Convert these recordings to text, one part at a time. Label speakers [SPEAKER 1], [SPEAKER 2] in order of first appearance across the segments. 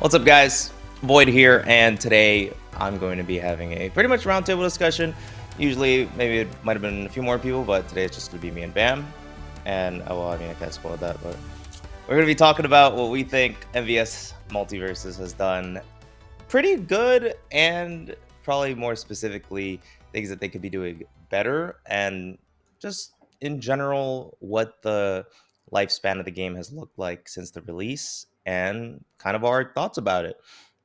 [SPEAKER 1] What's up, guys? Void here, and today I'm going to be having a pretty much roundtable discussion. Usually, maybe it might have been a few more people, but today it's just going to be me and Bam. And well, I mean, I can't spoil that, but we're going to be talking about what we think MVS MultiVersus has done pretty good, and probably more specifically, things that they could be doing better, and just in general, what the lifespan of the game has looked like since the release, and kind of our thoughts about it.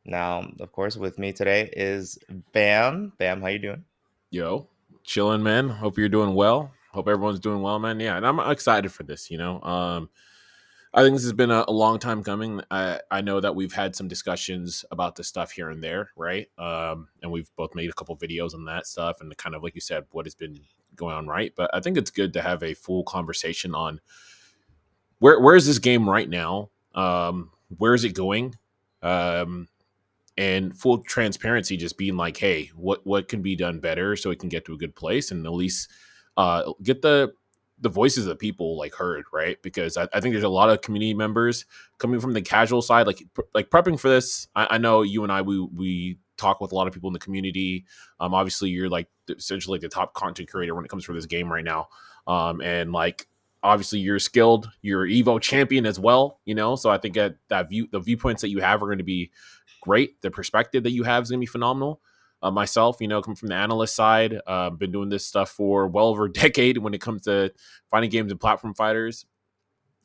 [SPEAKER 1] Now, of course, with me today is Bam. Bam, how you doing?
[SPEAKER 2] Yo, chilling, man. Hope you're doing well. Hope everyone's doing well, man. Yeah, and I'm excited for this. I think this has been a long time coming. I know that we've had some discussions about this stuff here and there, right? And we've both made a couple videos on that stuff, and kind of like you said, what has been going on, right? But I think it's good to have a full conversation on where is this game right now? Where is it going? Um, and full transparency, just being like, hey, what can be done better so it can get to a good place, and at least get the voices of people like heard, right? Because I think there's a lot of community members coming from the casual side, like prepping for this. I know you and we talk with a lot of people in the community. Obviously you're like essentially like the top content creator when it comes for this game right now. And like obviously you're skilled, you're Evo champion as well, so I think the viewpoints that you have are going to be great. The perspective that you have is going to be phenomenal. Myself, coming from the analyst side, been doing this stuff for well over a decade when it comes to finding games and platform fighters.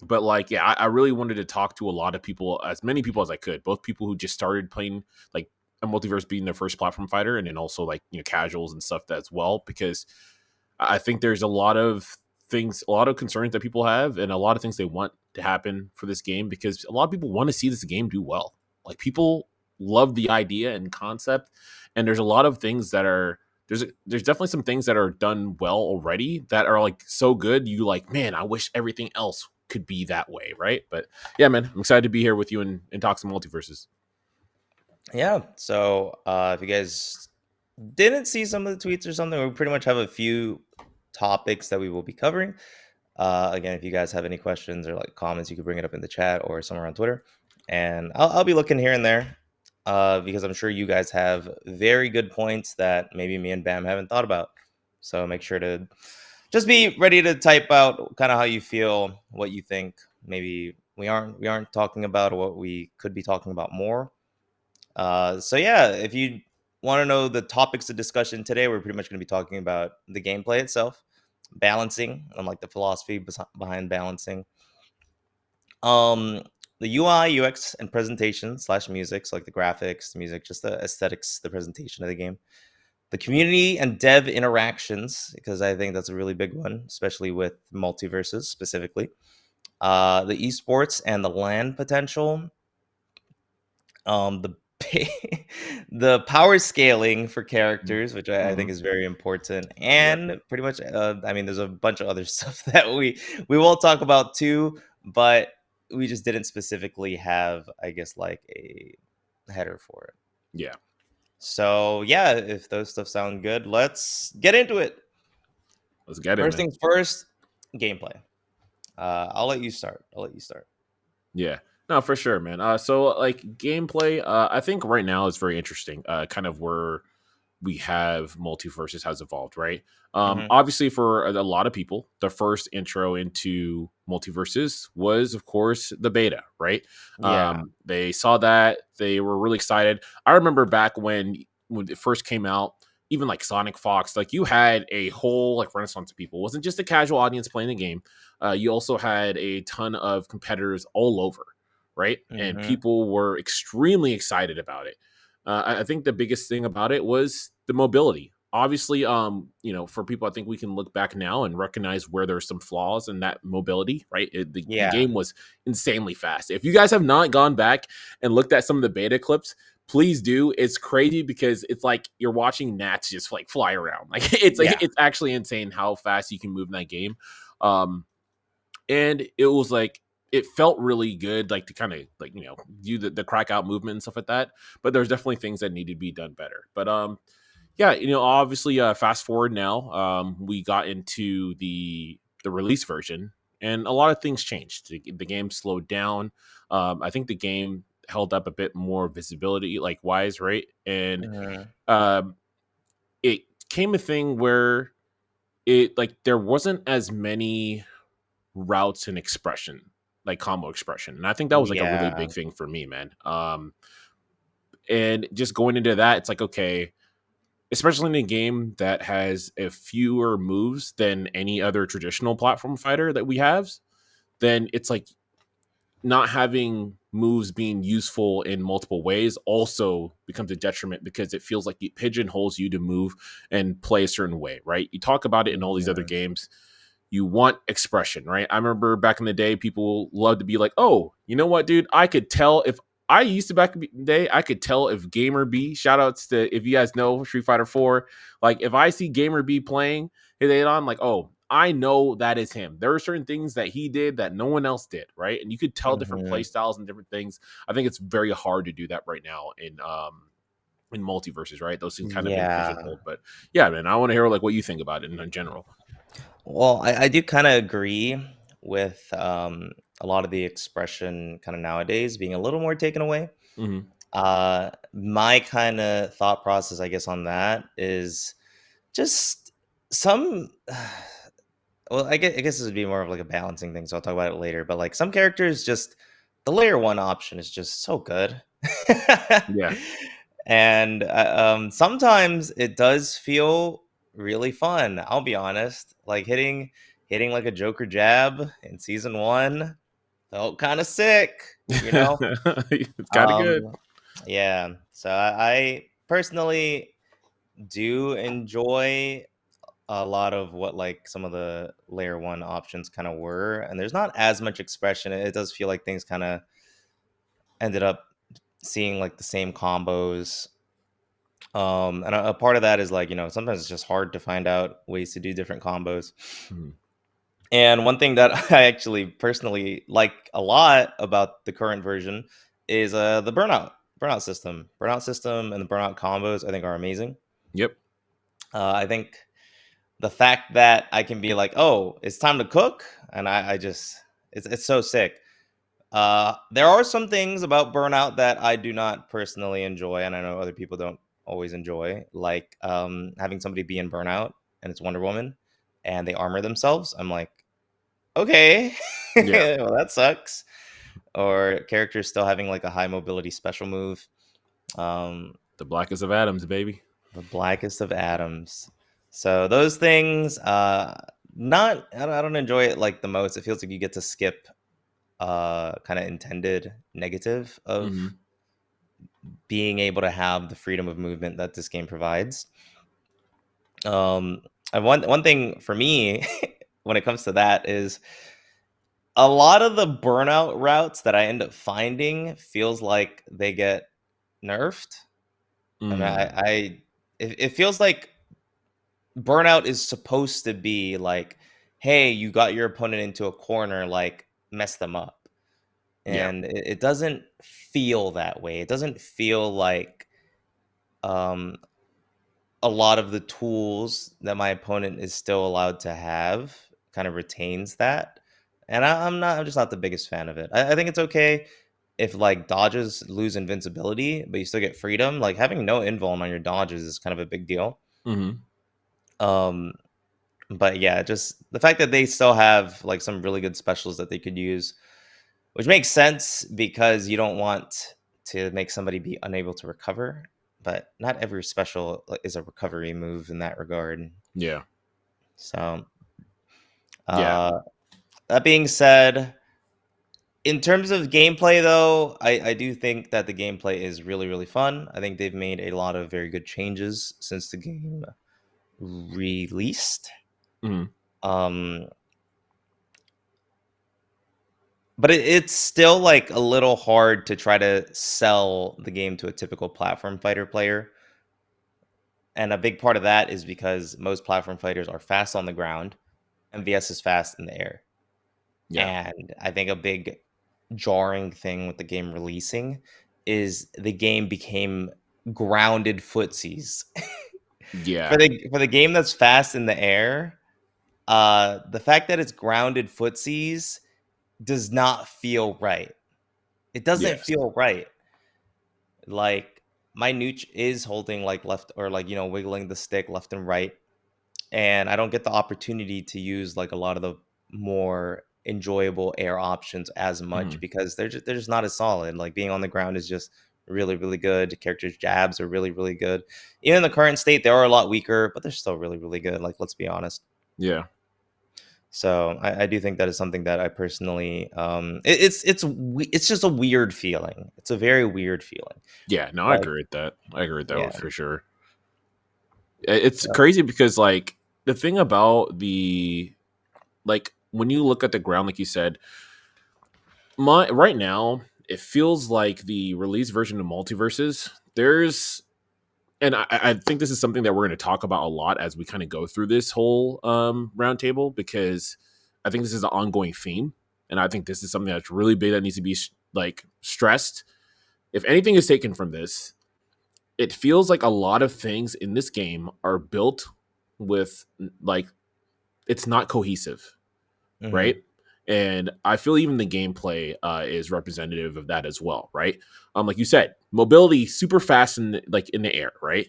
[SPEAKER 2] But like, yeah, I really wanted to talk to a lot of people, as many people as I could, both people who just started playing like a multiverse being their first platform fighter, and then also like casuals and stuff as well, because I think there's a lot of things, a lot of concerns that people have, and a lot of things they want to happen for this game, because a lot of people want to see this game do well. Like people love the idea and concept, and there's a lot of things that are there's definitely some things that are done well already that are like so good you like, man, I wish everything else could be that way, right? But yeah, man, I'm excited to be here with you and talk some multiverses.
[SPEAKER 1] Yeah. So, if you guys didn't see some of the tweets or something, we pretty much have a few topics that we will be covering. Again, if you guys have any questions or like comments, you can bring it up in the chat or somewhere on Twitter, and I'll be looking here and there, because I'm sure you guys have very good points that maybe me and Bam haven't thought about. So make sure to just be ready to type out kind of how you feel, what you think. Maybe we aren't talking about, or what we could be talking about more. So yeah, if you want to know the topics of discussion today, we're pretty much going to be talking about the gameplay itself, balancing, and like the philosophy behind balancing, um, the UI, UX, and presentation slash music, so like the graphics, the music, just the aesthetics, the presentation of the game, the community and dev interactions, because I think that's a really big one, especially with multiverses specifically. The esports and the land potential, the the power scaling for characters, which I think
[SPEAKER 2] Mm-hmm.
[SPEAKER 1] is very important,
[SPEAKER 2] Yep.
[SPEAKER 1] and pretty much, I mean, there's a bunch of other stuff that we will talk about too, but we just didn't specifically have, I guess, like a header for it.
[SPEAKER 2] Yeah.
[SPEAKER 1] So yeah, if those stuff sound good, let's get into it.
[SPEAKER 2] Let's get it,
[SPEAKER 1] First
[SPEAKER 2] man.
[SPEAKER 1] things first, gameplay. I'll let you start. I'll let you start.
[SPEAKER 2] Yeah. No, for sure, man. So like gameplay, I think right now is very interesting. Kind of where we have multiverses has evolved, right?
[SPEAKER 1] Hmm.
[SPEAKER 2] Obviously, for a lot of people, the first intro into multiverses was, of course, the beta, right?
[SPEAKER 1] Yeah.
[SPEAKER 2] They saw that, they were really excited. I remember back when it first came out, even like Sonic Fox, like you had a whole like renaissance of people. It wasn't just a casual audience playing the game. You also had a ton of competitors all over, right? And
[SPEAKER 1] Hmm.
[SPEAKER 2] people were extremely excited about it. I think the biggest thing about it was the mobility. Obviously, for people, I think we can look back now and recognize where there's some flaws in that mobility, right? The
[SPEAKER 1] Yeah.
[SPEAKER 2] game was insanely fast. If you guys have not gone back and looked at some of the beta clips, please do. It's crazy because it's like you're watching gnats just like fly around. Like
[SPEAKER 1] Yeah.
[SPEAKER 2] it's actually insane how fast you can move in that game. Um, and it was like it felt really good, like to kind of like do the crack out movement and stuff like that. But there's definitely things that need to be done better. But yeah, obviously, fast forward now, we got into the release version, and a lot of things changed. The game slowed down. I think the game held up a bit more visibility, like wise, right? And
[SPEAKER 1] Mhm.
[SPEAKER 2] um, it came a thing where there wasn't as many routes and expression, like combo expression, and I think that was like a really
[SPEAKER 1] Yeah.
[SPEAKER 2] big thing for me, man. And just going into that, it's like, okay, especially in a game that has a fewer moves than any other traditional platform fighter that we have, then it's like not having moves being useful in multiple ways also becomes a detriment because it feels like it pigeonholes you to move and play a certain way, right? You talk about it in all these other
[SPEAKER 1] Mhm.
[SPEAKER 2] games. You want expression, right? I remember back in the day, people loved to be like, oh, you know what, dude? I could tell if I used to back in the day, I could tell if Gamer B, shout outs to if you guys know Street Fighter 4, like if I see Gamer B playing it on, like, oh, I know that is him. There are certain things that he did that no one else did, right? And you could tell different play
[SPEAKER 1] Mhm.
[SPEAKER 2] styles and different things. I think it's very hard to do that right now in multiverses, right? Those things kind of been
[SPEAKER 1] Yeah.
[SPEAKER 2] pigeonholed. But yeah, man, I want to hear like what you think about it in general.
[SPEAKER 1] Well, I do kind of agree with a lot of the expression kind of nowadays being a little more taken away.
[SPEAKER 2] Mm-hmm.
[SPEAKER 1] My kind of thought process, I guess, on that is just some. Well, I guess this would be more of like a balancing thing, so I'll talk about it later. But like some characters, just the layer one option is just so good,
[SPEAKER 2] Yeah.
[SPEAKER 1] and sometimes it does feel really fun. I'll be honest, like hitting like a Joker jab in season one felt kind of sick, you know.
[SPEAKER 2] It's kind of good.
[SPEAKER 1] Um, yeah. So I personally do enjoy a lot of what like some of the layer one options kind of were, and there's not as much expression. It does feel like things kind of ended up seeing like the same combos. And a part of that is like, sometimes it's just hard to find out ways to do different combos.
[SPEAKER 2] Mhm.
[SPEAKER 1] And one thing that I actually personally like a lot about the current version is the burnout system. Burnout system and the burnout combos I think are amazing.
[SPEAKER 2] Yep.
[SPEAKER 1] I think the fact that I can be like, "Oh, it's time to cook," and I just it's so sick. There are some things about burnout that I do not personally enjoy, and I know other people don't always enjoy, like having somebody be in burnout and it's Wonder Woman and they armor themselves. I'm like, okay,
[SPEAKER 2] Yeah.
[SPEAKER 1] well that sucks. Or characters still having like a high mobility special move. Um,
[SPEAKER 2] The blackest of atoms, baby.
[SPEAKER 1] the blackest of atoms. So those things, not I don't enjoy it like the most. It feels like you get to skip kind of intended negative of
[SPEAKER 2] Hmm.
[SPEAKER 1] being able to have the freedom of movement that this game provides. Um, and one thing for me when it comes to that is a lot of the burnout routes that I end up finding feels like they get nerfed. I mean,
[SPEAKER 2] Mm.
[SPEAKER 1] it feels like burnout is supposed to be like, hey, you got your opponent into a corner, like mess them up.
[SPEAKER 2] Yeah.
[SPEAKER 1] And it doesn't feel that way. It doesn't feel like um, a lot of the tools that my opponent is still allowed to have kind of retains that. And I'm just not the biggest fan of it. I think it's okay if like dodges lose invincibility, but you still get freedom. Like having no invuln on your dodges is kind of a big deal.
[SPEAKER 2] Hmm.
[SPEAKER 1] Um, But yeah, just the fact that they still have like some really good specials that they could use, which makes sense because you don't want to make somebody be unable to recover. But not every special is a recovery move in that regard.
[SPEAKER 2] Yeah.
[SPEAKER 1] So,
[SPEAKER 2] Yeah.
[SPEAKER 1] uh, that being said, in terms of gameplay, though, I do think that the gameplay is really, really fun. I think they've made a lot of very good changes since the game released.
[SPEAKER 2] Hmm.
[SPEAKER 1] Um, But it's still, like, a little hard to try to sell the game to a typical platform fighter player, and a big part of that is because most platform fighters are fast on the ground, MVS is fast in the air,
[SPEAKER 2] Yeah.
[SPEAKER 1] and I think a big jarring thing with the game releasing is the game became grounded footsies.
[SPEAKER 2] Yeah.
[SPEAKER 1] For the game that's fast in the air, the fact that it's grounded footsies does not feel right. It doesn't
[SPEAKER 2] Yes.
[SPEAKER 1] feel right. like my nooch is holding like left or like wiggling the stick left and right, and I don't get the opportunity to use like a lot of the more enjoyable air options as much
[SPEAKER 2] Mhm.
[SPEAKER 1] because they're just not as solid. Like being on the ground is just really really good. The characters' jabs are really really good. Even in the current state, they are a lot weaker, but they're still really really good. Like let's be honest.
[SPEAKER 2] Yeah.
[SPEAKER 1] So I do think that is something that I personally it's just a weird feeling. It's a very weird feeling.
[SPEAKER 2] Yeah, no, I
[SPEAKER 1] Like
[SPEAKER 2] agree with that. I agree with that
[SPEAKER 1] yeah,
[SPEAKER 2] for sure. It's
[SPEAKER 1] so,
[SPEAKER 2] crazy because like the thing about the like when you look at the ground, like you said, my right now it feels like the release version of multiverses. There's and I think this is something that we're going to talk about a lot as we kind of go through this whole roundtable because I think this is an ongoing theme, and I think this is something that's really big that needs to be like stressed. If anything is taken from this, it feels like a lot of things in this game are built with like it's not cohesive, right?
[SPEAKER 1] mhm,
[SPEAKER 2] And I feel even the gameplay is representative of that as well, right? Like you said, mobility super fast in like in the air, right?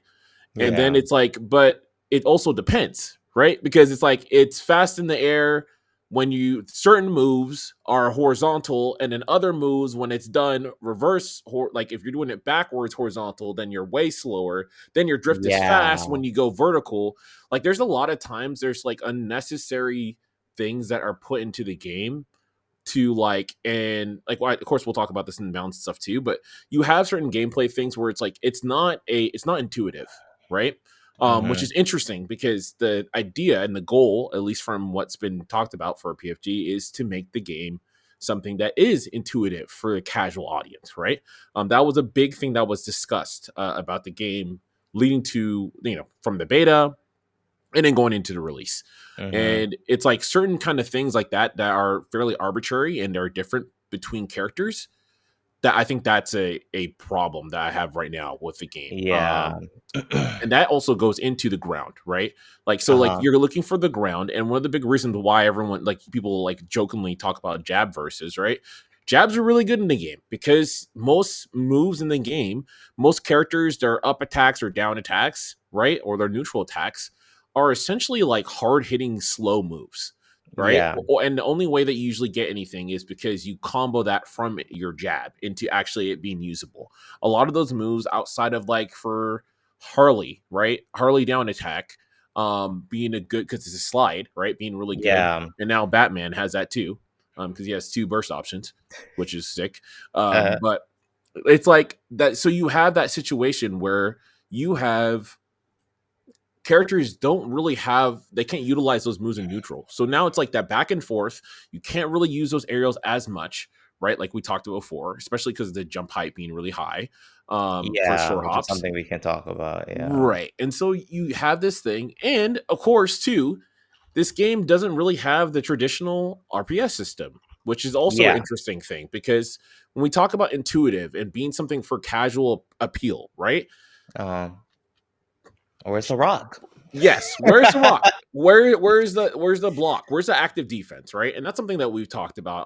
[SPEAKER 2] And then
[SPEAKER 1] yeah,
[SPEAKER 2] it's like, but it also depends, right? Because it's like it's fast in the air when you certain moves are horizontal, and then other moves when it's done reverse, like if you're doing it backwards horizontal, then you're way slower. Then your drift is fast
[SPEAKER 1] yeah,
[SPEAKER 2] when you go vertical. Like there's a lot of times there's like unnecessary things that are put into the game to like and like well, of course we'll talk about this in balance stuff too, but you have certain gameplay things where it's like it's not intuitive, right? Which
[SPEAKER 1] mhm,
[SPEAKER 2] is interesting because the idea and the goal, at least from what's been talked about for PFG, is to make the game something that is intuitive for a casual audience, right? That was a big thing that was discussed about the game leading to from the beta and then going into the release.
[SPEAKER 1] mhm,
[SPEAKER 2] And it's like certain kind of things like that that are fairly arbitrary and they're different between characters. That I think that's a problem that I have right now with the game.
[SPEAKER 1] yeah,
[SPEAKER 2] And that also goes into the ground, right? Like so, like
[SPEAKER 1] uh-huh,
[SPEAKER 2] you're looking for the ground, and one of the big reasons why everyone like people like jokingly talk about jab versus, right? Jabs are really good in the game because most moves in the game, most characters, their up attacks or down attacks, right, or their neutral attacks, are essentially like hard hitting slow moves, right?
[SPEAKER 1] yeah,
[SPEAKER 2] And the only way that you usually get anything is because you combo that from your jab into actually it being usable. A lot of those moves outside of like for Harley, right? Harley down attack, being a good because it's a slide, right? Being really good.
[SPEAKER 1] yeah,
[SPEAKER 2] And now Batman has that too, because he has two burst options, which is sick.
[SPEAKER 1] uh,
[SPEAKER 2] But it's like that. So you have that situation where you have characters don't really have they can't utilize those moves in neutral. So now it's like that back and forth. You can't really use those aerials as much, right? Like we talked about before, especially because of the jump height being really high for
[SPEAKER 1] yeah,
[SPEAKER 2] short
[SPEAKER 1] which is
[SPEAKER 2] hops.
[SPEAKER 1] something we can talk about, yeah,
[SPEAKER 2] Right. And so you have this thing. And of course, too, this game doesn't really have the traditional RPS system, which is also an
[SPEAKER 1] yeah,
[SPEAKER 2] interesting thing because when we talk about intuitive and being something for casual appeal, right?
[SPEAKER 1] um, where's the rock?
[SPEAKER 2] Yes, where's the rock? Where's the block? Where's the active defense, right? And that's something that we've talked about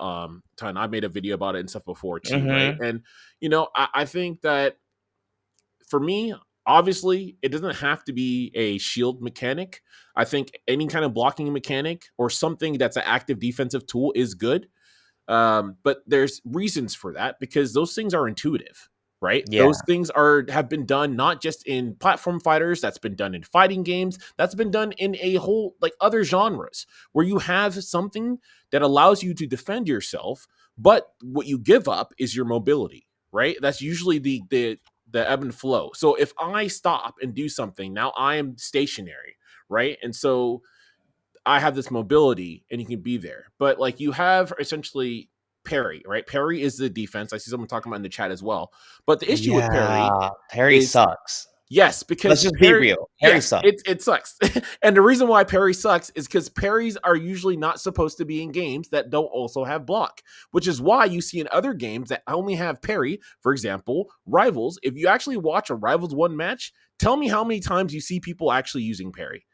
[SPEAKER 2] ton. I made a video about it and stuff before too, right?
[SPEAKER 1] Mhm,
[SPEAKER 2] And I think that for me, obviously, it doesn't have to be a shield mechanic. I think any kind of blocking mechanic or something that's an active defensive tool is good. But there's reasons for that because those things are intuitive, right?
[SPEAKER 1] yeah,
[SPEAKER 2] Those things have been done not just in platform fighters, that's been done in fighting games, that's been done in a whole like other genres where you have something that allows you to defend yourself, but what you give up is your mobility, right? That's usually the ebb and flow. So if I stop and do something, now I am stationary, right? And so I have this mobility and you can be there. But like you have essentially parry, right? Parry is the defense. I see someone talking about in the chat as well. But the issue with parry
[SPEAKER 1] yeah, Harry
[SPEAKER 2] is
[SPEAKER 1] sucks.
[SPEAKER 2] yes,
[SPEAKER 1] Let's
[SPEAKER 2] because
[SPEAKER 1] just be
[SPEAKER 2] parry,
[SPEAKER 1] real, Harry
[SPEAKER 2] yes,
[SPEAKER 1] sucks.
[SPEAKER 2] it sucks. And the reason why parry sucks is because parries are usually not supposed to be in games that don't also have block, which is why you see in other games that only have parry, for example, Rivals. If you actually watch a Rivals 1 match, tell me how many times you see people actually using parry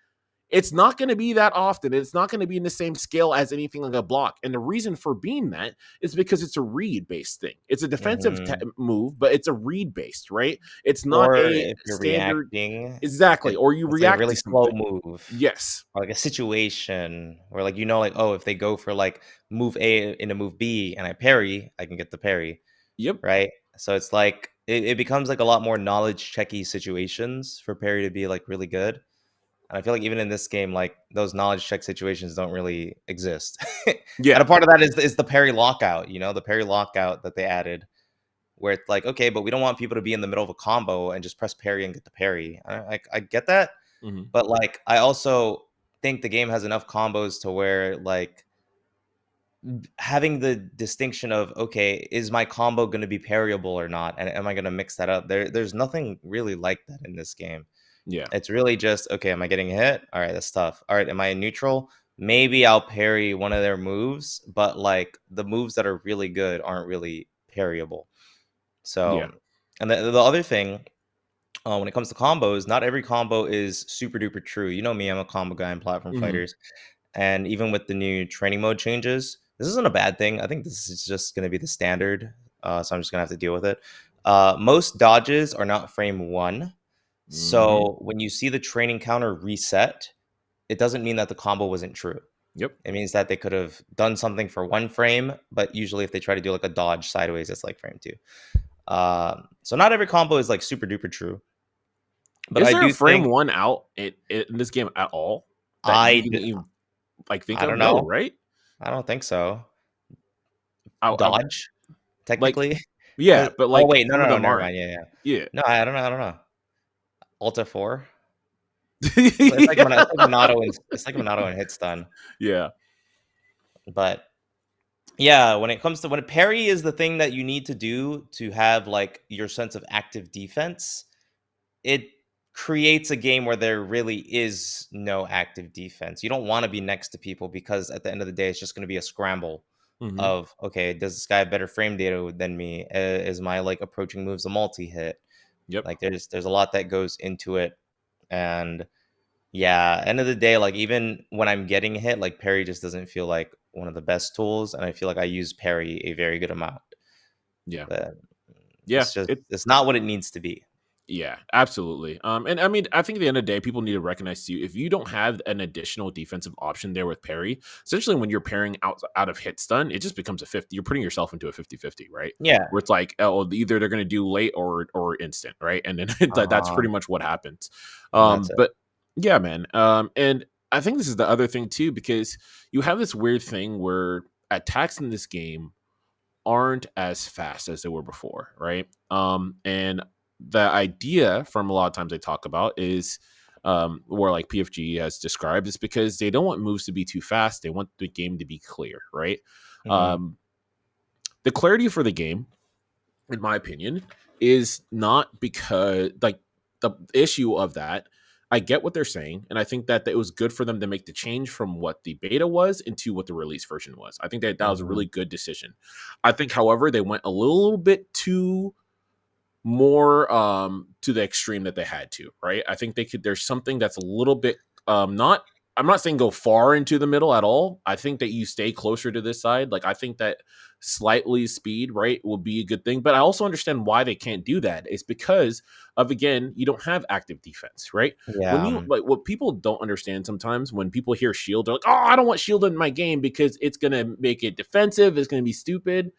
[SPEAKER 2] It's not going to be that often. It's not going to be in the same scale as anything like a block. And the reason for being that is because it's a read based thing. It's a defensive
[SPEAKER 1] Mhm.
[SPEAKER 2] move, but it's a read based, right? It's not
[SPEAKER 1] Or
[SPEAKER 2] a
[SPEAKER 1] if you're
[SPEAKER 2] standard.
[SPEAKER 1] reacting,
[SPEAKER 2] Exactly. Or you
[SPEAKER 1] it's like a
[SPEAKER 2] react
[SPEAKER 1] really
[SPEAKER 2] to
[SPEAKER 1] slow
[SPEAKER 2] something.
[SPEAKER 1] move,
[SPEAKER 2] Yes.
[SPEAKER 1] or like a situation where, like, like, oh, if they go for like move A into move B and I parry, I can get the parry,
[SPEAKER 2] Yep.
[SPEAKER 1] right? So it's like it becomes like a lot more knowledge checky situations for parry to be like really good. And I feel like even in this game, like those knowledge check situations don't really exist. And
[SPEAKER 2] Yeah.
[SPEAKER 1] a part of that is the parry lockout, the parry lockout that they added, where it's like, okay, but we don't want people to be in the middle of a combo and just press parry and get the parry. I get that,
[SPEAKER 2] Hmm.
[SPEAKER 1] but like I also think the game has enough combos to where like having the distinction of, okay, is my combo going to be parryable or not, and am I going to mix that up? There's nothing really like that in this game.
[SPEAKER 2] Yeah.
[SPEAKER 1] It's really just, okay, am I getting hit? All right, that's tough. All right, am I in neutral? Maybe I'll parry one of their moves, but like the moves that are really good aren't really parryable.
[SPEAKER 2] Yeah.
[SPEAKER 1] So, and the other thing, when it comes to combos, not every combo is super duper true. You know me, I'm a combo guy in platform
[SPEAKER 2] Hmm.
[SPEAKER 1] fighters. And even with the new training mode changes, this isn't a bad thing. I think this is just going to be the standard. So I'm just going to have to deal with it. Most dodges are not frame one.
[SPEAKER 2] Hmm.
[SPEAKER 1] So when you see the training counter reset, it doesn't mean that the combo wasn't true.
[SPEAKER 2] Yep.
[SPEAKER 1] It means that they could have done something for one frame, but usually if they try to do like a dodge sideways, it's like frame two. So not every combo is like super duper true, but
[SPEAKER 2] Is
[SPEAKER 1] I
[SPEAKER 2] there a
[SPEAKER 1] do
[SPEAKER 2] frame
[SPEAKER 1] think
[SPEAKER 2] one out in this game at all that you
[SPEAKER 1] I
[SPEAKER 2] can
[SPEAKER 1] d-
[SPEAKER 2] even like think
[SPEAKER 1] I
[SPEAKER 2] of?
[SPEAKER 1] don't
[SPEAKER 2] No,
[SPEAKER 1] know.
[SPEAKER 2] right?
[SPEAKER 1] I don't think so.
[SPEAKER 2] I
[SPEAKER 1] Dodge
[SPEAKER 2] like
[SPEAKER 1] technically.
[SPEAKER 2] yeah,
[SPEAKER 1] 'Cause
[SPEAKER 2] but
[SPEAKER 1] oh
[SPEAKER 2] like
[SPEAKER 1] wait, no,
[SPEAKER 2] some
[SPEAKER 1] no,
[SPEAKER 2] of
[SPEAKER 1] no,
[SPEAKER 2] them
[SPEAKER 1] never
[SPEAKER 2] aren't.
[SPEAKER 1] mind. Yeah, yeah.
[SPEAKER 2] Yeah.
[SPEAKER 1] No, I don't know. I don't know. Ulta 4. It's like Monado and hit stun.
[SPEAKER 2] Yeah.
[SPEAKER 1] But yeah, when it comes to when parry is the thing that you need to do to have like your sense of active defense, it creates a game where there really is no active defense. You don't want to be next to people because at the end of the day, it's just going to be a scramble
[SPEAKER 2] Hmm.
[SPEAKER 1] of, okay, does this guy have better frame data than me? Is my like approaching moves a multi hit?
[SPEAKER 2] Yep.
[SPEAKER 1] Like there's a lot that goes into it, and yeah, end of the day, like even when I'm getting hit, like parry just doesn't feel like one of the best tools, and I feel like I use parry a very good amount.
[SPEAKER 2] Yeah.
[SPEAKER 1] But
[SPEAKER 2] Yeah.
[SPEAKER 1] it's not what it needs to be.
[SPEAKER 2] Yeah, absolutely. And I mean, I think at the end of the day, people need to recognize too, if you don't have an additional defensive option there with parry, essentially when you're pairing out of hit stun, it just becomes a 50. You're putting yourself into a 50-50, right?
[SPEAKER 1] Yeah.
[SPEAKER 2] Where it's like, oh, either they're going to do late or instant, right? And then that's
[SPEAKER 1] Uh,
[SPEAKER 2] pretty much what happens.
[SPEAKER 1] that's it.
[SPEAKER 2] But yeah, man. And I think this is the other thing too, because you have this weird thing where attacks in this game aren't as fast as they were before, right? And the idea from a lot of times they talk about is where like PFG has described is because they don't want moves to be too fast. They want the game to be clear, right?
[SPEAKER 1] Mhm.
[SPEAKER 2] Um, the clarity for the game, in my opinion, is not because like the issue of that. I get what they're saying, and I think that it was good for them to make the change from what the beta was into what the release version was. I think that was a really
[SPEAKER 1] Mhm.
[SPEAKER 2] good decision. I think, however, they went a little bit too more to the extreme that they had to, right? I think they could there's something that's a little bit not I'm not saying go far into the middle at all. I think that you stay closer to this side. Like I think that slightly speed, right, will be a good thing. But I also understand why they can't do that. It's because of again, you don't have active defense, right? When
[SPEAKER 1] Yeah.
[SPEAKER 2] you like what people don't understand sometimes when people hear shield, they're like, oh, I don't want shield in my game because it's gonna make it defensive, it's gonna be stupid.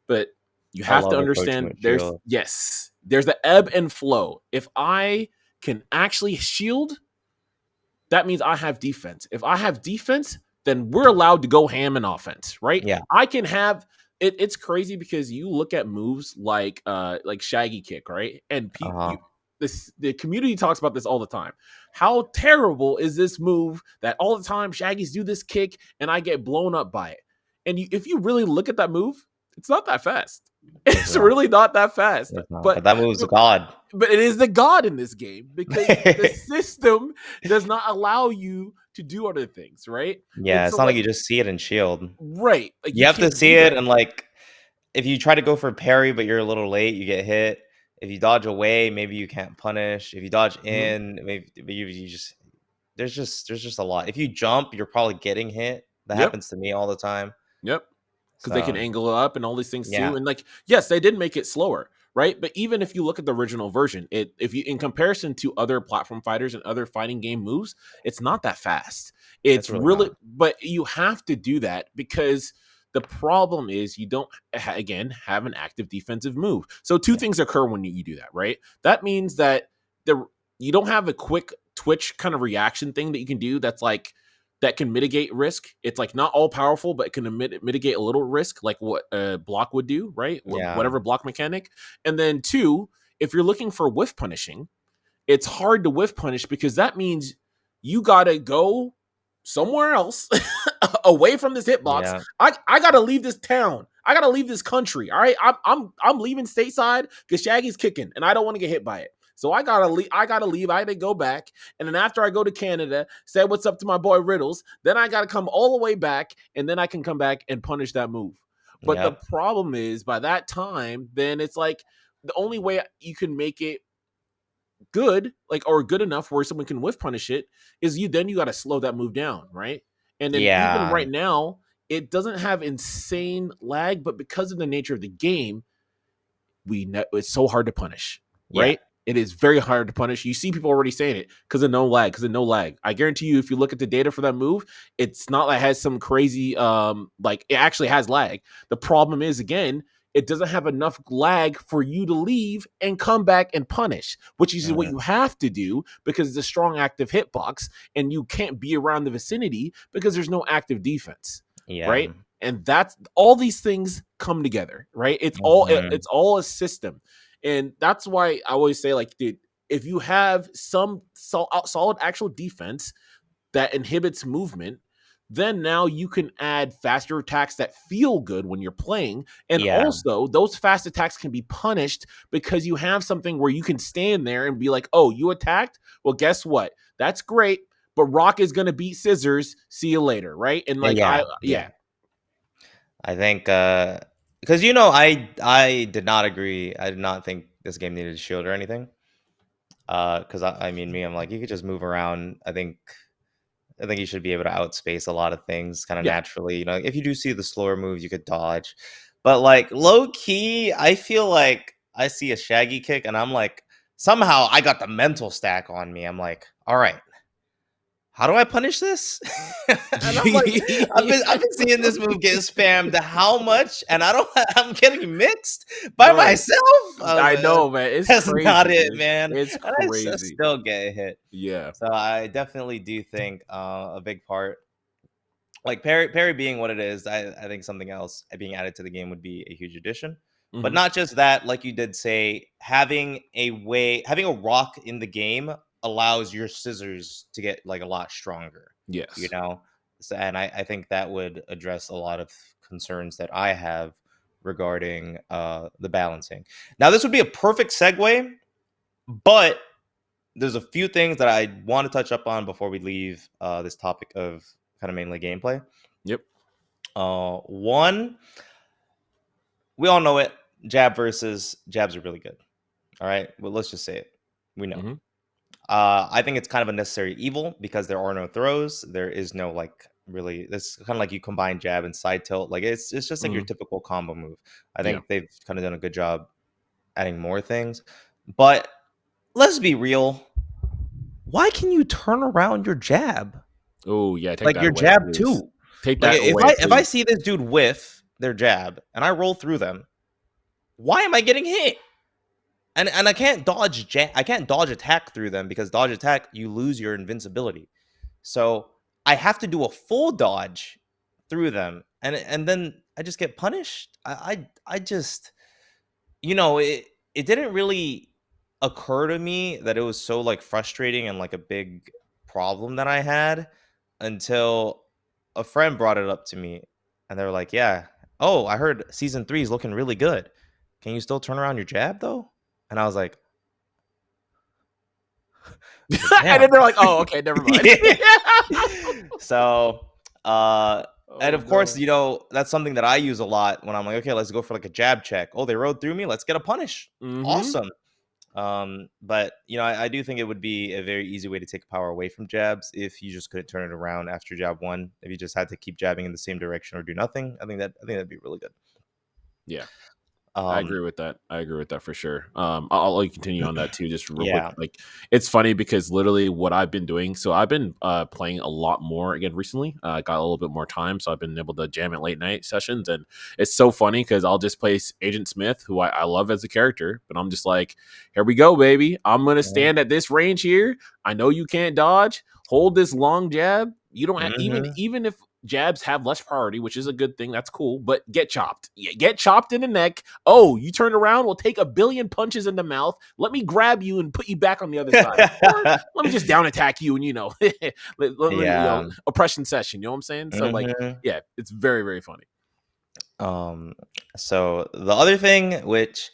[SPEAKER 2] But you
[SPEAKER 1] I
[SPEAKER 2] have to
[SPEAKER 1] love approaching
[SPEAKER 2] understand
[SPEAKER 1] with
[SPEAKER 2] there's
[SPEAKER 1] shield.
[SPEAKER 2] yes, there's the ebb and flow. If I can actually shield, that means I have defense. If I have defense, then we're allowed to go ham in offense, right?
[SPEAKER 1] Yeah.
[SPEAKER 2] I can have it's crazy because you look at moves like Shaggy Kick, right? And
[SPEAKER 1] Uh-huh.
[SPEAKER 2] the community talks about this all the time. How terrible is this move that all the time Shaggies do this kick and I get blown up by it? And if you really look at that move, it's not that fast.
[SPEAKER 1] It's
[SPEAKER 2] It's
[SPEAKER 1] not.
[SPEAKER 2] really not that fast.
[SPEAKER 1] It's not. But
[SPEAKER 2] But
[SPEAKER 1] that move's a god.
[SPEAKER 2] but it is the god in this game because the system does not allow you to do other things, right? And
[SPEAKER 1] Yeah,
[SPEAKER 2] so
[SPEAKER 1] it's not like
[SPEAKER 2] like
[SPEAKER 1] you just see it in shield.
[SPEAKER 2] right, like
[SPEAKER 1] You
[SPEAKER 2] you
[SPEAKER 1] have to
[SPEAKER 2] can't
[SPEAKER 1] see
[SPEAKER 2] do
[SPEAKER 1] it,
[SPEAKER 2] that.
[SPEAKER 1] and like if you try to go for parry but you're a little late, you get hit. If you dodge away, maybe you can't punish. If you dodge
[SPEAKER 2] Mhm.
[SPEAKER 1] in, maybe you just there's just a lot. If you jump, you're probably getting hit. That
[SPEAKER 2] Yep.
[SPEAKER 1] happens to me all the time.
[SPEAKER 2] Yep. Because they can
[SPEAKER 1] So
[SPEAKER 2] angle it up and all these things too.
[SPEAKER 1] yeah,
[SPEAKER 2] And like, yes, they did make it slower, right? But even if you look at the original version, it if you in comparison to other platform fighters and other fighting game moves, it's not that fast.
[SPEAKER 1] it's
[SPEAKER 2] It's
[SPEAKER 1] really
[SPEAKER 2] really,
[SPEAKER 1] not.
[SPEAKER 2] but you have to do that because the problem is you don't again have an active defensive move. So two
[SPEAKER 1] Yeah,
[SPEAKER 2] things occur when you do that, right? That means that the you don't have a quick twitch kind of reaction thing that you can do that's like that can mitigate risk. It's like not all powerful, but it can mitigate a little risk, like what a block would do, right?
[SPEAKER 1] yeah,
[SPEAKER 2] Whatever block mechanic. And then two, if you're looking for whiff punishing, it's hard to whiff punish because that means you gotta go somewhere else away from this hitbox.
[SPEAKER 1] yeah,
[SPEAKER 2] I gotta leave this town. I gotta leave this country. All right, I'm leaving stateside because Shaggy's kicking, and I don't want to get hit by it. So I gotta leave. I gotta leave. I gotta go back, and then after I go to Canada, say what's up to my boy Riddles. Then I gotta come all the way back, and then I can come back and punish that move. But the
[SPEAKER 1] yep,
[SPEAKER 2] problem is, by that time, then it's like the only way you can make it good, like or good enough where someone can whiff punish it, is you got to slow that move down, right? And then even
[SPEAKER 1] yeah,
[SPEAKER 2] right now, it doesn't have insane lag, but because of the nature of the game, it's so hard to punish,
[SPEAKER 1] yeah,
[SPEAKER 2] right? It is very hard to punish. You see people already saying it because of no lag. I guarantee you, if you look at the data for that move, it's not like it has some crazy like it actually has lag. The problem is again, it doesn't have enough lag for you to leave and come back and punish, which is what
[SPEAKER 1] mhm,
[SPEAKER 2] you have to do because it's a strong active hitbox and you can't be around the vicinity because there's no active defense,
[SPEAKER 1] yeah,
[SPEAKER 2] right? And that's all these things come together, right?
[SPEAKER 1] mhm,
[SPEAKER 2] It's all a system, and that's why I always say, like, dude, if you have some solid actual defense that inhibits movement, then now you can add faster attacks that feel good when you're playing. And
[SPEAKER 1] yeah,
[SPEAKER 2] also, those fast attacks can be punished because you have something where you can stand there and be like, oh, you attacked? Well, guess what? That's great. But Rock is going to beat Scissors. See you later. Right. And like,
[SPEAKER 1] yeah, yeah.
[SPEAKER 2] yeah.
[SPEAKER 1] I think because I did not agree. I did not think this game needed a shield or anything. Because I mean, I'm like, you could just move around. I think you should be able to outspace a lot of things kind of
[SPEAKER 2] Yeah.
[SPEAKER 1] naturally. If you do see the slower moves, you could dodge. But like low key, I feel like I see a shaggy kick and I'm like, somehow I got the mental stack on me. I'm like, all right, how do I punish this? And I'm like, I've been seeing this move get spammed how much, and I'm getting mixed by
[SPEAKER 2] Bro,
[SPEAKER 1] myself.
[SPEAKER 2] I know, man. It's
[SPEAKER 1] That's not
[SPEAKER 2] crazy,
[SPEAKER 1] it,
[SPEAKER 2] dude.
[SPEAKER 1] man.
[SPEAKER 2] It's
[SPEAKER 1] And I
[SPEAKER 2] crazy.
[SPEAKER 1] still get hit.
[SPEAKER 2] Yeah.
[SPEAKER 1] So I definitely do think a big part, like parry being what it is, I think something else being added to the game would be a huge addition. But
[SPEAKER 2] Hmm.
[SPEAKER 1] not just that, like you did say, having a rock in the game allows your scissors to get like a lot stronger, you
[SPEAKER 2] Yes.
[SPEAKER 1] know? So, and I think that would address a lot of concerns that I have regarding the balancing. Now, this would be a perfect segue, but there's a few things that I want to touch up on before we leave this topic of kind of mainly gameplay.
[SPEAKER 2] Yep.
[SPEAKER 1] One, we all know it. Jab versus jabs are really good. All right. Well, let's just say it. We know.
[SPEAKER 2] Hmm.
[SPEAKER 1] I think it's kind of a necessary evil because there are no throws. There is no like really. This kind of like you combine jab and side tilt. Like it's just like your
[SPEAKER 2] Hmm.
[SPEAKER 1] typical combo move. I
[SPEAKER 2] Yeah.
[SPEAKER 1] think they've kind of done a good job adding more things. But let's be real. Why can you turn around your jab?
[SPEAKER 2] Oh, yeah. Take
[SPEAKER 1] Like
[SPEAKER 2] that
[SPEAKER 1] your
[SPEAKER 2] away,
[SPEAKER 1] jab
[SPEAKER 2] please.
[SPEAKER 1] too.
[SPEAKER 2] Take
[SPEAKER 1] Like
[SPEAKER 2] that
[SPEAKER 1] if
[SPEAKER 2] away,
[SPEAKER 1] I
[SPEAKER 2] please.
[SPEAKER 1] see this dude whiff their jab and I roll through them, why am I getting hit? And I can't dodge attack through them because dodge attack you lose your invincibility. So I have to do a full dodge through them, and then I just get punished. I just it didn't really occur to me that it was so like frustrating and like a big problem that I had until a friend brought it up to me and they were like, "Yeah, oh, I heard season 3 is looking really good. Can you still turn around your jab though?" And I was like,
[SPEAKER 2] And then
[SPEAKER 1] "Damn."
[SPEAKER 2] they're like, oh, okay, never mind.
[SPEAKER 1] Yeah. So, uh and
[SPEAKER 2] Oh,
[SPEAKER 1] of course,
[SPEAKER 2] no.
[SPEAKER 1] that's something that I use a lot when I'm like, "Okay, let's go for like a jab check. Oh, they rode through me. Let's get a punish."
[SPEAKER 2] Hmm.
[SPEAKER 1] Awesome. But I do think it would be a very easy way to take power away from jabs if you just couldn't turn it around after jab one. If you just had to keep jabbing in the same direction or do nothing, I think that'd be really good.
[SPEAKER 2] Yeah. I
[SPEAKER 1] Um,
[SPEAKER 2] agree with that. I agree with that for sure. I'll let you continue on that too, just real quick.
[SPEAKER 1] yeah.
[SPEAKER 2] Like, it's funny because literally what I've been doing. So I've been playing a lot more again recently. Got a little bit more time, so I've been able to jam at late night sessions, and it's so funny because I'll just play Agent Smith, who I love as a character, but I'm just like, here we go, baby. I'm gonna stand at this range here. I know you can't dodge. Hold this long jab. You don't have,
[SPEAKER 1] Mm-hmm.
[SPEAKER 2] even if jabs have less priority, which is a good thing. That's cool, but get chopped. Yeah, get chopped in the neck. Oh, you turn around, we'll take a billion punches in the mouth. Let me grab you and put you back on the other side. Or let me just down attack you and,
[SPEAKER 1] Yeah.
[SPEAKER 2] oppression session. You know what I'm saying? So, like,
[SPEAKER 1] Mm-hmm.
[SPEAKER 2] yeah, it's very, very funny.
[SPEAKER 1] Um, so the other thing, which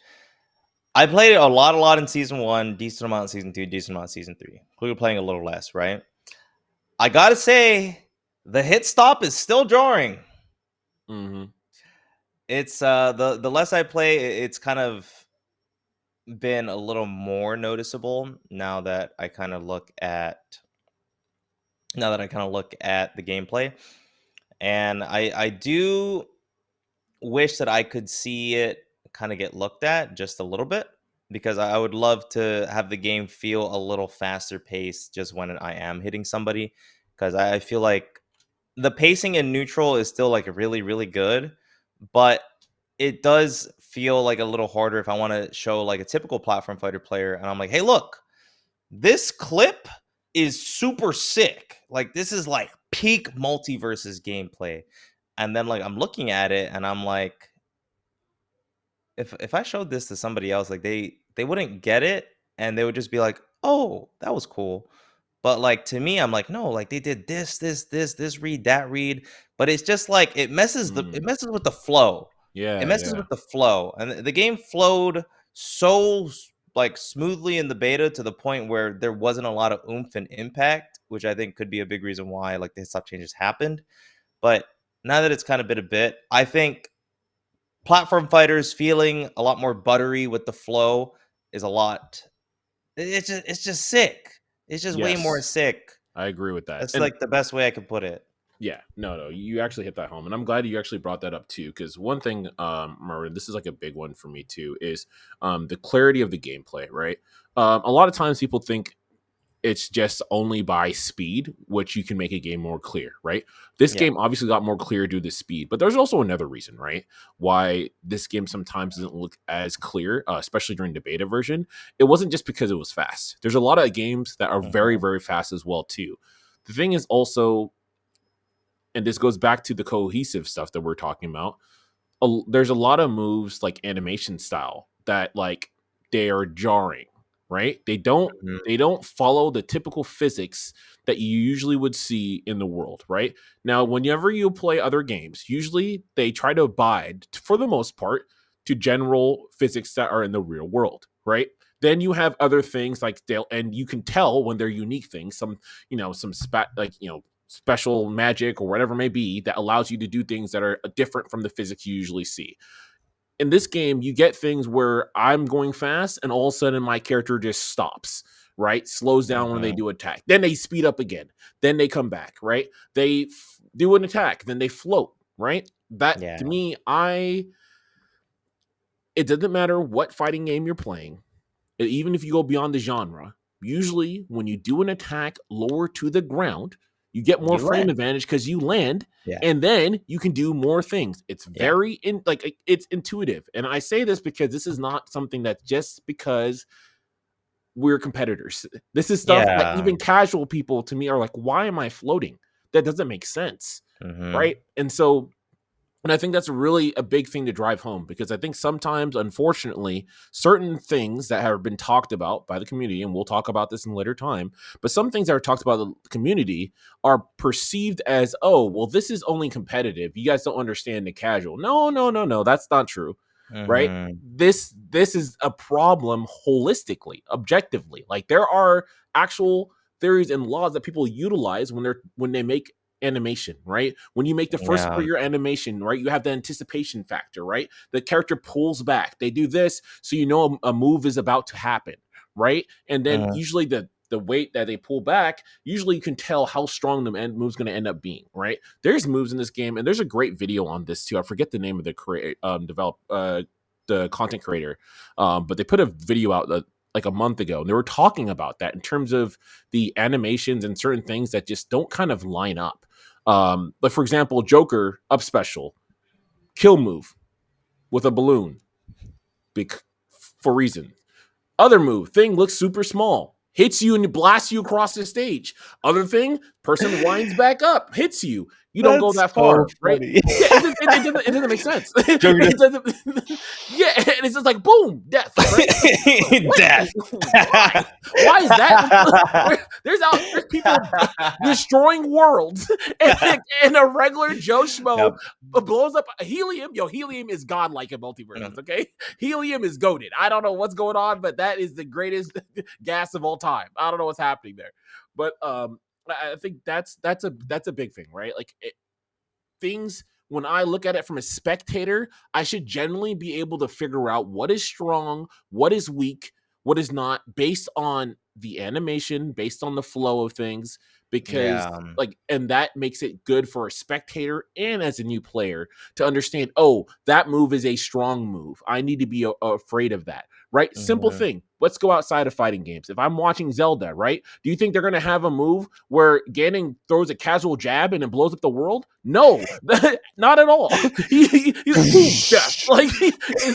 [SPEAKER 1] I played a lot in season one, decent amount in season two, decent amount in season three. We were playing a little less, right? I gotta say, the hit stop is still jarring.
[SPEAKER 2] Mm-hmm.
[SPEAKER 1] It's the less I play, it's kind of been a little more noticeable now that I kind of look at the gameplay. And I do wish that I could see it kind of get looked at just a little bit, because I would love to have the game feel a little faster paced just when I am hitting somebody, because I feel like the pacing in neutral is still like really really good, but it does feel like a little harder if I want to show like a typical platform fighter player and I'm like, hey, look, this clip is super sick. Like, this is like peak MultiVersus gameplay. And then like I'm looking at it and I'm like, if I showed this to somebody else, like they wouldn't get it, and they would just be like, "Oh, that was cool." But like to me, I'm like, "No, like they did this read, that read." But it's just like it
[SPEAKER 2] Mm.
[SPEAKER 1] messes with the flow. It
[SPEAKER 2] Yeah,
[SPEAKER 1] messes
[SPEAKER 2] yeah.
[SPEAKER 1] with the flow. And the game flowed so like smoothly in the beta to the point where there wasn't a lot of oomph and impact, which I think could be a big reason why like the stop changes happened. But now that it's kind of been a bit, I think platform fighters feeling a lot more buttery with the flow is a lot. It's just sick. It's just way more
[SPEAKER 2] Yes,
[SPEAKER 1] sick.
[SPEAKER 2] I agree with that.
[SPEAKER 1] That's
[SPEAKER 2] And
[SPEAKER 1] like the best way I could put it.
[SPEAKER 2] yeah, no, you actually hit that home, and I'm glad you actually brought that up too. Because one thing, Marvin, this is like a big one for me too, is the clarity of the gameplay. Right, a lot of times people think it's just only by speed which you can make a game more clear, right? This
[SPEAKER 1] Yeah.
[SPEAKER 2] game obviously got more clear due to speed, but there's also another reason, right, why this game sometimes doesn't look as clear, especially during the beta version. It wasn't just because it was fast. There's a lot of games that are very,
[SPEAKER 1] Mhm.
[SPEAKER 2] very fast as well too. The thing is also, and this goes back to the cohesive stuff that we're talking about, there's a lot of moves like animation style that, like, they are jarring, right?
[SPEAKER 1] Mhm.
[SPEAKER 2] They don't follow the typical physics that you usually would see in the world, right? Now, whenever you play other games, usually they try to abide, for the most part, to general physics that are in the real world, right? Then you have other things like they'll, and you can tell when they're unique things, some special magic or whatever it may be that allows you to do things that are different from the physics you usually see. In this game, you get things where I'm going fast and all of a sudden my character just stops, right? Slows down when they
[SPEAKER 1] Mhm.
[SPEAKER 2] do attack. Then they speed up again. Then they come back, right? They do an attack, then they float, right? That
[SPEAKER 1] Yeah.
[SPEAKER 2] to me, it doesn't matter what fighting game you're playing, even if you go beyond the genre, usually when you do an attack lower to the ground, you get more
[SPEAKER 1] You
[SPEAKER 2] frame
[SPEAKER 1] land.
[SPEAKER 2] advantage because you land,
[SPEAKER 1] Yeah.
[SPEAKER 2] and then you can do more things. It's
[SPEAKER 1] Yeah.
[SPEAKER 2] very it's intuitive. And I say this because this is not something that's just because we're competitors. This is stuff that
[SPEAKER 1] Yeah.
[SPEAKER 2] even casual people to me are like, why am I floating? That doesn't make sense.
[SPEAKER 1] Mhm.
[SPEAKER 2] Right. And I think that's really a big thing to drive home, because I think sometimes, unfortunately, certain things that have been talked about by the community, and we'll talk about this in a later time, but some things that are talked about in the community are perceived as, oh, well, this is only competitive. You guys don't understand the casual. No, no, no, no. That's not true. Right?
[SPEAKER 1] Mhm.
[SPEAKER 2] This is a problem holistically, objectively. Like, there are actual theories and laws that people utilize when they make animation, right? When you make the first part
[SPEAKER 1] Yeah.
[SPEAKER 2] of your animation, right, you have the anticipation factor, right? The character pulls back. They do this so you know a move is about to happen, right? And then
[SPEAKER 1] Mhm.
[SPEAKER 2] usually the weight that they pull back, usually you can tell how strong the end move's going to end up being, right? There's moves in this game, and there's a great video on this too. I forget the name of the the content creator, but they put a video out like a month ago, and they were talking about that in terms of the animations and certain things that just don't kind of line up. Like for example, Joker up special, kill move with a balloon, bec- for reason. Other move, thing looks super small, hits you and blasts you across the stage. Other thing, person winds back up, hits you. You don't go
[SPEAKER 1] That's
[SPEAKER 2] that
[SPEAKER 1] so
[SPEAKER 2] far, right?
[SPEAKER 1] funny.
[SPEAKER 2] Yeah, it doesn't make sense.
[SPEAKER 1] Joker
[SPEAKER 2] It doesn't. Yeah, and it's just like boom, death, right? It's like what?
[SPEAKER 1] Death.
[SPEAKER 2] Why? Why is that? There's people destroying worlds, and a regular Joe Schmo
[SPEAKER 1] Yep.
[SPEAKER 2] blows up helium. Yo, helium is godlike in multiverses.
[SPEAKER 1] Mhm.
[SPEAKER 2] Okay, helium is goaded. I don't know what's going on, but that is the greatest gas of all time. I don't know what's happening there, but I think that's a big thing, right? Like things when I look at it from a spectator, I should generally be able to figure out what is strong, what is weak, what is not, based on the animation, based on the flow of things, because
[SPEAKER 1] Yeah.
[SPEAKER 2] and that makes it good for a spectator and as a new player to understand, oh, that move is a strong move. I need to be afraid of that, right? Simple
[SPEAKER 1] Mhm.
[SPEAKER 2] thing. Let's go outside of fighting games. If I'm watching Zelda, right? Do you think they're going to have a move where Ganon throws a casual jab and it blows up the world? No, not at all. He's like, boom, death. Like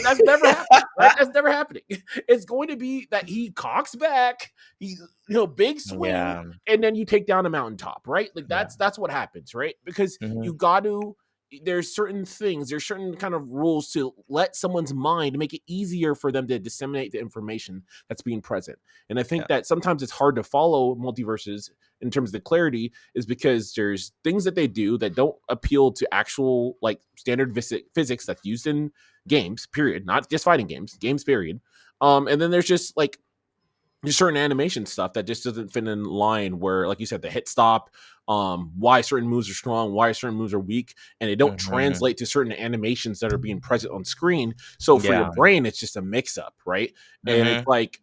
[SPEAKER 2] that's never happening, right? That's never happening. It's going to be that he cocks back, he big swing,
[SPEAKER 1] Yeah.
[SPEAKER 2] and then you take down a mountaintop, right? Like
[SPEAKER 1] Yeah.
[SPEAKER 2] that's what happens, right? Because
[SPEAKER 1] Mhm.
[SPEAKER 2] you got to. There's certain things, there's certain kind of rules to let someone's mind make it easier for them to disseminate the information that's being present. And I think
[SPEAKER 1] Yeah.
[SPEAKER 2] that sometimes it's hard to follow multiverses in terms of the clarity, is because there's things that they do that don't appeal to actual like standard physics that's used in games, period, not just fighting games, period. And then there's just like there's certain animation stuff that just doesn't fit in line where, like you said, the hit stop, why certain moves are strong, why certain moves are weak, and they don't
[SPEAKER 1] Mhm.
[SPEAKER 2] translate to certain animations that are being present on screen. So for your
[SPEAKER 1] Yeah.
[SPEAKER 2] brain, it's just a mix up, right? And it's
[SPEAKER 1] Mhm.
[SPEAKER 2] like,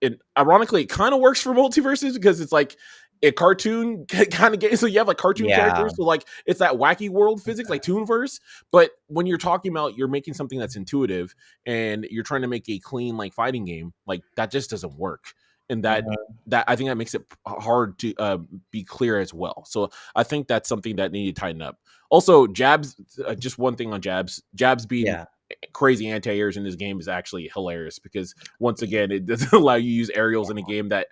[SPEAKER 2] and ironically, it kind of works for multiverses because it's like a cartoon kind of game. So you have like cartoon
[SPEAKER 1] Yeah.
[SPEAKER 2] characters, so like it's that wacky world physics, like Toonverse. But when you're talking about you're making something that's intuitive and you're trying to make a clean like fighting game, like that just doesn't work. And
[SPEAKER 1] Mhm.
[SPEAKER 2] that I think that makes it hard to be clear as well. So I think that's something that needed to tighten up. Also, jabs. Just one thing on jabs. Jabs being
[SPEAKER 1] Yeah.
[SPEAKER 2] crazy anti-airs in this game is actually hilarious because once again, it doesn't allow you to use aerials in a game that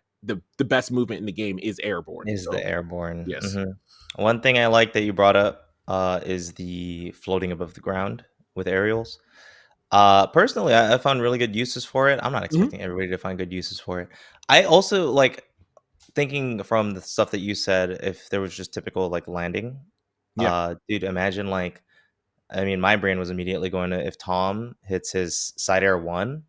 [SPEAKER 2] the best movement in the game is airborne.
[SPEAKER 1] Is the
[SPEAKER 2] So
[SPEAKER 1] airborne.
[SPEAKER 2] yes.
[SPEAKER 1] Mhm. One thing I like that you brought up is the floating above the ground with aerials. Personally, I found really good uses for it. I'm not
[SPEAKER 2] Mhm.
[SPEAKER 1] expecting everybody to find good uses for it. I also like thinking from the stuff that you said, if there was just typical like landing.
[SPEAKER 2] Yeah.
[SPEAKER 1] Dude, imagine like I mean, my brain was immediately going to if Tom hits his side air one,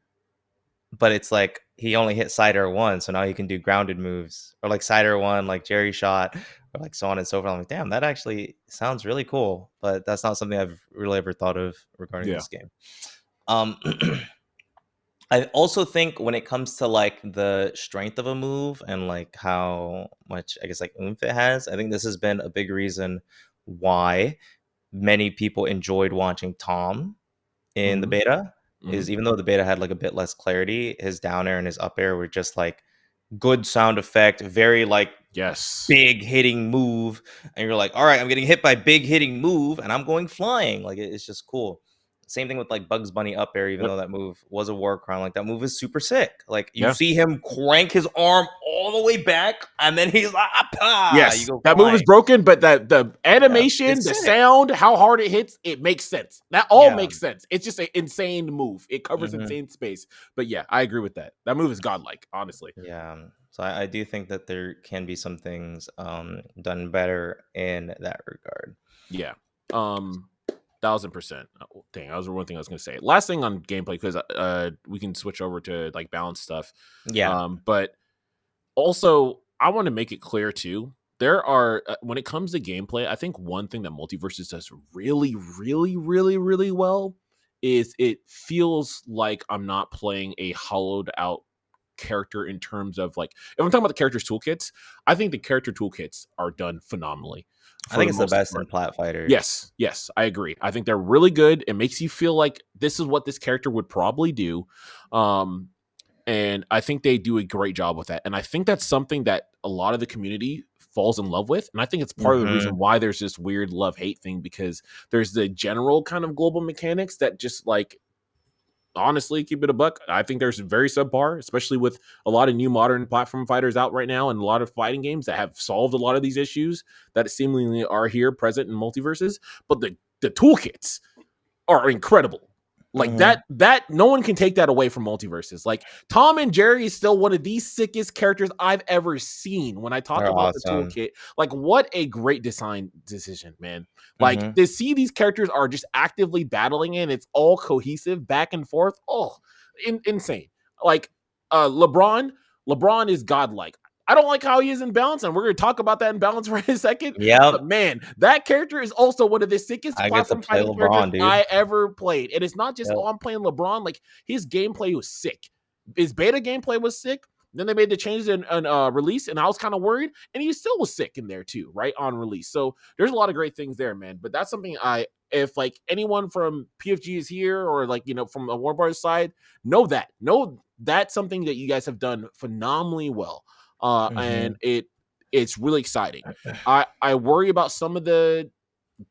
[SPEAKER 1] but it's like he only hit side air one, so now he can do grounded moves or like side air one, like Jerry shot, or like so on and so forth. I'm like, damn, that actually sounds really cool, but that's not something I've really ever thought of regarding
[SPEAKER 2] Yeah.
[SPEAKER 1] this game. Um, I also think when it comes to like the strength of a move and like how much I guess like oomph it has, I think this has been a big reason why many people enjoyed watching Tom in the
[SPEAKER 2] Hmm.
[SPEAKER 1] beta.
[SPEAKER 2] Hmm.
[SPEAKER 1] Is even though the beta had like a bit less clarity, his down air and his up air were just like good sound effect, very like
[SPEAKER 2] Yes.
[SPEAKER 1] big hitting move, and you're like, all right, I'm getting hit by big hitting move, and I'm going flying. Like it's just cool. Same thing with like Bugs Bunny up air, even
[SPEAKER 2] Yep.
[SPEAKER 1] though that move was a war crime. Like that move is super sick. Like you
[SPEAKER 2] Yeah.
[SPEAKER 1] see him crank his arm all the way back, and then he's like, ah, you
[SPEAKER 2] Yes,
[SPEAKER 1] go
[SPEAKER 2] that move is
[SPEAKER 1] flying.
[SPEAKER 2] broken, but the
[SPEAKER 1] Yeah,
[SPEAKER 2] animation,
[SPEAKER 1] it's
[SPEAKER 2] the
[SPEAKER 1] sick.
[SPEAKER 2] sound, how hard it hits, it makes sense. That all
[SPEAKER 1] Yeah.
[SPEAKER 2] makes sense. It's just an insane move. It covers
[SPEAKER 1] Hmm.
[SPEAKER 2] insane space. But yeah, I agree with that. That move is godlike, honestly.
[SPEAKER 1] Yeah. So I do think that there can be some things done better in that regard.
[SPEAKER 2] Yeah. 1000%. Oh, dang, that was one thing I was gonna say. Last thing on gameplay, because we can switch over to like balance stuff.
[SPEAKER 1] Yeah.
[SPEAKER 2] But also, I want to make it clear too. There are when it comes to gameplay, I think one thing that Multiversus does really, really, really, really well is it feels like I'm not playing a hollowed out. character in terms of like if I'm talking about the characters toolkits, I think the character toolkits are done phenomenally
[SPEAKER 1] I
[SPEAKER 2] for
[SPEAKER 1] think
[SPEAKER 2] the
[SPEAKER 1] it's the
[SPEAKER 2] most
[SPEAKER 1] best in
[SPEAKER 2] part.
[SPEAKER 1] plat fighters.
[SPEAKER 2] Yes, I agree. I think they're really good. It makes you feel like this is what this character would probably do. Um, and I think they do a great job with that. And I think that's something that a lot of the community falls in love with. And I think it's part of the reason
[SPEAKER 1] Mhm.
[SPEAKER 2] why there's this weird love hate thing because there's the general kind of global mechanics that just like honestly keep it a buck. I think there's very subpar, especially with a lot of new modern platform fighters out right now and a lot of fighting games that have solved a lot of these issues that seemingly are here present in multiverses. But the toolkits are incredible. Like
[SPEAKER 1] Mhm.
[SPEAKER 2] that no one can take that away from multiverses. Like Tom and Jerry is still one of the sickest characters I've ever seen. When I talk
[SPEAKER 1] They're
[SPEAKER 2] about the
[SPEAKER 1] awesome.
[SPEAKER 2] toolkit, like what a great design decision, man. Like
[SPEAKER 1] Mhm.
[SPEAKER 2] to see these characters are just actively battling and it's all cohesive back and forth. Oh, insane. Like LeBron is godlike. I don't like how he is in balance, and we're going to talk about that in balance for a second.
[SPEAKER 1] Yep.
[SPEAKER 2] But man, that character is also one of the sickest
[SPEAKER 1] I get to
[SPEAKER 2] platform
[SPEAKER 1] play
[SPEAKER 2] fighting characters
[SPEAKER 1] LeBron, dude.
[SPEAKER 2] I ever played. And it's not just,
[SPEAKER 1] Yep.
[SPEAKER 2] oh, I'm playing LeBron. Like his gameplay was sick. His beta gameplay was sick. Then they made the changes in release, and I was kind of worried. And he still was sick in there too, right on release. So there's a lot of great things there, man. But that's something if like anyone from PFG is here or like from a Warner Bros side, know that's something that you guys have done phenomenally well. And
[SPEAKER 1] Mhm.
[SPEAKER 2] it's really exciting. I worry about some of the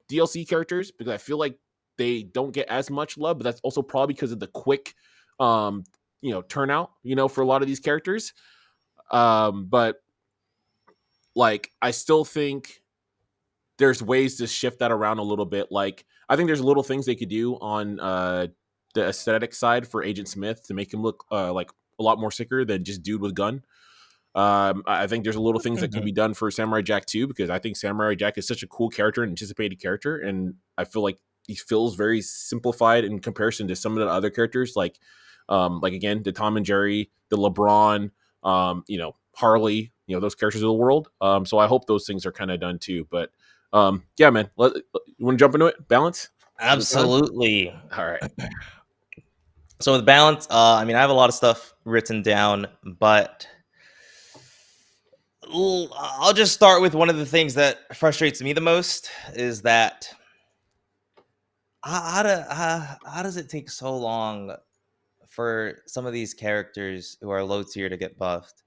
[SPEAKER 2] DLC characters because I feel like they don't get as much love, but that's also probably because of the quick um turnout, for a lot of these characters. But like I still think there's ways to shift that around a little bit. Like I think there's little things they could do on the aesthetic side for Agent Smith to make him look like a lot more sicker than just dude with gun. I think there's a little things that can
[SPEAKER 1] Mhm.
[SPEAKER 2] be done for Samurai Jack too, because I think Samurai Jack is such a cool character, an anticipated character, and I feel like he feels very simplified in comparison to some of the other characters, like again the Tom and Jerry, the LeBron, Harley, those characters of the world. So I hope those things are kind of done too. But yeah, man, you want to jump into it? Balance? Is it time?
[SPEAKER 1] Absolutely.
[SPEAKER 2] All right.
[SPEAKER 1] So with balance, I mean, I have a lot of stuff written down, but I'll just start with one of the things that frustrates me the most is that how does it take so long for some of these characters who are low tier to get buffed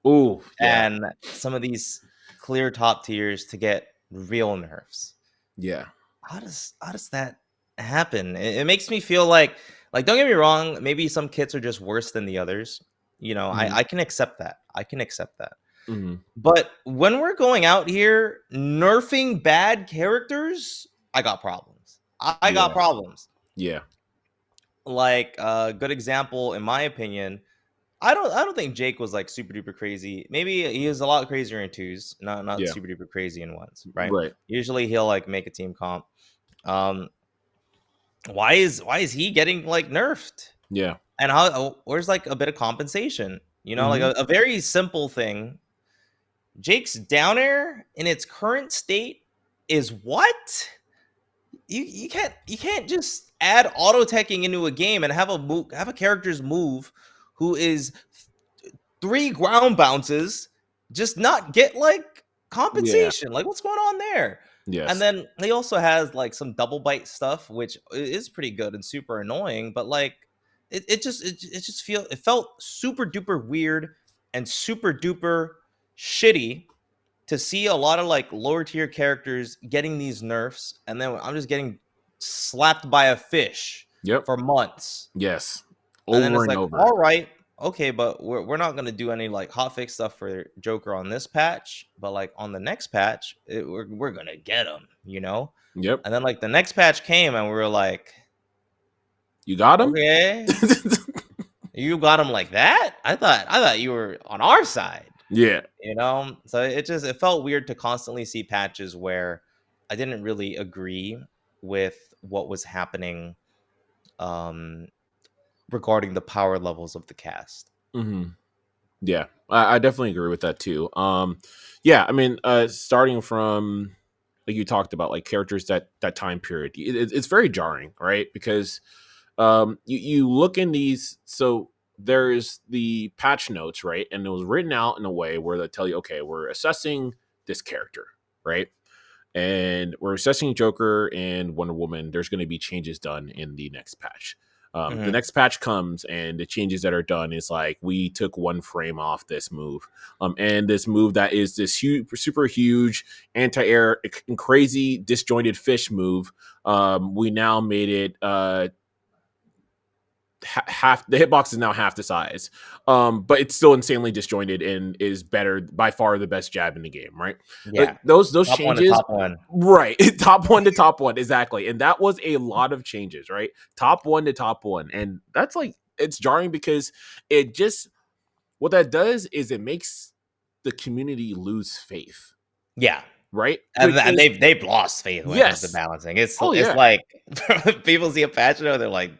[SPEAKER 2] Oh yeah,
[SPEAKER 1] and some of these clear top tiers to get real nerfs?
[SPEAKER 2] yeah.
[SPEAKER 1] How does that happen? It makes me feel like don't get me wrong, maybe some kits are just worse than the others.
[SPEAKER 2] Hmm.
[SPEAKER 1] I can accept that. I can accept that.
[SPEAKER 2] Hmm.
[SPEAKER 1] But when we're going out here nerfing bad characters, I got problems. I got
[SPEAKER 2] Yeah,
[SPEAKER 1] problems.
[SPEAKER 2] yeah.
[SPEAKER 1] Like a good example, in my opinion, I don't think Jake was like super duper crazy. Maybe he was a lot crazier in twos, not
[SPEAKER 2] Yeah.
[SPEAKER 1] super duper crazy in ones, right?
[SPEAKER 2] Right.
[SPEAKER 1] Usually he'll like make a team comp. Um, why is he getting like nerfed?
[SPEAKER 2] Yeah.
[SPEAKER 1] And where's like a bit of compensation? Like
[SPEAKER 2] Hmm.
[SPEAKER 1] a very simple thing. Jake's down air in its current state is what? You can't just add auto teching into a game and have a character's move who is three ground bounces just not get like
[SPEAKER 2] Yeah.
[SPEAKER 1] compensation. Like what's going on there? And
[SPEAKER 2] Yes.
[SPEAKER 1] then he also has like some double bite stuff, which is pretty good and super annoying, but like it felt super duper weird and super duper shitty to see a lot of like lower tier characters getting these nerfs, and then I'm just getting slapped by a fish
[SPEAKER 2] Yep.
[SPEAKER 1] for months.
[SPEAKER 2] Yes.
[SPEAKER 1] And then
[SPEAKER 2] Over
[SPEAKER 1] it's
[SPEAKER 2] and
[SPEAKER 1] like,
[SPEAKER 2] over.
[SPEAKER 1] all right, okay, but we're not gonna do any like hotfix stuff for Joker on this patch, but like on the next patch, we're gonna get him.
[SPEAKER 2] Yep.
[SPEAKER 1] And then like the next patch came, and we were like,
[SPEAKER 2] You got him?
[SPEAKER 1] okay, you got him like that? I thought you were on our side.
[SPEAKER 2] Yeah.
[SPEAKER 1] So it felt weird to constantly see patches where I didn't really agree with what was happening um regarding the power levels of the cast.
[SPEAKER 2] Hmm. Yeah. I definitely agree with that too. Yeah, I mean, starting from like you talked about like characters that time period, it's very jarring, right? Because you look in these. So there's the patch notes, right? And it was written out in a way where they tell you, okay, we're assessing this character, right? And we're assessing Joker and Wonder Woman. There's going to be changes done in the next patch. The
[SPEAKER 1] Hmm.
[SPEAKER 2] next patch comes, and the changes that are done is like we took one frame off this move, and this move that is this huge, super huge anti-air, crazy disjointed fish move. We now made it half the hitbox is now half the size, but it's still insanely disjointed and is better by far the best jab in the game, right?
[SPEAKER 1] Yeah.
[SPEAKER 2] Those
[SPEAKER 1] Top one to
[SPEAKER 2] changes,
[SPEAKER 1] top one.
[SPEAKER 2] right? Top one to top one, exactly, and that was a lot of changes, right? Top one to top one, and that's like it's jarring because it just what that does is it makes the community lose faith,
[SPEAKER 1] Yeah.
[SPEAKER 2] right?
[SPEAKER 1] And
[SPEAKER 2] Because
[SPEAKER 1] they've lost faith when it comes to
[SPEAKER 2] yes,
[SPEAKER 1] balancing.
[SPEAKER 2] oh
[SPEAKER 1] It's
[SPEAKER 2] yeah,
[SPEAKER 1] like people see a patch note, they're like,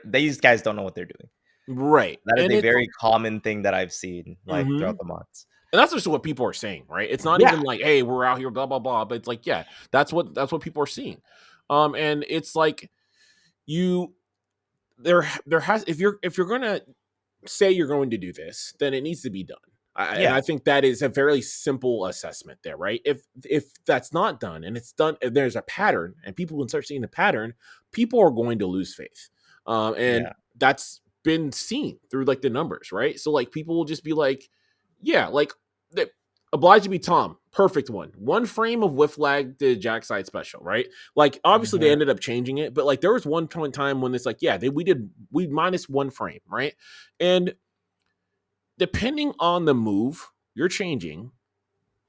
[SPEAKER 1] these guys don't know what they're doing.
[SPEAKER 2] right,
[SPEAKER 1] That is
[SPEAKER 2] and
[SPEAKER 1] a
[SPEAKER 2] it's
[SPEAKER 1] very common thing that I've seen like throughout
[SPEAKER 2] mhm.
[SPEAKER 1] the months.
[SPEAKER 2] And that's just what people are saying, right? It's not
[SPEAKER 1] Yeah.
[SPEAKER 2] even like, hey, we're out here, blah blah blah. But it's like, yeah, that's what people are seeing. And it's like you there has if you're gonna say you're going to do this, then it needs to be done. And
[SPEAKER 1] Yeah.
[SPEAKER 2] I think that is a very simple assessment there, right? If that's not done and it's done, and there's a pattern, and people can start seeing the pattern, people are going to lose faith, and
[SPEAKER 1] Yeah.
[SPEAKER 2] that's been seen through like the numbers, right? So like people will just be like, yeah, like the obliged to be Tom, perfect one frame of whiff lag the jack side special, right? Like obviously they
[SPEAKER 1] Mhm.
[SPEAKER 2] ended up changing it, but like there was one point in time when it's like, yeah, we minus one frame, right? And depending on the move you're changing,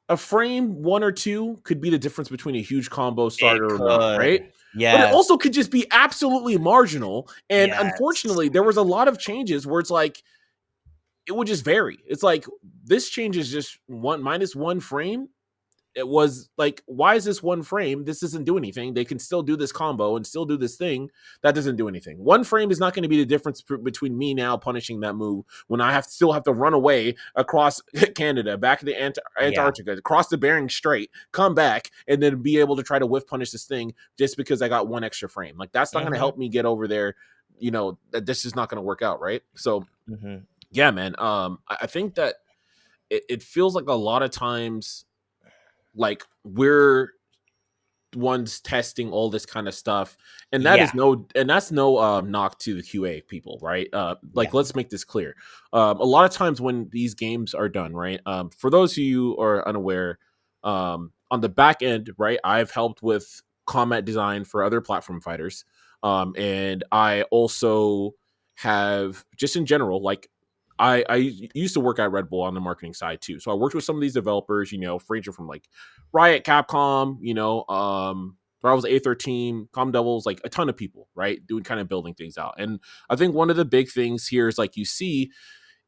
[SPEAKER 2] a frame one or two could be the difference between a huge combo
[SPEAKER 1] It
[SPEAKER 2] starter or not, right?
[SPEAKER 1] could.
[SPEAKER 2] But it
[SPEAKER 1] Yes.
[SPEAKER 2] also could just be absolutely marginal. And
[SPEAKER 1] Yes.
[SPEAKER 2] unfortunately, there was a lot of changes where it's like it would just vary. It's like this change is just one minus one frame. It was like, why is this one frame? This doesn't do anything. They can still do this combo and still do this thing. That doesn't do anything. One frame is not going to be the difference between me now punishing that move when I still have to run away across Canada, back to the
[SPEAKER 1] Yeah.
[SPEAKER 2] Antarctica, across the Bering Strait, come back, and then be able to try to whiff punish this thing just because I got one extra frame. Like that's not going to
[SPEAKER 1] Mhm.
[SPEAKER 2] help me get over there. That this is not going to work out, right? So
[SPEAKER 1] Mhm.
[SPEAKER 2] yeah, man. I think that it feels like a lot of times like we're ones testing all this kind of stuff, and
[SPEAKER 1] Yeah.
[SPEAKER 2] that's no knock to the QA people, right?
[SPEAKER 1] Yeah.
[SPEAKER 2] Like let's make this clear. A lot of times when these games are done, right, for those of you who are unaware, on the back end, right, I've helped with combat design for other platform fighters, and I also have just in general like I used to work at Red Bull on the marketing side too. So I worked with some of these developers, ranging from like Riot, Capcom, I was A13, Com Devils, like a ton of people, right? Doing kind of building things out. And I think one of the big things here is like you see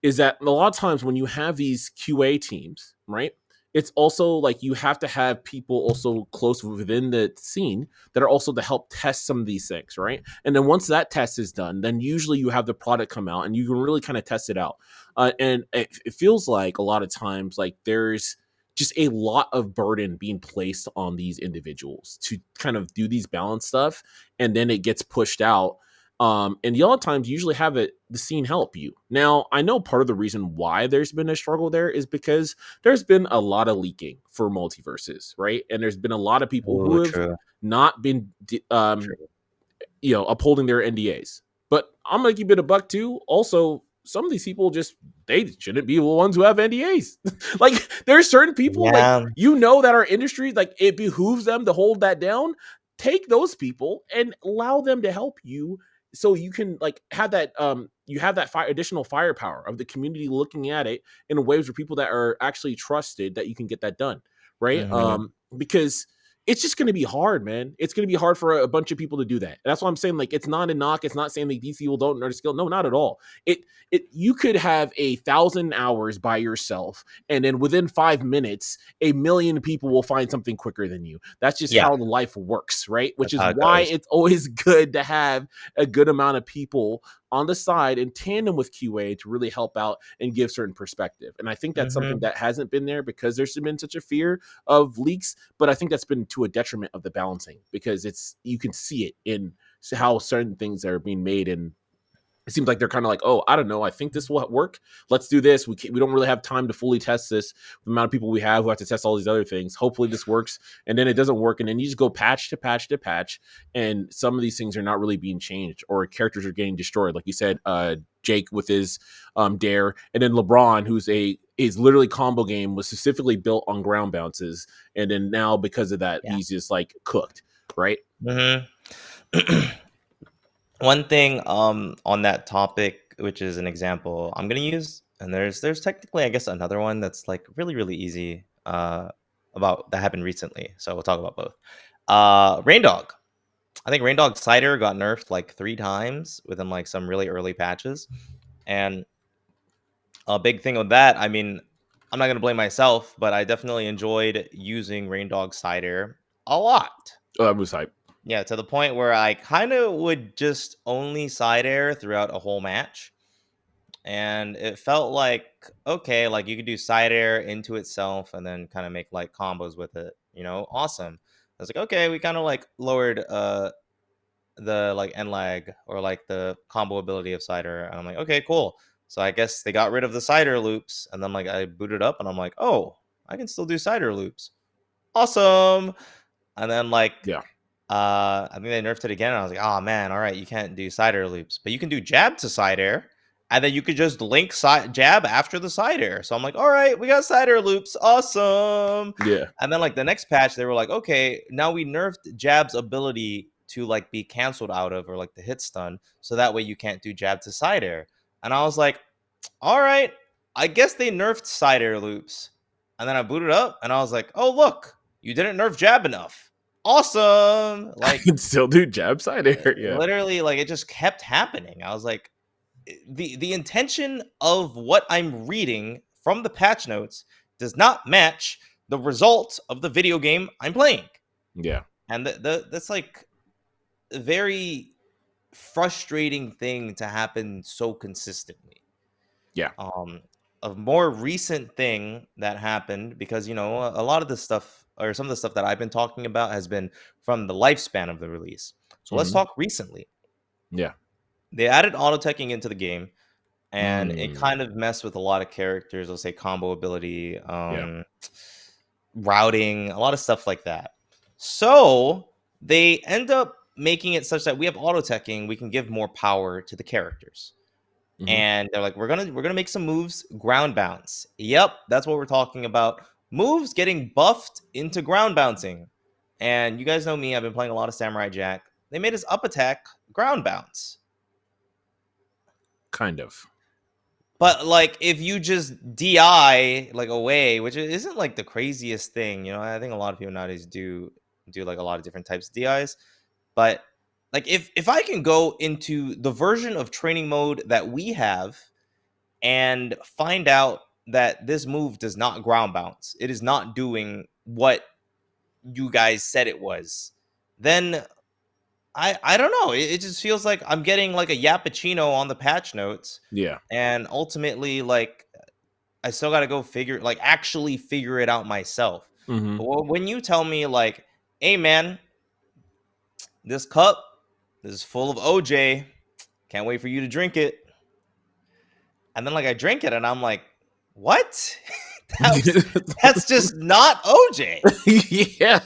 [SPEAKER 2] is that a lot of times when you have these QA teams, right? It's also like you have to have people also close within the scene that are also to help test some of these things, right? And then once that test is done, then usually you have the product come out and you can really kind of test it out. And it feels like a lot of times like there's just a lot of burden being placed on these individuals to kind of do these balance stuff, and then it gets pushed out, and the other times you usually have the scene help you. Now, I know part of the reason why there's been a struggle there is because there's been a lot of leaking for MultiVersus, right? And there's been a lot of people who
[SPEAKER 1] Ooh,
[SPEAKER 2] have
[SPEAKER 1] true.
[SPEAKER 2] not been
[SPEAKER 1] True.
[SPEAKER 2] upholding their NDAs. But I'm gonna keep it a buck too. Also, some of these people just they shouldn't be the ones who have NDAs. Like there's certain people like
[SPEAKER 1] Yeah.
[SPEAKER 2] that our industry like it behooves them to hold that down. Take those people and allow them to help you so you can like have that you have that additional firepower of the community looking at it in ways where people that are actually trusted that you can get that done, right?
[SPEAKER 1] Mhm.
[SPEAKER 2] Because it's just going to be hard, man. It's going to be hard for a bunch of people to do that. And that's why I'm saying, like, it's not a knock. It's not saying like these people don't know the skill. No, not at all. You could have 1,000 hours by yourself, and then within 5 minutes, 1 million people will find something quicker than you. That's just
[SPEAKER 1] Yeah.
[SPEAKER 2] how life works, right? Which
[SPEAKER 1] That's
[SPEAKER 2] is
[SPEAKER 1] how it
[SPEAKER 2] why
[SPEAKER 1] goes.
[SPEAKER 2] it's always good to have a good amount of people on the side in tandem with QA to really help out and give certain perspective. And I think that's something
[SPEAKER 1] Mhm.
[SPEAKER 2] that hasn't been there because there's been such a fear of leaks, but I think that's been to a detriment of the balancing because you can see it in how certain things are being made, and it seems like they're kind of like, oh, I don't know, I think this will work. Let's do this. We don't really have time to fully test this. The amount of people we have who have to test all these other things. Hopefully this works, and then it doesn't work, and then you just go patch to patch to patch, and some of these things are not really being changed, or characters are getting destroyed. Like you said, Jake with his dare, and then LeBron, who's his literally combo game was specifically built on ground bounces, and then now because of that,
[SPEAKER 1] Yeah.
[SPEAKER 2] he's just like cooked, right?
[SPEAKER 1] Hmm. One thing on that topic, which is an example I'm gonna use, and there's technically I guess another one that's like really really easy about that happened recently. So we'll talk about both. Rain Dog. I think Rain Dog Cider got nerfed like 3 times within like some really early patches, and a big thing with that. I mean, I'm not gonna blame myself, but I definitely enjoyed using Rain Dog Cider a lot.
[SPEAKER 2] Oh, that was hype.
[SPEAKER 1] Yeah, to the point where I kind of would just only side air throughout a whole match. And it felt like, okay, like you could do side air into itself and then kind of make like combos with it, awesome. I was like, okay, we kind of like lowered the like end lag or like the combo ability of cider. And I'm like, okay, cool. So I guess they got rid of the cider loops. And then like I booted up and I'm like, oh, I can still do cider loops. Awesome. And then like
[SPEAKER 2] Yeah.
[SPEAKER 1] I think they nerfed it again, and I was like, "Oh man, all right, you can't do side air loops, but you can do jab to side air, and then you could just link side jab after the side air." So I'm like, "All right, we got side air loops, awesome!"
[SPEAKER 2] Yeah.
[SPEAKER 1] And then like the next patch, they were like, "Okay, now we nerfed jab's ability to like be canceled out of or like the hit stun, so that way you can't do jab to side air." And I was like, "All right, I guess they nerfed side air loops." And then I booted up, and I was like, "Oh look, you didn't nerf jab enough." Awesome.
[SPEAKER 2] I
[SPEAKER 1] Like
[SPEAKER 2] can still do jab side air. Yeah.
[SPEAKER 1] literally like it just kept happening. I was like the intention of what I'm reading from the patch notes does not match the result of the video game I'm playing.
[SPEAKER 2] Yeah.
[SPEAKER 1] And that's like a very frustrating thing to happen so consistently.
[SPEAKER 2] Yeah.
[SPEAKER 1] Um a more recent thing that happened because a lot of the stuff or some of the stuff that I've been talking about has been from the lifespan of the release. So let's
[SPEAKER 2] Mhm.
[SPEAKER 1] talk recently.
[SPEAKER 2] Yeah.
[SPEAKER 1] They added auto teching into the game, and it
[SPEAKER 2] Mm.
[SPEAKER 1] kind of messed with a lot of characters. Let's say combo ability,
[SPEAKER 2] Yeah.
[SPEAKER 1] routing, a lot of stuff like that. So they end up making it such that we have auto teching. We can give more power to the characters.
[SPEAKER 2] Mhm.
[SPEAKER 1] And they're like, we're gonna make some moves, ground bounce. Yep, that's what we're talking about. Moves getting buffed into ground bouncing. And you guys know me, I've been playing a lot of Samurai Jack. They made his up attack ground bounce.
[SPEAKER 2] Kind of.
[SPEAKER 1] But like if you just DI like away, which isn't like the craziest thing, I think a lot of people nowadays do like a lot of different types of DIs. But like if I can go into the version of training mode that we have and find out that this move does not ground bounce, it is not doing what you guys said it was, then I don't know. It just feels like I'm getting like a Yappachino on the patch notes,
[SPEAKER 2] Yeah.
[SPEAKER 1] and ultimately like I still got to go actually figure it out myself.
[SPEAKER 2] Mhm.
[SPEAKER 1] Well, when you tell me like, "Hey man, this cup this is full of OJ. Can't wait for you to drink it." And then like I drink it and I'm like, "What?" That's just not OJ.
[SPEAKER 2] Yeah.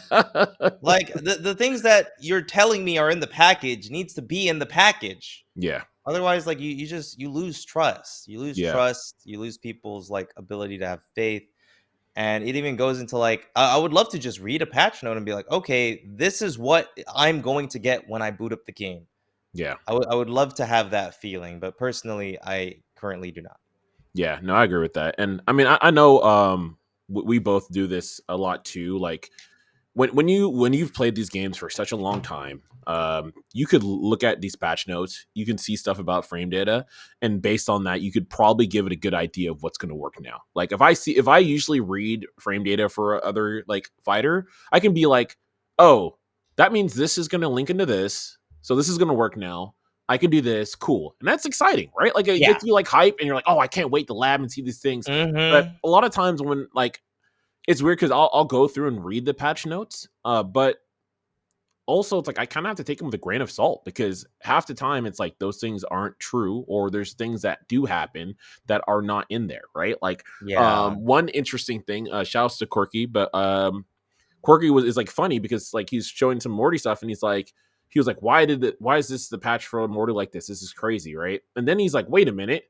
[SPEAKER 1] Like the things that you're telling me are in the package needs to be in the package.
[SPEAKER 2] Yeah.
[SPEAKER 1] Otherwise, like you lose trust. You lose
[SPEAKER 2] Yeah.
[SPEAKER 1] trust. You lose people's like ability to have faith. And it even goes into like I would love to just read a patch note and be like, okay, this is what I'm going to get when I boot up the game.
[SPEAKER 2] Yeah.
[SPEAKER 1] I would love to have that feeling, but personally, I currently do not.
[SPEAKER 2] Yeah. No, I agree with that. And I mean, I know we both do this a lot too. Like when you've played these games for such a long time, you could look at these patch notes, you can see stuff about frame data, and based on that, you could probably give it a good idea of what's going to work now. Like if I usually read frame data for other like fighter, I can be like, oh, that means this is going to link into this, so this is going to work now. I can do this, cool, and that's exciting, right? Like it
[SPEAKER 1] Yeah.
[SPEAKER 2] gets you like hype, and you're like, oh, I can't wait to lab and see these things. But
[SPEAKER 1] Mm-hmm.
[SPEAKER 2] a lot of times when like it's weird because I'll go through and read the patch notes, but also it's like I kind of have to take them with a grain of salt, because half the time it's like those things aren't true, or there's things that do happen that are not in there, right? Like
[SPEAKER 1] Yeah.
[SPEAKER 2] one interesting thing, shouts to Quirky, but Quirky is like funny because like he's showing some Morty stuff, and he was like, why is this the patch for Morty like this? This is crazy, right? And then he's like, wait a minute,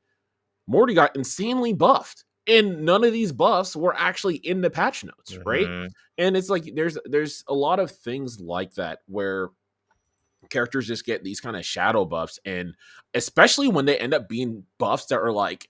[SPEAKER 2] Morty got insanely buffed, and none of these buffs were actually in the patch notes, right?
[SPEAKER 1] Hmm.
[SPEAKER 2] And it's like there's a lot of things like that where characters just get these kind of shadow buffs, and especially when they end up being buffs that are like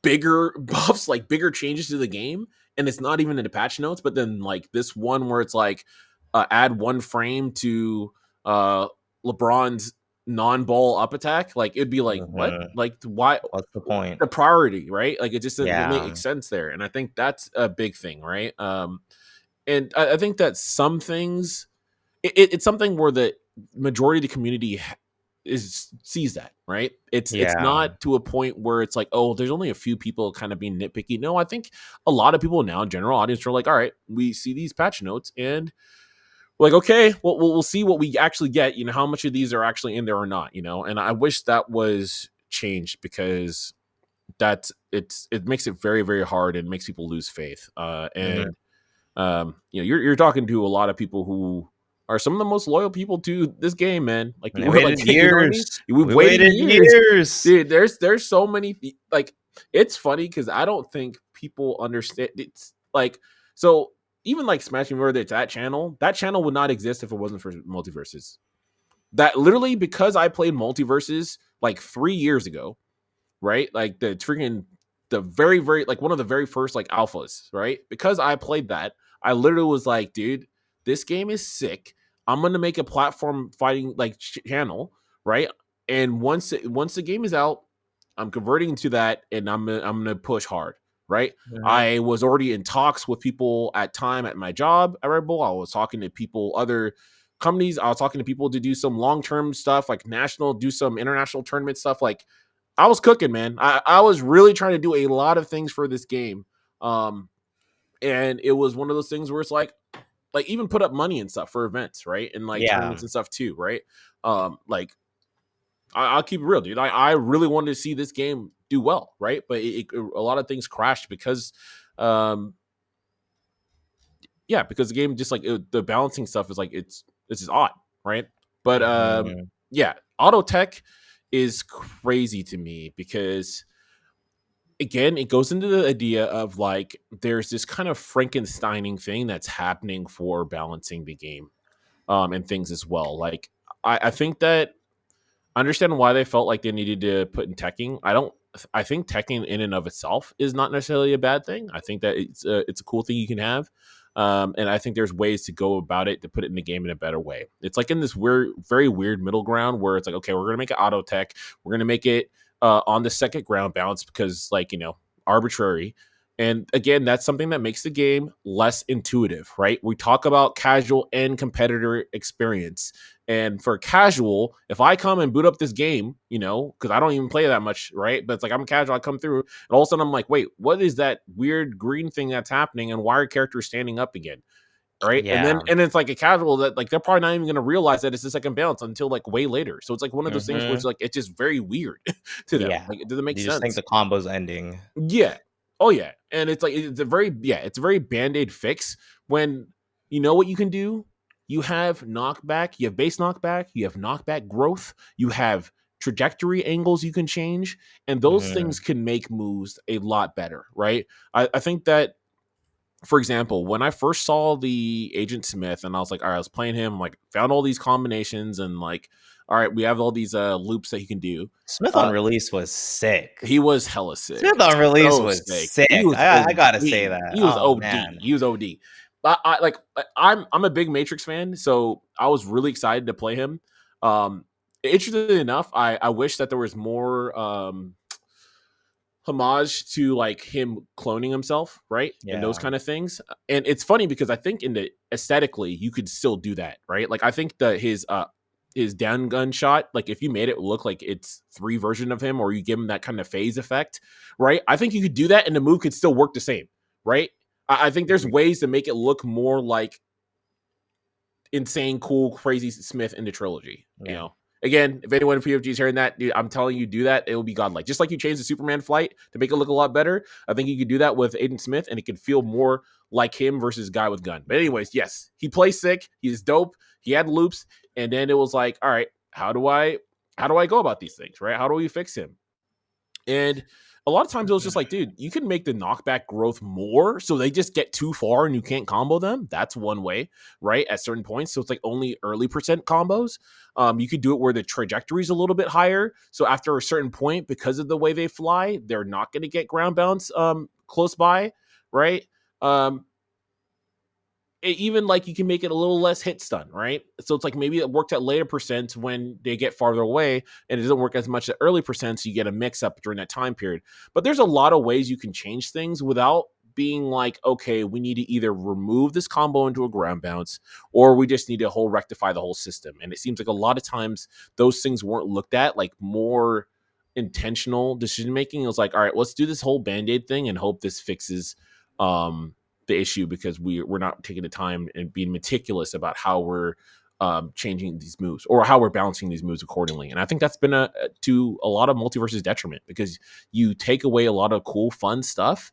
[SPEAKER 2] bigger buffs, like bigger changes to the game, and it's not even in the patch notes. But then like this one where it's like add 1 frame to uh LeBron's non-ball up attack, like it'd be like, what?
[SPEAKER 1] Hmm.
[SPEAKER 2] Like why?
[SPEAKER 1] What's the point?
[SPEAKER 2] The priority, right? Like it just doesn't make
[SPEAKER 1] Yeah.
[SPEAKER 2] sense there. And I think that's a big thing, right? And I think that some things, it's something where the majority of the community is sees that, right. It's
[SPEAKER 1] Yeah.
[SPEAKER 2] not to a point where it's like, oh, there's only a few people kind of being nitpicky. No, I think a lot of people now, general audience, are like, all right, we see these patch notes, and we're like, okay, well, we'll see what we actually get, how much of these are actually in there or not, and I wish that was changed, because it makes it very, very hard and makes people lose faith.
[SPEAKER 1] Hmm.
[SPEAKER 2] And you're talking to a lot of people who are some of the most loyal people to this game, man. Like
[SPEAKER 1] They
[SPEAKER 2] people are like,
[SPEAKER 1] waited
[SPEAKER 2] you know what I mean?
[SPEAKER 1] years.
[SPEAKER 2] We've
[SPEAKER 1] We
[SPEAKER 2] waited
[SPEAKER 1] waited
[SPEAKER 2] years,
[SPEAKER 1] years.
[SPEAKER 2] dude. There's so many like, it's funny because I don't think people understand. It's like, so even like Smashing Murder, it's that channel would not exist if it wasn't for MultiVersus. That literally, because I played MultiVersus like 3 years ago, right? Like the very, very, like one of the very first like alphas, right? Because I played that, I literally was like, dude, this game is sick. I'm gonna make a platform fighting like channel, right? And once the game is out, I'm converting to that, and I'm gonna push hard, right?
[SPEAKER 1] Hmm.
[SPEAKER 2] I was already in talks with people at my job at Red Bull. I was talking to people, other companies. I was talking to people to do some long term stuff, like national, do some international tournament stuff, like I was cooking, man. I was really trying to do a lot of things for this game. Um, and it was one of those things where it's like even put up money and stuff for events, right? And like
[SPEAKER 1] Yeah.
[SPEAKER 2] tournaments and stuff too, right? Like I'll keep it real, dude. I really wanted to see this game do well, right? But a lot of things crashed because, um, yeah, because the game just like the balancing stuff is like it's just odd, right? But
[SPEAKER 1] Hmm.
[SPEAKER 2] yeah, auto tech is crazy to me because again, it goes into the idea of like there's this kind of Frankensteining thing that's happening for balancing the game, and things as well. Like I think that I understand why they felt like they needed to put in teching. I don't. I think teching in and of itself is not necessarily a bad thing. I think that it's a cool thing you can have, and I think there's ways to go about it to put it in the game in a better way. It's like in this weird, very weird middle ground where it's like, okay, we're gonna make it auto tech. We're gonna make it on the second ground bounce because, like, arbitrary. And again, that's something that makes the game less intuitive, right? We talk about casual and competitor experience, and for casual, if I come and boot up this game, because I don't even play that much, right? But it's like I'm casual, I come through, and all of a sudden I'm like, wait, what is that weird green thing that's happening? And why are characters standing up again? Right. And then
[SPEAKER 1] Yeah.
[SPEAKER 2] it's like a casual that like they're probably not even gonna realize that it's the second bounce until like way later. So it's like one of those things where
[SPEAKER 1] Hmm.
[SPEAKER 2] it's like it's just very weird to them.
[SPEAKER 1] Yeah.
[SPEAKER 2] Like it doesn't make
[SPEAKER 1] You just think
[SPEAKER 2] sense.
[SPEAKER 1] the combo's ending.
[SPEAKER 2] Yeah. Oh yeah. And it's like it's a very band-aid fix when you know what you can do. You have knockback, you have base knockback, you have knockback growth, you have trajectory angles you can change, and those
[SPEAKER 1] Hmm.
[SPEAKER 2] things can make moves a lot better, right? I think that, for example, when I first saw the Agent Smith and I was like, all right, I was playing him, like found all these combinations and like, all right, we have all these loops that he can do.
[SPEAKER 1] Smith on
[SPEAKER 2] Uh
[SPEAKER 1] release was sick.
[SPEAKER 2] he was hella sick.
[SPEAKER 1] Smith on release
[SPEAKER 2] So
[SPEAKER 1] was
[SPEAKER 2] sick. He
[SPEAKER 1] sick.
[SPEAKER 2] was
[SPEAKER 1] I gotta say
[SPEAKER 2] OD.
[SPEAKER 1] that.
[SPEAKER 2] He was
[SPEAKER 1] Oh
[SPEAKER 2] OD.
[SPEAKER 1] man.
[SPEAKER 2] He was OD. But I'm a big Matrix fan, so I was really excited to play him. Um Interestingly enough, I wish that there was more homage to like him cloning himself, right? And those
[SPEAKER 1] Yeah.
[SPEAKER 2] kind of things. And it's funny because I think in the aesthetically you could still do that, right? Like I think that his down gun shot, like if you made it look like it's three version of him or you give him that kind of phase effect, right? I think you could do that and the move could still work the same, right? I think there's ways to make it look more like insane, cool, crazy Smith in the trilogy. You
[SPEAKER 1] Yeah.
[SPEAKER 2] know, again, if anyone in PFG is hearing that, dude, I'm telling you, do that. It will be godlike. Just like you changed the Superman flight to make it look a lot better, I think you could do that with Aiden Smith, and it could feel more like him versus guy with gun. But anyways, yes, he plays sick. He's dope. He had loops, and then it was like, all right, how do I go about these things, right? How do we fix him? And a lot of times it was just like, dude, you can make the knockback growth more so they just get too far and you can't combo them. That's one way, right? At certain points. So it's like only early percent combos. You could do it where the trajectory is a little bit higher. So after a certain point, because of the way they fly, they're not going to get ground bounce close by, right? Um, even like you can make it a little less hit stun, right? So it's like maybe it worked at later percents when they get farther away, and it doesn't work as much at early percents. So you get a mix up during that time period. But there's a lot of ways you can change things without being like, okay, we need to either remove this combo into a ground bounce, or we just need to whole rectify the whole system. And it seems like a lot of times those things weren't looked at like more intentional decision making. It was like, all right, let's do this whole band-aid thing and hope this fixes the issue, because we're not taking the time and being meticulous about how we're changing these moves or how we're balancing these moves accordingly. And I think that's been to a lot of MultiVersus detriment, because you take away a lot of cool, fun stuff,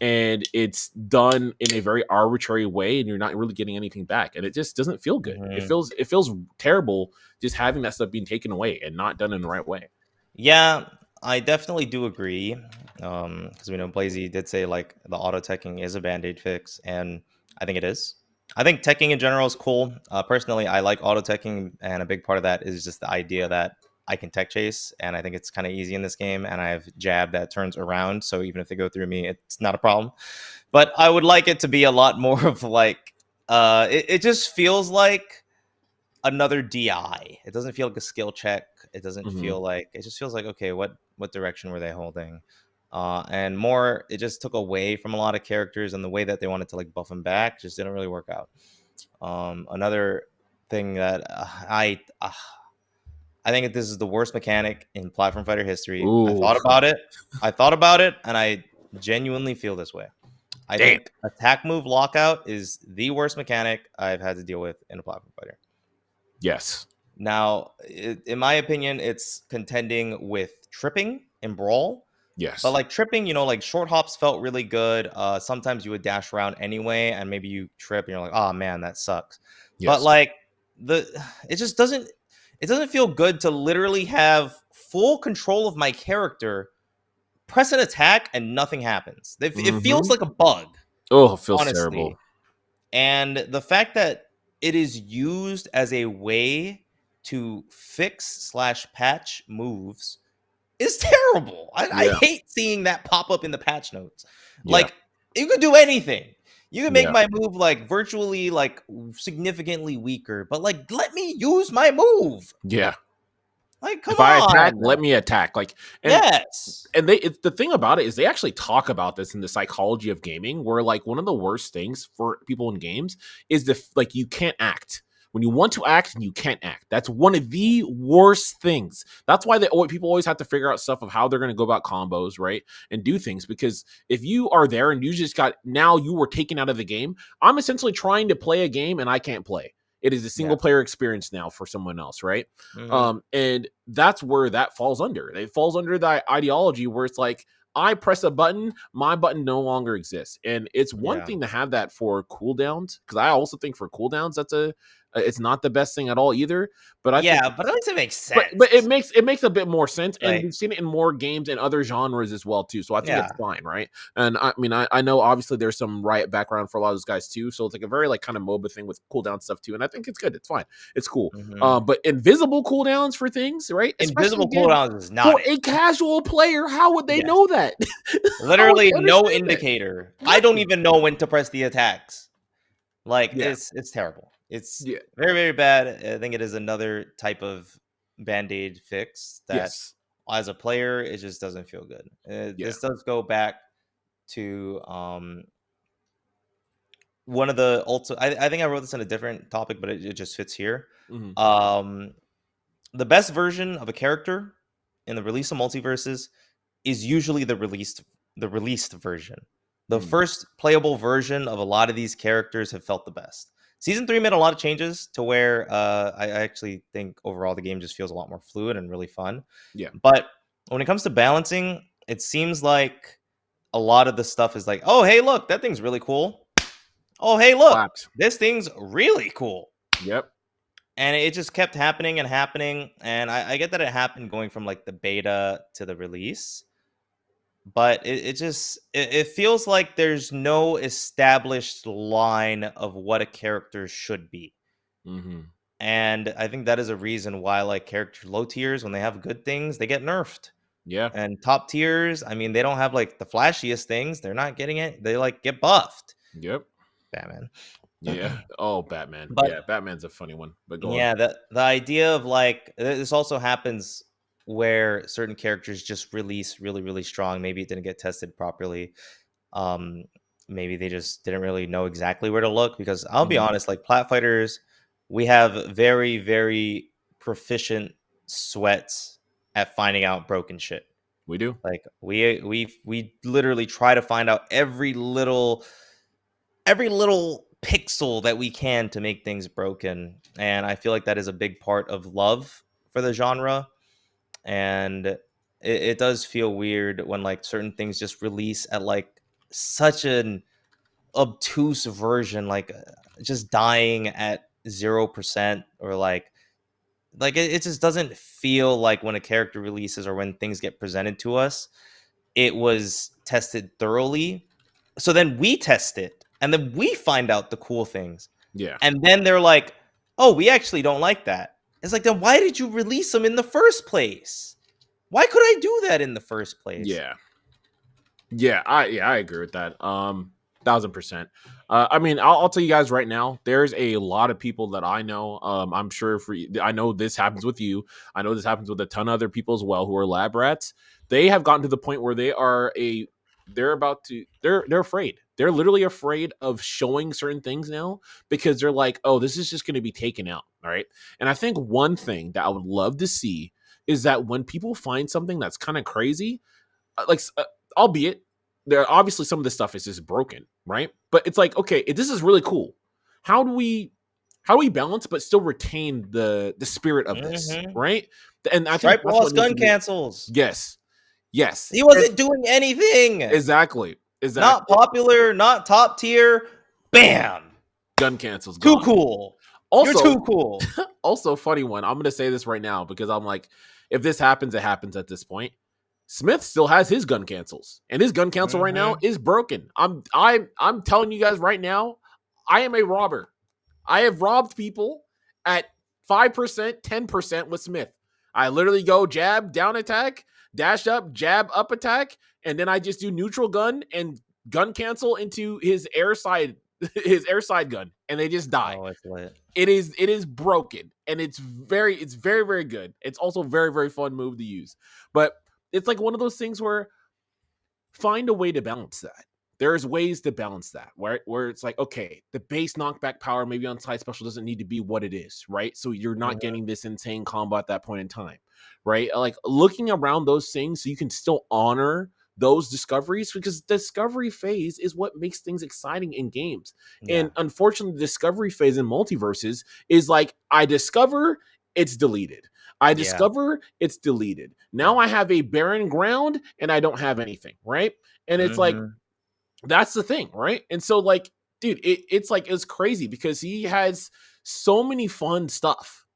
[SPEAKER 2] and it's done in a very arbitrary way, and you're not really getting anything back, and it just doesn't feel good. It
[SPEAKER 1] Mhm.
[SPEAKER 2] feels terrible just having that stuff being taken away and not done in the right way.
[SPEAKER 1] Yeah, I definitely do agree. Because we know Blazy did say like the auto teching is a band-aid fix, and I think it is. I think teching in general is cool. Personally, I like auto teching, and a big part of that is just the idea that I can tech chase, and I think it's kind of easy in this game. And I have jab that turns around, so even if they go through me, it's not a problem. But I would like it to be a lot more of like, it just feels like another DI. It doesn't feel like a skill check. It doesn't
[SPEAKER 2] Mm-hmm.
[SPEAKER 1] feel like it just feels like okay, what direction were they holding? And more, it just took away from a lot of characters, and the way that they wanted to like buff them back just didn't really work out. Another thing that I think this is the worst mechanic in platform fighter history. I
[SPEAKER 2] Ooh,
[SPEAKER 1] thought about it. I thought about it, and I genuinely feel this way. I
[SPEAKER 2] damn.
[SPEAKER 1] think attack move lockout is the worst mechanic I've had to deal with in a platform fighter.
[SPEAKER 2] Yes.
[SPEAKER 1] Now, in my opinion, it's contending with tripping and brawl. But
[SPEAKER 2] Yes.
[SPEAKER 1] like tripping, like short hops felt really good. Sometimes you would dash around anyway, and maybe you trip and you're like, oh man, that sucks. But
[SPEAKER 2] Yes.
[SPEAKER 1] like the it just doesn't feel good to literally have full control of my character, press an attack, and nothing happens. It feels
[SPEAKER 2] Mm-hmm.
[SPEAKER 1] like a bug,
[SPEAKER 2] Oh, it feels terrible.
[SPEAKER 1] honestly. And the fact that it is used as a way to fix slash patch moves is terrible. I
[SPEAKER 2] Yeah.
[SPEAKER 1] hate seeing that pop up in the patch notes.
[SPEAKER 2] Yeah.
[SPEAKER 1] Like, you could do anything. You can make
[SPEAKER 2] Yeah.
[SPEAKER 1] my move like virtually like significantly weaker, but like let me use my move.
[SPEAKER 2] Yeah.
[SPEAKER 1] Like, come
[SPEAKER 2] If I attack,
[SPEAKER 1] on.
[SPEAKER 2] let me attack. Like, and
[SPEAKER 1] Yes.
[SPEAKER 2] the thing about it is they actually talk about this in the psychology of gaming, where like one of the worst things for people in games is like you can't act when you want to act and you can't act. That's one of the worst things. That's why people always have to figure out stuff of how they're going to go about combos, right, and do things, because if you are there and you just got, now you were taken out of the game, I'm essentially trying to play a game and I can't play. It is a
[SPEAKER 1] Yeah.
[SPEAKER 2] single player experience now for someone else, right?
[SPEAKER 1] Hmm.
[SPEAKER 2] And that's where that falls under. It falls under that ideology where it's like, I press a button, my button no longer exists. And it's one
[SPEAKER 1] Yeah.
[SPEAKER 2] thing to have that for cooldowns, because I also think for cooldowns, it's not the best thing at all either. But I think
[SPEAKER 1] Yeah, but at least it makes
[SPEAKER 2] but
[SPEAKER 1] sense.
[SPEAKER 2] it makes a bit more sense, and
[SPEAKER 1] Like,
[SPEAKER 2] we've seen it in more games and other genres as well too. So I think
[SPEAKER 1] yeah.
[SPEAKER 2] it's fine, right? And I mean, I know obviously there's some Riot background for a lot of those guys too, so it's like a very like kind of MOBA thing with cooldown stuff too. And I think it's good, it's fine, it's cool.
[SPEAKER 1] Hmm.
[SPEAKER 2] But invisible cooldowns for things, right? Especially
[SPEAKER 1] Invisible
[SPEAKER 2] again
[SPEAKER 1] cooldowns is not
[SPEAKER 2] for
[SPEAKER 1] it.
[SPEAKER 2] a casual player, how would they
[SPEAKER 1] Yes.
[SPEAKER 2] know that? How would
[SPEAKER 1] Literally
[SPEAKER 2] they
[SPEAKER 1] no
[SPEAKER 2] understand that?
[SPEAKER 1] indicator. I don't
[SPEAKER 2] Nothing.
[SPEAKER 1] even know when to press the attacks. Like,
[SPEAKER 2] Yeah.
[SPEAKER 1] it's terrible. It's
[SPEAKER 2] Yeah.
[SPEAKER 1] very, very bad. I think it is another type of band-aid fix that
[SPEAKER 2] Yes.
[SPEAKER 1] as a player, it just doesn't feel good.
[SPEAKER 2] Yeah.
[SPEAKER 1] This does go back to one of the also I think I wrote this in a different topic, but it just fits here.
[SPEAKER 2] Hmm.
[SPEAKER 1] Um the best version of a character in the release of multiverses is usually the released version. The
[SPEAKER 2] Mm.
[SPEAKER 1] first playable version of a lot of these characters have felt the best. Season 3 made a lot of changes to where I actually think overall the game just feels a lot more fluid and really fun.
[SPEAKER 2] Yeah.
[SPEAKER 1] But when it comes to balancing, it seems like a lot of the stuff is like, oh, hey, look, that thing's really cool. Oh, hey, look,
[SPEAKER 2] Slaps.
[SPEAKER 1] this thing's really cool.
[SPEAKER 2] Yep.
[SPEAKER 1] And it just kept happening and happening. And I get that it happened going from like the beta to the release, but it feels like there's no established line of what a character should be.
[SPEAKER 2] Mm-hmm.
[SPEAKER 1] And I think that is a reason why like character low tiers, when they have good things, they get nerfed.
[SPEAKER 2] Yeah.
[SPEAKER 1] And top tiers, I mean, they don't have like the flashiest things. They're not getting it. They like get buffed.
[SPEAKER 2] Yep.
[SPEAKER 1] Batman.
[SPEAKER 2] Yeah. Oh, Batman.
[SPEAKER 1] But
[SPEAKER 2] Yeah, Batman's a funny one. But go on.
[SPEAKER 1] yeah, the idea of like this also happens where certain characters just release really, really strong. Maybe it didn't get tested properly. Um, Maybe they just didn't really know exactly where to look, because I'll be
[SPEAKER 2] Mm-hmm.
[SPEAKER 1] honest, like plat fighters, we have very, very proficient sweats at finding out broken shit.
[SPEAKER 2] We do.
[SPEAKER 1] Like we literally try to find out every little pixel that we can to make things broken. And I feel like that is a big part of love for the genre. And it does feel weird when like certain things just release at like such an obtuse version, like just dying at 0%, or like it just doesn't feel like when a character releases or when things get presented to us, it was tested thoroughly. So then we test it and then we find out the cool things.
[SPEAKER 2] Yeah.
[SPEAKER 1] And then they're like, oh, we actually don't like that. It's like, then why did you release them in the first place? Why could I do that in the first place?
[SPEAKER 2] Yeah. I agree with that. 1000%. I mean, I'll tell you guys right now, there's a lot of people that I know. I'm sure I know this happens with you. I know this happens with a ton of other people as well who are lab rats. They have gotten to the point where they're afraid. They're literally afraid of showing certain things now because they're like, oh, this is just going to be taken out. All right. And I think one thing that I would love to see is that when people find something that's kind of crazy, like albeit there obviously some of this stuff is just broken, right? But it's like, okay, this is really cool. How do we balance but still retain the spirit of this,
[SPEAKER 1] Mm-hmm.
[SPEAKER 2] right? And I think
[SPEAKER 1] Stripe
[SPEAKER 2] that's what
[SPEAKER 1] lost
[SPEAKER 2] needs
[SPEAKER 1] gun
[SPEAKER 2] to be.
[SPEAKER 1] cancels.
[SPEAKER 2] Yes, yes,
[SPEAKER 1] He wasn't doing anything.
[SPEAKER 2] exactly,
[SPEAKER 1] Not
[SPEAKER 2] exactly.
[SPEAKER 1] popular, not top tier. Bam.
[SPEAKER 2] Gun cancels
[SPEAKER 1] Too
[SPEAKER 2] gone.
[SPEAKER 1] cool. You're
[SPEAKER 2] Also,
[SPEAKER 1] too cool.
[SPEAKER 2] also funny one. I'm gonna say this right now because I'm like, if this happens, it happens at this point. Smith still has his gun cancels, and his gun cancel right now
[SPEAKER 1] Mm-hmm.
[SPEAKER 2] is broken. I'm telling you guys right now, I am a robber. I have robbed people at 5%, 10% with Smith. I literally go jab, down attack, dash up, jab, up attack, and then I just do neutral gun and gun cancel into his air side his air side gun, and they just die.
[SPEAKER 1] Oh, it's lit.
[SPEAKER 2] It is broken, and it's very very good. It's also a very very fun move to use, but it's like one of those things where find a way to balance that. There's ways to balance that, where it's like, okay, the base knockback power maybe on side special doesn't need to be what it is, right? So you're not
[SPEAKER 1] Mhm.
[SPEAKER 2] getting this insane combo at that point in time, right? Like looking around those things so you can still honor those discoveries, because discovery phase is what makes things exciting in games. And
[SPEAKER 1] Yeah.
[SPEAKER 2] unfortunately, the discovery phase in MultiVersus is like, I discover, it's deleted. I
[SPEAKER 1] Yeah.
[SPEAKER 2] discover, it's deleted. Now
[SPEAKER 1] Yeah.
[SPEAKER 2] I have a barren ground and I don't have anything, right? And it's like,
[SPEAKER 1] Mhm.
[SPEAKER 2] that's the thing, right? And so, like, dude, it's like, it's crazy because he has so many fun stuff,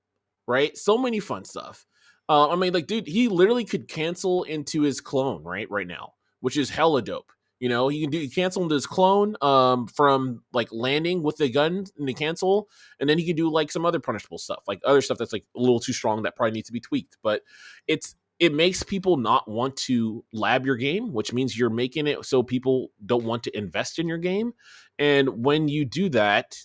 [SPEAKER 2] right? So many fun stuff. I mean, like, dude, he literally could cancel into his clone, right now, which is hella dope. You know, he cancel into his clone from like landing with the gun and the cancel, and then he can do like some other punishable stuff, like other stuff that's like a little too strong that probably needs to be tweaked. But it makes people not want to lab your game, which means you're making it so people don't want to invest in your game. And when you do that,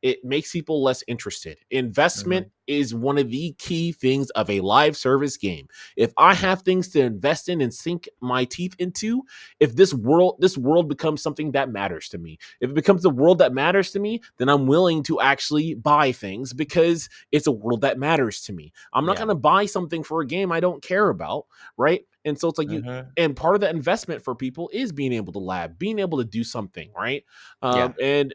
[SPEAKER 2] it makes people less interested. Investment
[SPEAKER 1] Mhm.
[SPEAKER 2] is one of the key things of a live service game. If I
[SPEAKER 1] Yeah.
[SPEAKER 2] have things to invest in and sink my teeth into, if this world becomes something that matters to me, if it becomes the world that matters to me, then I'm willing to actually buy things because it's a world that matters to me. I'm not going
[SPEAKER 1] Yeah.
[SPEAKER 2] to buy something for a game I don't care about, right? And so it's like,
[SPEAKER 1] Mhm.
[SPEAKER 2] and part of that investment for people is being able to lab, being able to do something, right?
[SPEAKER 1] Yeah.
[SPEAKER 2] And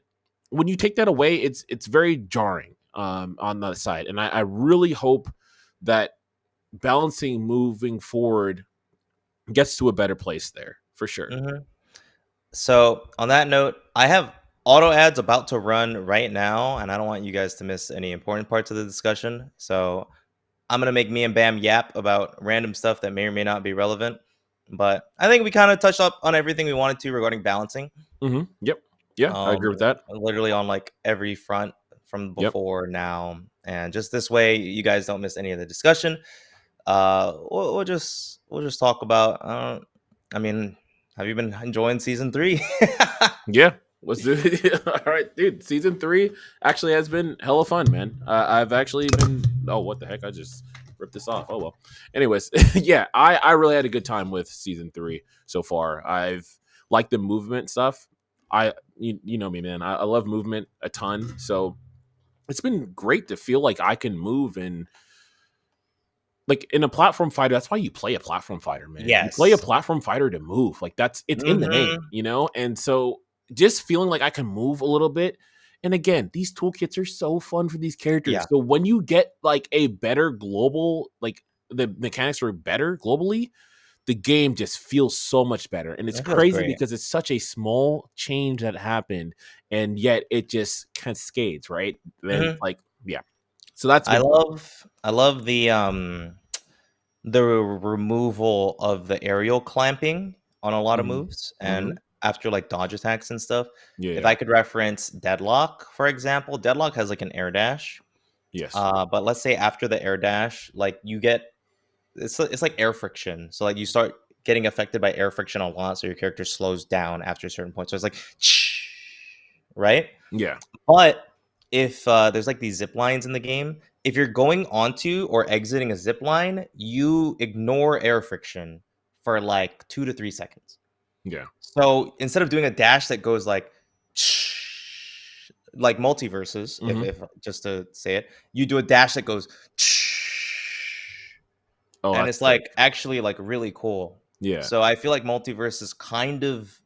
[SPEAKER 2] when you take that away, it's very jarring on the side. And I really hope that balancing moving forward gets to a better place there for sure.
[SPEAKER 1] Mhm. So on that note, I have auto ads about to run right now, and I don't want you guys to miss any important parts of the discussion. So I'm gonna make me and Bam yap about random stuff that may or may not be relevant. But I think we kind of touched up on everything we wanted to regarding balancing.
[SPEAKER 2] Yep. Yeah, I agree with that.
[SPEAKER 1] Literally on like every front from
[SPEAKER 2] Yep.
[SPEAKER 1] before now, and just this way, you guys don't miss any of the discussion. We'll just talk about. I mean, have you been enjoying season 3?
[SPEAKER 2] Yeah. Let's do it. All right, dude. Season 3 actually has been hella fun, man. I've actually been. Oh, what the heck? I just ripped this off. Oh well. Anyways, yeah, I really had a good time with season 3 so far. I've liked the movement stuff. You know me, man. I love movement a ton. So it's been great to feel like I can move and like in a platform fighter. That's why you play a platform fighter, man. You play a
[SPEAKER 1] Yes.
[SPEAKER 2] platform fighter to move. Like it's in the name,
[SPEAKER 1] Mhm.
[SPEAKER 2] you know. And so just feeling like I can move a little bit. And again, these toolkits are so fun for these characters.
[SPEAKER 1] Yeah,
[SPEAKER 2] So when you get like a better global, like the mechanics are better globally, the game just feels so much better. And it's
[SPEAKER 1] it feels
[SPEAKER 2] crazy
[SPEAKER 1] great.
[SPEAKER 2] because it's such a small change that happened, and yet it just cascades, right? And
[SPEAKER 1] Mhm.
[SPEAKER 2] like, yeah. So that's
[SPEAKER 1] I
[SPEAKER 2] been fun.
[SPEAKER 1] love I love the removal of the aerial clamping on a lot of
[SPEAKER 2] Hmm.
[SPEAKER 1] moves, and
[SPEAKER 2] Hmm.
[SPEAKER 1] after like dodge attacks and stuff.
[SPEAKER 2] Yeah,
[SPEAKER 1] If
[SPEAKER 2] yeah.
[SPEAKER 1] I could reference Deadlock, for example, Deadlock has like an air dash.
[SPEAKER 2] Yes.
[SPEAKER 1] But let's say after the air dash, like you get it's like air friction. So like you start getting affected by air friction a lot, so your character slows down after a certain point. So it's like right?
[SPEAKER 2] Yeah.
[SPEAKER 1] But if there's like these zip lines in the game, if you're going onto or exiting a zip line, you ignore air friction for like 2 to 3 seconds.
[SPEAKER 2] Yeah.
[SPEAKER 1] So instead of doing a dash that goes like multiverses,
[SPEAKER 2] Mhm.
[SPEAKER 1] if just to say it, you do a dash that goes
[SPEAKER 2] Oh,
[SPEAKER 1] and
[SPEAKER 2] that's
[SPEAKER 1] it's
[SPEAKER 2] sick.
[SPEAKER 1] like actually like really cool.
[SPEAKER 2] Yeah.
[SPEAKER 1] So I feel like multiverses kind of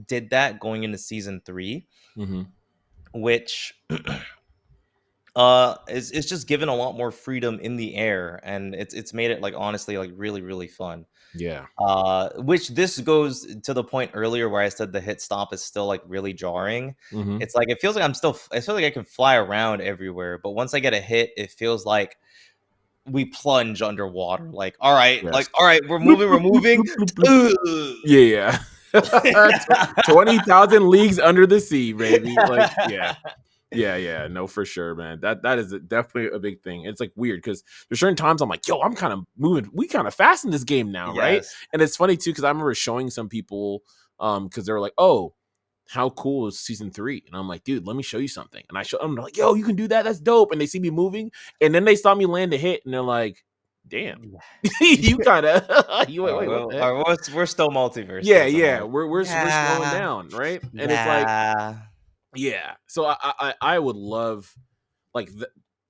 [SPEAKER 1] did that going into season 3,
[SPEAKER 2] Mhm.
[SPEAKER 1] which is just given a lot more freedom in the air, and it's made it like honestly like really really fun.
[SPEAKER 2] Yeah.
[SPEAKER 1] Which this goes to the point earlier where I said the hit stop is still like really jarring.
[SPEAKER 2] Mhm.
[SPEAKER 1] It's like it feels like I feel like I can fly around everywhere, but once I get a hit, it feels like we plunge underwater.
[SPEAKER 2] Yes.
[SPEAKER 1] All right,
[SPEAKER 2] Bloop,
[SPEAKER 1] we're
[SPEAKER 2] bloop, bloop,
[SPEAKER 1] moving.
[SPEAKER 2] bloop, bloop, bloop. Yeah, yeah. 20,000 leagues under the sea, baby. Like, yeah. Yeah, yeah, no, for sure, man. That is definitely a big thing. It's like weird because there's certain times I'm like, yo, I'm kind of moving, we kind of fast in this game now, right?
[SPEAKER 1] Yes.
[SPEAKER 2] And it's funny too because I remember showing some people, because they were like, oh, how cool is season 3? And I'm like, dude, let me show you something. And I show them, they're like, yo, you can do that. That's dope. And they see me moving, and then they saw me land a hit, and they're like, damn, you kind of, you wait, what the heck?
[SPEAKER 1] We're still
[SPEAKER 2] Yeah,
[SPEAKER 1] multiverses. I'm
[SPEAKER 2] yeah,
[SPEAKER 1] like,
[SPEAKER 2] we're slowing
[SPEAKER 1] yeah,
[SPEAKER 2] down, right? And it's like,
[SPEAKER 1] yeah,
[SPEAKER 2] yeah. So I would love like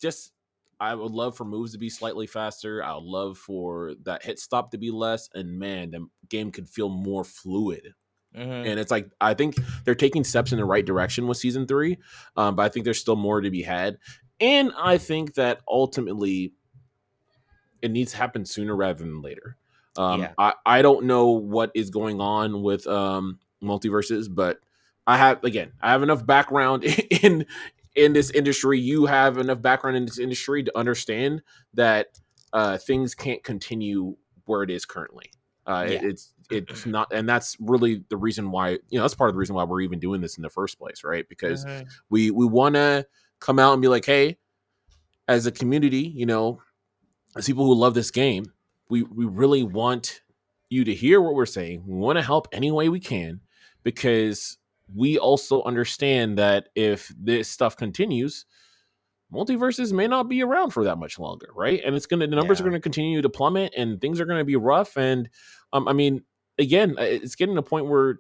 [SPEAKER 2] just I would love for moves to be slightly faster. I would love for that hit stop to be less, and man, the game could feel more fluid.
[SPEAKER 1] hmm
[SPEAKER 2] And it's like I think they're taking steps in the right direction with season 3, but I think there's still more to be had. And I think that ultimately it needs to happen sooner rather than later.
[SPEAKER 1] yeah,
[SPEAKER 2] I don't know what is going on with multiverses, but I have enough background in this industry. You have enough background in this industry to understand that things can't continue where it is currently.
[SPEAKER 1] yeah,
[SPEAKER 2] It's not, and that's really the reason why, that's part of the reason why we're even doing this in the first place, right? Because
[SPEAKER 1] hmm
[SPEAKER 2] we want to come out and be like, hey, as a community, as people who love this game, we really want you to hear what we're saying. We want to help any way we can because we also understand that if this stuff continues, multiverses may not be around for that much longer, right? And the numbers are
[SPEAKER 1] yeah,
[SPEAKER 2] gonna continue to plummet, and things are gonna be rough. And I mean, again, it's getting to a point where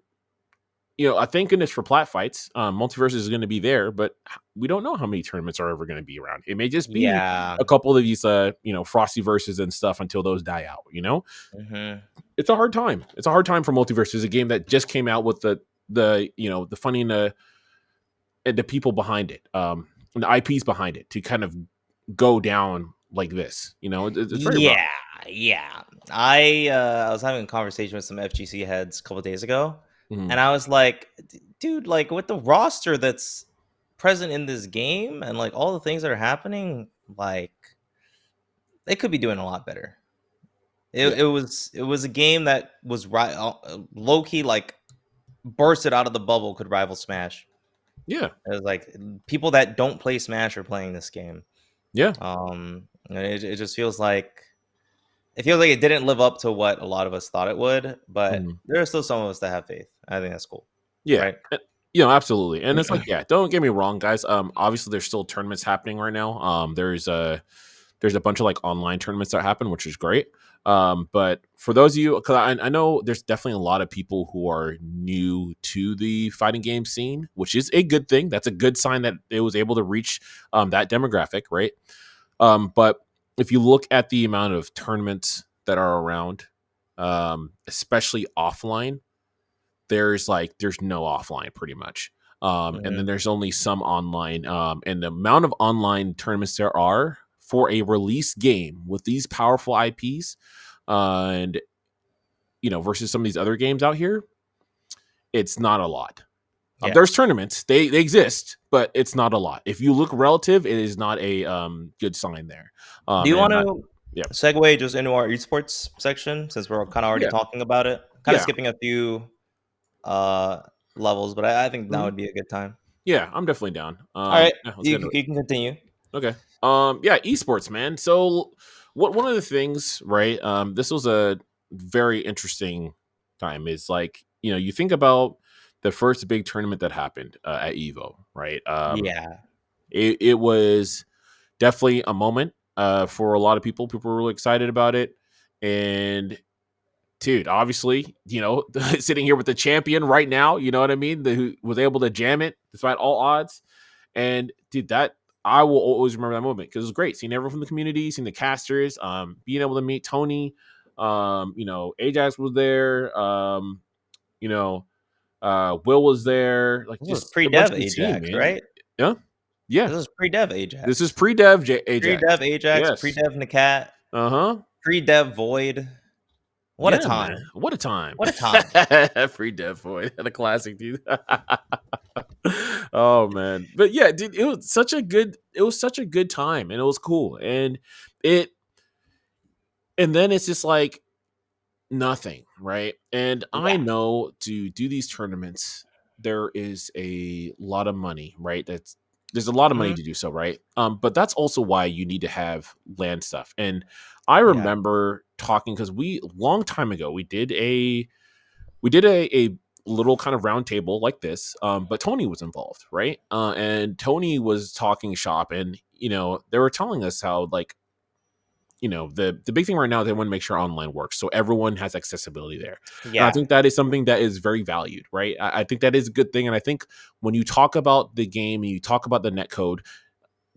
[SPEAKER 2] thank goodness for plat fights. Multiverse is going to be there, but we don't know how many tournaments are ever going to be around. It may just be
[SPEAKER 1] yeah,
[SPEAKER 2] a couple of these, Frosty verses and stuff until those die out.
[SPEAKER 1] hmm
[SPEAKER 2] It's a hard time. It's a hard time for Multiverse. It's a game that just came out with the funding the people behind it, and the IPs behind it to kind of go down like this. You know, it's very rough.
[SPEAKER 1] Yeah, yeah. I was having a conversation with some FGC heads a couple days ago,
[SPEAKER 2] Mhm.
[SPEAKER 1] and I was like, Dude, like with the roster that's present in this game and like all the things that are happening, like they could be doing a lot better."
[SPEAKER 2] Yeah,
[SPEAKER 1] It was a game that was low key like bursted out of the bubble could rival Smash.
[SPEAKER 2] yeah,
[SPEAKER 1] It was like people that don't play Smash are playing this game.
[SPEAKER 2] yeah.
[SPEAKER 1] And it just feels like it didn't live up to what a lot of us thought it would, but
[SPEAKER 2] Mhm.
[SPEAKER 1] there are still some of us that have faith. I think that's cool,
[SPEAKER 2] Yeah.
[SPEAKER 1] right?
[SPEAKER 2] Absolutely. And it's like, yeah, don't get me wrong, guys. Obviously there's still tournaments happening right now. There's a bunch of like online tournaments that happen, which is great. But for those of you, because I know there's definitely a lot of people who are new to the fighting game scene, which is a good thing. That's a good sign that it was able to reach that demographic, right? But if you look at the amount of tournaments that are around, especially offline, there's no offline pretty much. And then
[SPEAKER 1] Mhm.
[SPEAKER 2] there's only some online. And the amount of online tournaments there are for a release game with these powerful IPs, and versus some of these other games out here, it's not a lot.
[SPEAKER 1] Yeah.
[SPEAKER 2] There's tournaments, they exist, but it's not a lot. If you look relative, it is not a good sign there.
[SPEAKER 1] Do you
[SPEAKER 2] And
[SPEAKER 1] want
[SPEAKER 2] I,
[SPEAKER 1] to
[SPEAKER 2] yeah,
[SPEAKER 1] segue just into our esports section since we're kind of already
[SPEAKER 2] yeah,
[SPEAKER 1] talking about it? Kind of
[SPEAKER 2] yeah,
[SPEAKER 1] skipping a few uh levels, but I think now
[SPEAKER 2] mhm,
[SPEAKER 1] would be a good time.
[SPEAKER 2] yeah. I'm definitely down.
[SPEAKER 1] All right,
[SPEAKER 2] Yeah, let's
[SPEAKER 1] you
[SPEAKER 2] get
[SPEAKER 1] can,
[SPEAKER 2] into it.
[SPEAKER 1] you can continue.
[SPEAKER 2] Okay. Yeah, esports, man. So what one of the things, right? This was a very interesting time. Is like, you think about the first big tournament that happened at Evo, right?
[SPEAKER 1] Yeah.
[SPEAKER 2] It was definitely a moment for a lot of people. People were really excited about it. And dude, obviously, sitting here with the champion right now, you know what I mean? Who was able to jam it despite all odds. And dude, that I will always remember that moment because it was great seeing everyone from the community, seeing the casters, being able to meet Tony. Ajax was there. You know, Will was there. Like
[SPEAKER 1] This was
[SPEAKER 2] just a bunch
[SPEAKER 1] pre-dev
[SPEAKER 2] of the team,
[SPEAKER 1] Ajax,
[SPEAKER 2] man.
[SPEAKER 1] right?
[SPEAKER 2] Yeah, yeah.
[SPEAKER 1] This is pre-dev
[SPEAKER 2] This is
[SPEAKER 1] Ajax.
[SPEAKER 2] pre-dev Ajax.
[SPEAKER 1] Pre-dev Ajax,
[SPEAKER 2] Yes.
[SPEAKER 1] pre-dev Nakat,
[SPEAKER 2] Uh huh.
[SPEAKER 1] pre-dev Void. What a
[SPEAKER 2] Yeah, man.
[SPEAKER 1] time.
[SPEAKER 2] What a time.
[SPEAKER 1] What a time.
[SPEAKER 2] Free Dev Boy. And a classic, dude. Oh man. But yeah, dude, it was such a good time and it was cool. It and then it's just like nothing, right? And I
[SPEAKER 1] Yeah.
[SPEAKER 2] know to do these tournaments, there is a lot of money, right? There's a lot of money
[SPEAKER 1] Mhm.
[SPEAKER 2] to do so, right? But that's also why you need to have land stuff. And I
[SPEAKER 1] Yeah.
[SPEAKER 2] remember talking because we long time ago we did a little kind of round table like this, but Tony was involved, right? And Tony was talking shop, and they were telling us how like the big thing right now, they want to make sure online works so everyone has accessibility there. And I
[SPEAKER 1] Yeah.
[SPEAKER 2] think that is something that is very valued, right? I think that is a good thing. And I think when you talk about the game and you talk about the net code,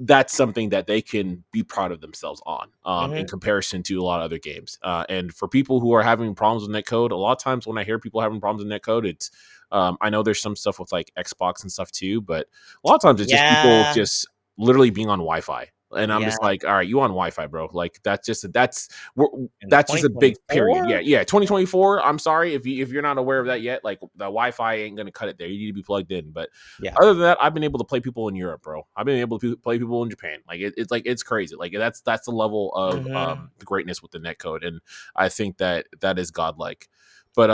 [SPEAKER 2] that's something that they can be proud of themselves on, in
[SPEAKER 1] Mhm.
[SPEAKER 2] comparison to a lot of other games. And for people who are having problems with netcode, a lot of times when I hear people having problems with netcode, it's I know there's some stuff with like Xbox and stuff too, but a lot of times it's just people
[SPEAKER 1] Yeah.
[SPEAKER 2] just literally being on Wi-Fi. And I'm
[SPEAKER 1] Yeah.
[SPEAKER 2] just like, all right, you on Wi-Fi, bro? Like
[SPEAKER 1] In
[SPEAKER 2] that's just a big period. Yeah,
[SPEAKER 1] 2024?
[SPEAKER 2] yeah. 2024. I'm sorry if you're not aware of that yet. Like the Wi-Fi ain't gonna cut it there. You need to be plugged in. But
[SPEAKER 1] Yeah.
[SPEAKER 2] other than that, I've been able to play people in Europe, bro. I've been able to play people in Japan. Like it's like it's crazy. Like that's the level of
[SPEAKER 1] Mhm.
[SPEAKER 2] the greatness with the netcode, and I think that is godlike. But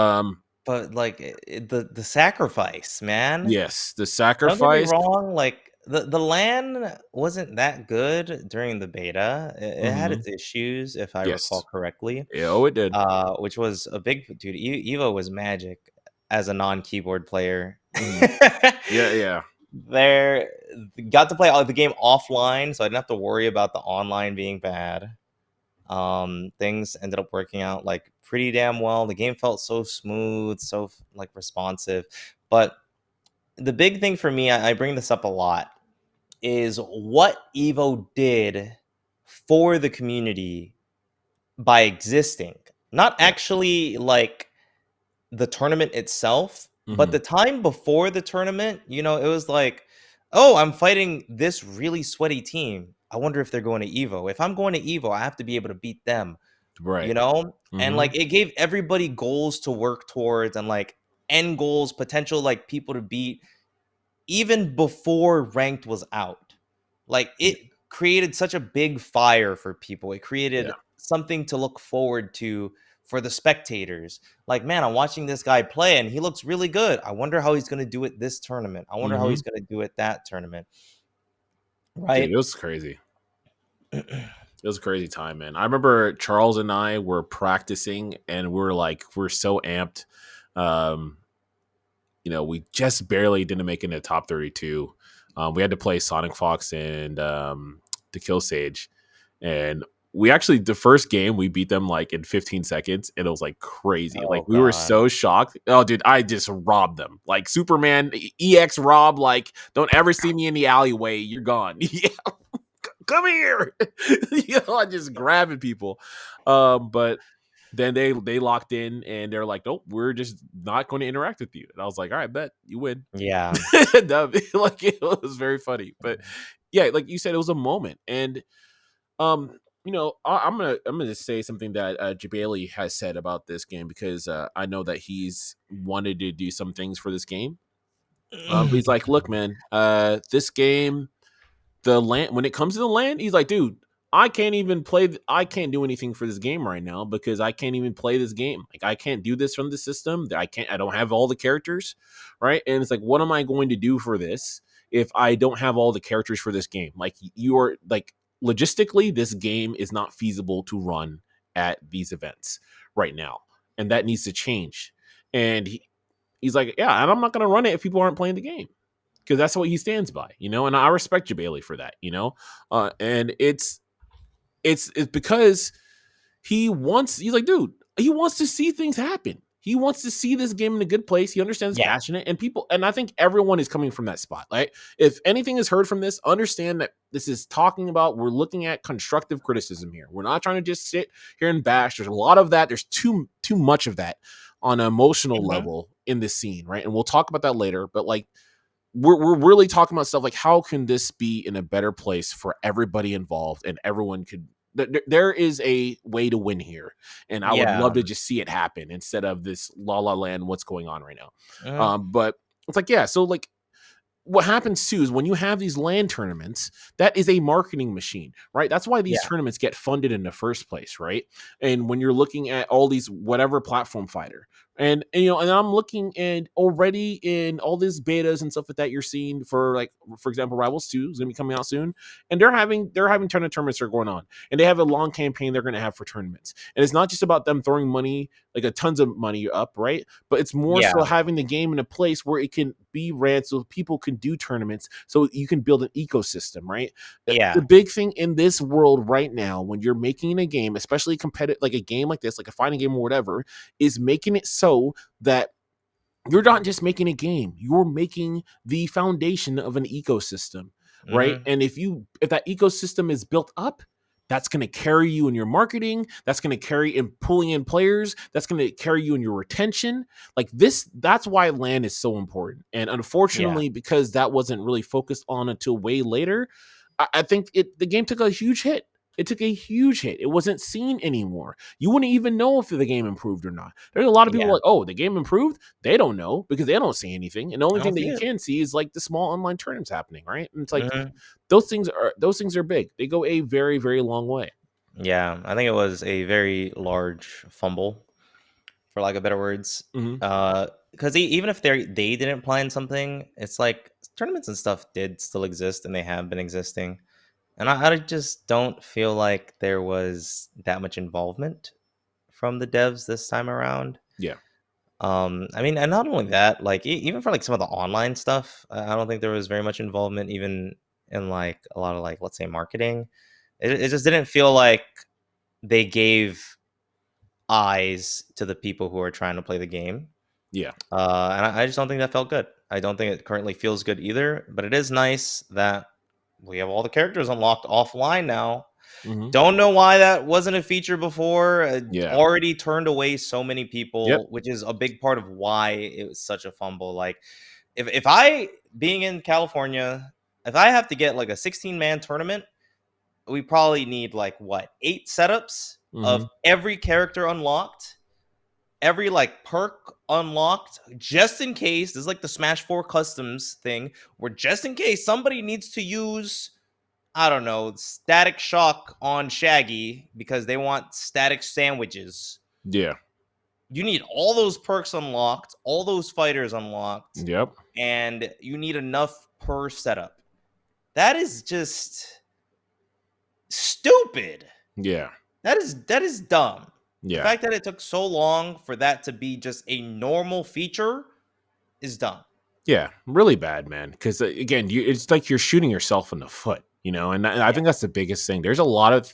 [SPEAKER 1] But, like, the sacrifice, man.
[SPEAKER 2] yes, the
[SPEAKER 1] Don't get me
[SPEAKER 2] sacrifice.
[SPEAKER 1] wrong, like, the LAN wasn't that good during the beta. It had
[SPEAKER 2] Hmm.
[SPEAKER 1] its issues, if I recall
[SPEAKER 2] Yes,
[SPEAKER 1] correctly,
[SPEAKER 2] yeah, oh, it did.
[SPEAKER 1] which was a big dude, Evo was magic as a non-keyboard player.
[SPEAKER 2] Hmm. Yeah, yeah,
[SPEAKER 1] There got to play all the game offline, so I didn't have to worry about the online being bad. Things ended up working out like pretty damn well. The game felt so smooth, so like responsive. But the big thing for me, I bring this up a lot, is what Evo did for the community by existing. Not
[SPEAKER 2] yeah.
[SPEAKER 1] actually like the tournament itself, but
[SPEAKER 2] Hmm.
[SPEAKER 1] the time before the tournament, it was like oh, I'm fighting this really sweaty team. I wonder if they're going to Evo. If I'm going to Evo, I have to be able to beat them,
[SPEAKER 2] Right.
[SPEAKER 1] you know? And
[SPEAKER 2] Mm-hmm.
[SPEAKER 1] like it gave everybody goals to work towards and like end goals, potential like people to beat even before ranked was out. Like
[SPEAKER 2] Yeah.
[SPEAKER 1] it created such a big fire for people. It
[SPEAKER 2] Yeah.
[SPEAKER 1] created something to look forward to for the spectators. Like, man, I'm watching this guy play and he looks really good. I wonder how he's going to do it this tournament. I wonder how
[SPEAKER 2] Mm-hmm.
[SPEAKER 1] he's going to do it that tournament.
[SPEAKER 2] Dude, it
[SPEAKER 1] Right?
[SPEAKER 2] was crazy. It was a crazy time, man. I remember Charles and I were practicing, and we're so amped. Um, we just barely didn't make it into top 32. We had to play Sonic Fox and the Kill Sage, and we actually the first game we beat them like in 15 seconds, and it was like crazy. Like
[SPEAKER 1] Oh
[SPEAKER 2] we were
[SPEAKER 1] god.
[SPEAKER 2] so shocked. Oh, dude, I just robbed them like Superman EX Rob. Like, don't ever see me in the alleyway. You're gone. Yeah, come here. I just grabbing people. But then they locked in and they're like, nope, we're just not going to interact with you. And I was like, all right, bet you win.
[SPEAKER 1] Yeah.
[SPEAKER 2] Like it was very funny, but yeah, like you said, it was a moment. And I'm gonna say something that Jabali has said about this game, because I know that he's wanted to do some things for this game. He's like, look, man, this game, the land, when it comes to the land, he's like, dude, I can't even play. I can't do anything for this game right now because I can't even play this game. Like, I can't do this from the system. I can't. I don't have all the characters, right? And it's like, what am I going to do for this if I don't have all the characters for this game? Like, you are like, logistically, this game is not feasible to run at these events right now, and that needs to change. And he's like, yeah, and I'm not going to run it if people aren't playing the game, because that's what he stands by, and I respect you, Bailey, for that, and it's because he's like, dude, he wants to see things happen. He wants to see this game in a good place. He understands
[SPEAKER 1] Yeah.
[SPEAKER 2] passionate, and people, and I think everyone is coming from that spot. Like, if anything is heard from this, understand that this is talking about, we're looking at constructive criticism here. We're not trying to just sit here and bash. There's a lot of that. There's too much of that on an emotional
[SPEAKER 1] Mhm.
[SPEAKER 2] level in this scene, right? And we'll talk about that later. But like, we're really talking about stuff like, how can this be in a better place for everybody involved, and everyone could, there is a way to win here, and I would love
[SPEAKER 1] Yeah.
[SPEAKER 2] to just see it happen instead of this la la land what's going on right now.
[SPEAKER 1] Mhm.
[SPEAKER 2] But it's like, yeah, so like, what happens too is when you have these land tournaments, that is a marketing machine, right? That's why these
[SPEAKER 1] Yeah.
[SPEAKER 2] tournaments get funded in the first place, right? And when you're looking at all these whatever platform fighter, and I'm looking at already in all these betas and stuff like that you're seeing for, like, for example, Rivals 2 is gonna be coming out soon, and they're having tournaments that are going on, and they have a long campaign they're gonna have for tournaments. And it's not just about them throwing money, like a tons of money up, right? But it's more so
[SPEAKER 1] Yeah.
[SPEAKER 2] having the game in a place where it can be ran so people can do tournaments, so you can build an ecosystem, right? The
[SPEAKER 1] Yeah.
[SPEAKER 2] big thing in this world right now, when you're making a game, especially competitive, like a game like this, like a fighting game or whatever, is making it so that you're not just making a game, you're making the foundation of an ecosystem, right?
[SPEAKER 1] Mhm.
[SPEAKER 2] And if that ecosystem is built up, that's going to carry you in your marketing, that's going to carry in pulling in players, that's going to carry you in your retention. Like this, that's why land is so important. And
[SPEAKER 1] Yeah.
[SPEAKER 2] unfortunately, because that wasn't really focused on until way later, I think the game took a huge hit. It took a huge hit. It wasn't seen anymore. You wouldn't even know if the game improved or not. There's a lot of people
[SPEAKER 1] Yeah.
[SPEAKER 2] like, oh, the game improved. They don't know because they don't see anything. And the
[SPEAKER 1] I
[SPEAKER 2] only
[SPEAKER 1] don't
[SPEAKER 2] thing that
[SPEAKER 1] see
[SPEAKER 2] you
[SPEAKER 1] it.
[SPEAKER 2] can see is like the small online tournaments happening, right? And it's like,
[SPEAKER 1] Mhm.
[SPEAKER 2] those things are big. They go a very, very long way.
[SPEAKER 1] Yeah. I think it was a very large fumble, for lack of better words.
[SPEAKER 2] Hmm.
[SPEAKER 1] Because even if they didn't plan something, it's like tournaments and stuff did still exist and they have been existing. And I just don't feel like there was that much involvement from the devs this time around.
[SPEAKER 2] Yeah.
[SPEAKER 1] I mean, and not only that, like even for like some of the online stuff, I don't think there was very much involvement, even in like a lot of like, let's say, marketing. It just didn't feel like they gave eyes to the people who are trying to play the game.
[SPEAKER 2] Yeah.
[SPEAKER 1] And I just don't think that felt good. I don't think it currently feels good either. But it is nice that we have all the characters unlocked offline now.
[SPEAKER 2] Hmm.
[SPEAKER 1] Don't know why that wasn't a feature before.
[SPEAKER 2] Yeah.
[SPEAKER 1] Already turned away so many
[SPEAKER 2] Yep.
[SPEAKER 1] people, which is a big part of why it was such a fumble. Like if I being in California, if I have to get like a 16-man tournament, we probably need like what, 8 setups
[SPEAKER 2] Mm-hmm.
[SPEAKER 1] of every character unlocked, every like perk unlocked, just in case. This is like the Smash 4 customs thing, where just in case somebody needs to use, I don't know, static shock on Shaggy because they want static sandwiches.
[SPEAKER 2] Yeah.
[SPEAKER 1] You need all those perks unlocked, all those fighters unlocked,
[SPEAKER 2] Yep.
[SPEAKER 1] and you need enough per setup. That is just stupid.
[SPEAKER 2] Yeah.
[SPEAKER 1] That is dumb. The
[SPEAKER 2] Yeah.
[SPEAKER 1] fact that it took so long for that to be just a normal feature is dumb.
[SPEAKER 2] Yeah. Really bad, man. Because again, it's like you're shooting yourself in the foot, and I
[SPEAKER 1] Yeah.
[SPEAKER 2] think that's the biggest thing. There's a lot of,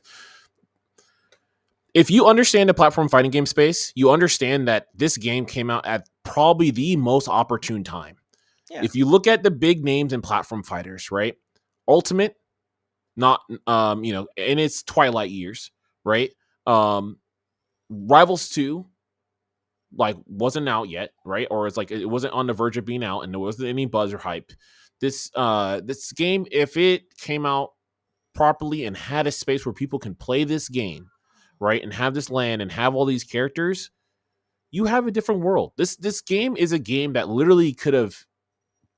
[SPEAKER 2] if you understand the platform fighting game space, you understand that this game came out at probably the most opportune time.
[SPEAKER 1] Yeah.
[SPEAKER 2] If you look at the big names in platform fighters, right? Ultimate, not in its twilight years, right? Rivals 2 like wasn't out yet, right? Or it's like it wasn't on the verge of being out and there wasn't any buzz or hype. This game, if it came out properly and had a space where people can play this game, right? And have this land and have all these characters, you have a different world. This game is a game that literally could have